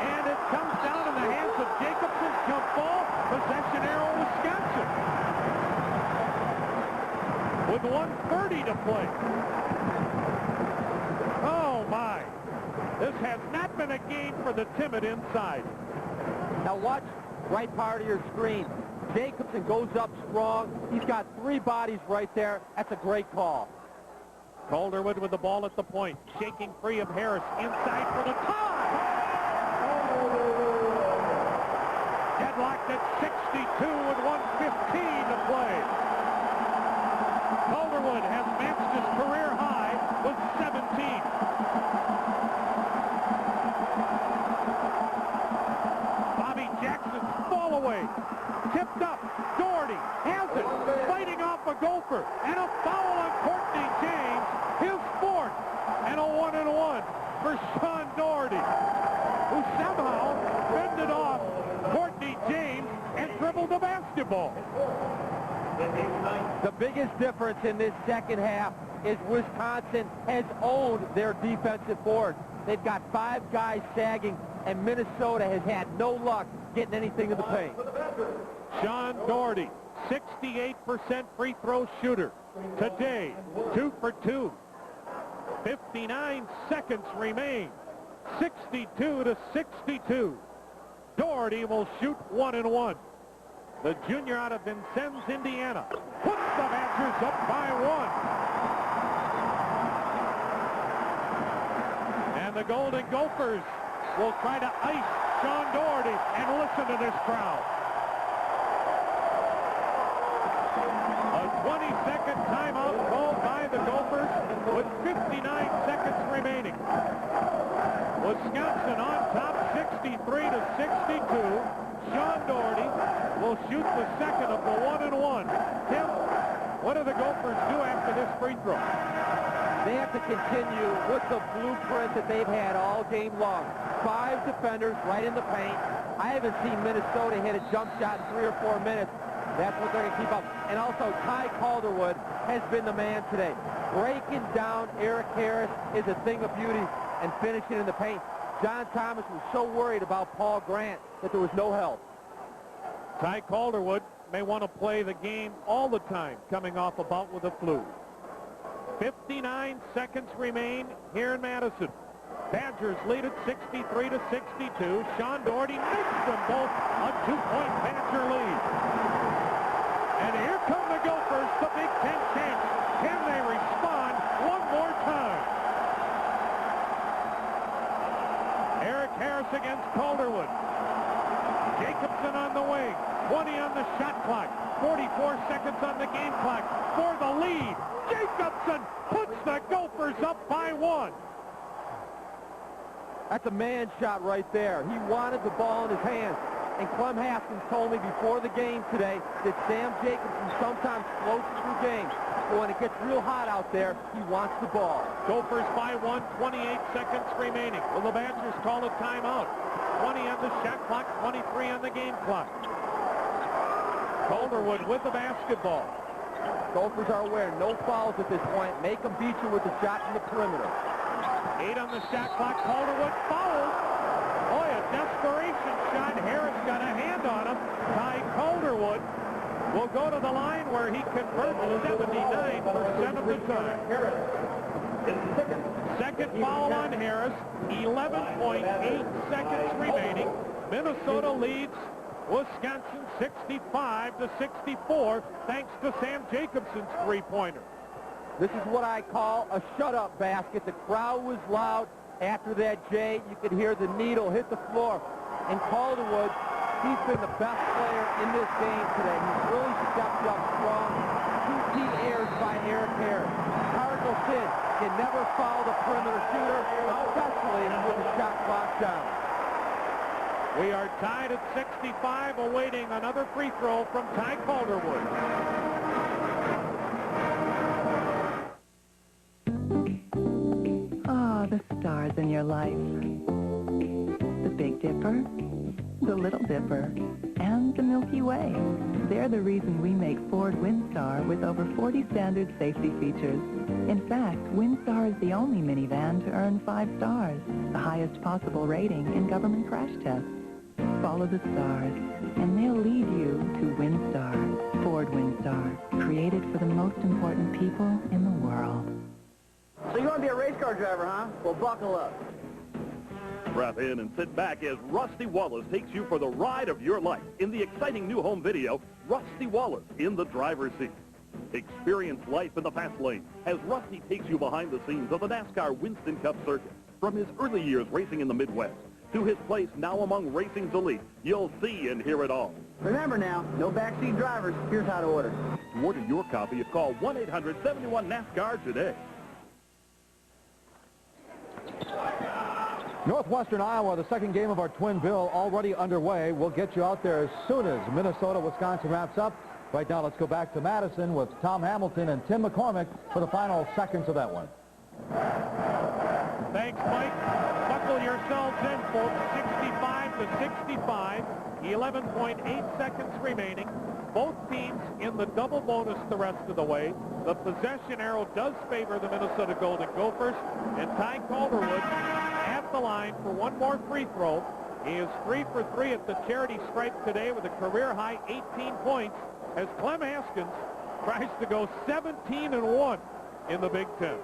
Speaker 5: And it comes down in the hands of Jacobson. Jump ball. Possession arrow, Wisconsin. With 1:30 to play. Oh, my. This has not been a game for the timid inside.
Speaker 2: Now watch right part of your screen. Jacobson goes up strong. He's got 3 bodies right there. That's a great call.
Speaker 5: Calderwood with the ball at the point. Shaking free of Harris. Inside for the tie. Deadlocked at 62 with 1:15 to play. Calderwood has matched his career high with 17. Bobby Jackson's fall away. Tipped up. Doherty has it. Fighting off a Gopher. And a foul on Courtney James. His 4th. And a 1-1 for Sean Doherty, who somehow fended off Courtney James and dribbled the basketball.
Speaker 2: The biggest difference in this second half is Wisconsin has owned their defensive board. They've got 5 guys sagging, and Minnesota has had no luck getting anything to the paint.
Speaker 5: Sean Doherty 68% free throw shooter. Today, 2 for 2. 59 seconds remain. 62-62. Doherty will shoot 1 and 1. The junior out of Vincennes, Indiana, puts the Badgers up by 1. And the Golden Gophers will try to ice Sean Doherty, and listen to this crowd. A 20-second timeout called by the Gophers with 59 seconds remaining. Wisconsin on top, 63-62. Sean Doherty will shoot the second of the 1 and 1. Tim, what do the Gophers do after this free throw?
Speaker 2: They have to continue with the blueprint that they've had all game long. 5 defenders right in the paint. I haven't seen Minnesota hit a jump shot in 3 or 4 minutes. That's what they're going to keep up. And also, Ty Calderwood has been the man today. Breaking down Eric Harris is a thing of beauty, and finishing in the paint. John Thomas was so worried about Paul Grant that there was no help.
Speaker 5: Ty Calderwood may want to play the game all the time, coming off a bout with the flu. 59 seconds remain here in Madison. Badgers lead it 63-62. Sean Doherty makes them both a 2-point Badger lead. And here come the Gophers, the Big Ten champs. Can they respond one more time? Eric Harris against Calderwood. Jacobson on the wing. 20 on the shot clock. 44 seconds on the game clock for the lead. Jacobson puts the Gophers up by 1.
Speaker 2: That's a man shot right there. He wanted the ball in his hands. And Clem Haskins told me before the game today that Sam Jacobson sometimes floats through games. But when it gets real hot out there, he wants the ball.
Speaker 5: Gophers by 1, 28 seconds remaining. Will the Badgers call a timeout? 20 on the shot clock, 23 on the game clock. Calderwood with the basketball.
Speaker 2: Gophers are aware, no fouls at this point. Make them beat you with the shot from the perimeter.
Speaker 5: 8 on the shot clock. Calderwood fouls. Boy, a desperation shot. Harris got a hand on him. Ty Calderwood will go to the line where he converts 79% of the time. Second foul on Harris. 11.8 seconds remaining. Minnesota leads Wisconsin 65-64 thanks to Sam Jacobson's three-pointer.
Speaker 2: This is what I call a shut-up basket. The crowd was loud. After that, Jay, you could hear the needle hit the floor. And Calderwood, he's been the best player in this game today. He's really stepped up strong. 2 key errors by Eric Harris. Cardinal Sid can never foul the perimeter shooter, especially with the shot clock down.
Speaker 5: We are tied at 65, awaiting another free throw from Ty Calderwood.
Speaker 1: The stars in your life. The Big Dipper, the Little Dipper, and the Milky Way. They're the reason we make Ford Windstar with over 40 standard safety features. In fact, Windstar is the only minivan to earn 5 stars, the highest possible rating in government crash tests. Follow the stars, and they'll lead you to Windstar. Ford Windstar, created for the most important people in the world.
Speaker 20: So you want to be a race car driver, huh? Well, buckle up.
Speaker 6: Strap in and sit back as Rusty Wallace takes you for the ride of your life in the exciting new home video, Rusty Wallace in the driver's seat. Experience life in the fast lane as Rusty takes you behind the scenes of the NASCAR Winston Cup circuit. From his early years racing in the Midwest to his place now among racing's elite, you'll see and hear it all.
Speaker 20: Remember now, no backseat drivers. Here's how to order.
Speaker 6: To order your copy, call 1-800-71-NASCAR today.
Speaker 7: Northwestern Iowa, the second game of our twin bill already underway. We'll get you out there as soon as Minnesota-Wisconsin wraps up. Right now, let's go back to Madison with Tom Hamilton and Tim McCormick for the final seconds of that one.
Speaker 5: Thanks, Mike. Buckle yourselves in, folks. 65-65. 11.8 seconds remaining. Both teams in the double bonus the rest of the way. The possession arrow does favor the Minnesota Golden Gophers. And Ty Calderwood at the line for one more free throw. He is 3 for 3 at the charity stripe today with a career-high 18 points. as Clem Haskins tries to go 17-1 in the Big Ten.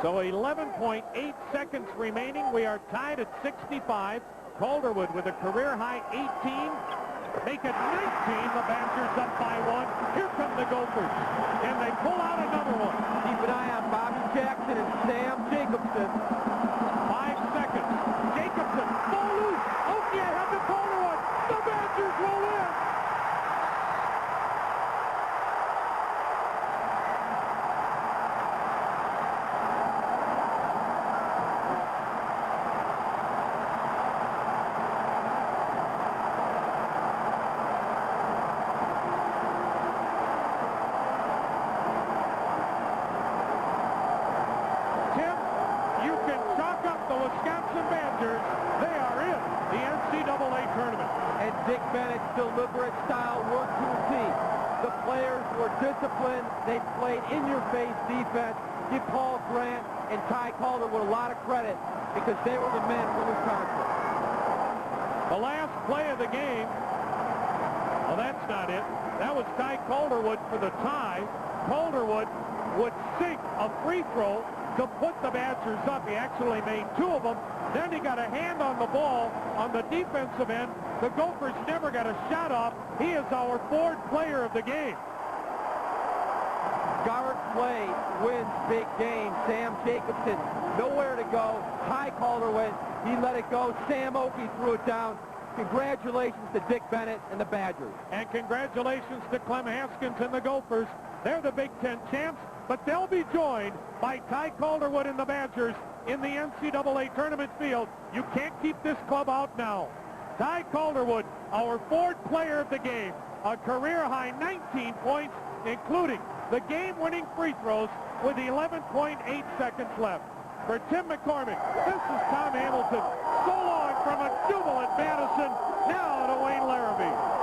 Speaker 5: So 11.8 seconds remaining. We are tied at 65. Calderwood with a career-high 18. Make it 19. The Badgers up by 1. Here come the Gophers. And they pull out another one.
Speaker 2: Keep an eye on Bobby Jackson and Sam Jacobson.
Speaker 5: 5 seconds. Jacobson, ball loose. Okie ahead to Calderwood. The Badgers will win.
Speaker 2: And Dick Bennett's deliberate style worked to a T. The players were disciplined. They played in-your-face defense. Give Paul Grant and Ty Calderwood a lot of credit because they were the men for Wisconsin.
Speaker 5: The last play of the game. Well, that's not it. That was Ty Calderwood for the tie. Calderwood would sink a free throw to put the Badgers up. He actually made 2 of them. Then he got a hand on the ball on the defensive end. The Gophers never got a shot off. He is our 4th player of the game.
Speaker 2: Guard play wins big games. Sam Jacobson, nowhere to go. Ty Calderwood, he let it go. Sam Okie threw it down. Congratulations to Dick Bennett and the Badgers.
Speaker 5: And congratulations to Clem Haskins and the Gophers. They're the Big Ten champs, but they'll be joined by Ty Calderwood and the Badgers in the NCAA tournament field. You can't keep this club out now. Ty Calderwood, our 4th player of the game, a career-high 19 points, including the game-winning free throws with 11.8 seconds left. For Tim McCormick, this is Tom Hamilton. So long from a jubilant Madison. Now to Wayne Larrabee.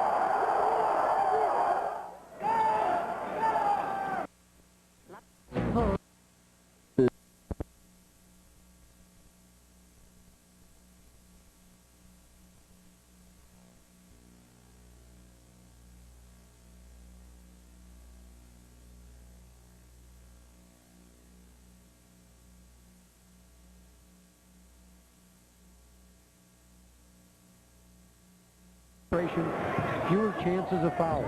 Speaker 19: Fewer chances of fouls.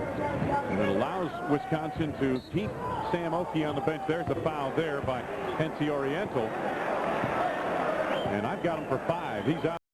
Speaker 5: And it allows Wisconsin to keep Sam Okie on the bench. There's a foul there by NC Oriental. And I've got him for 5. He's out.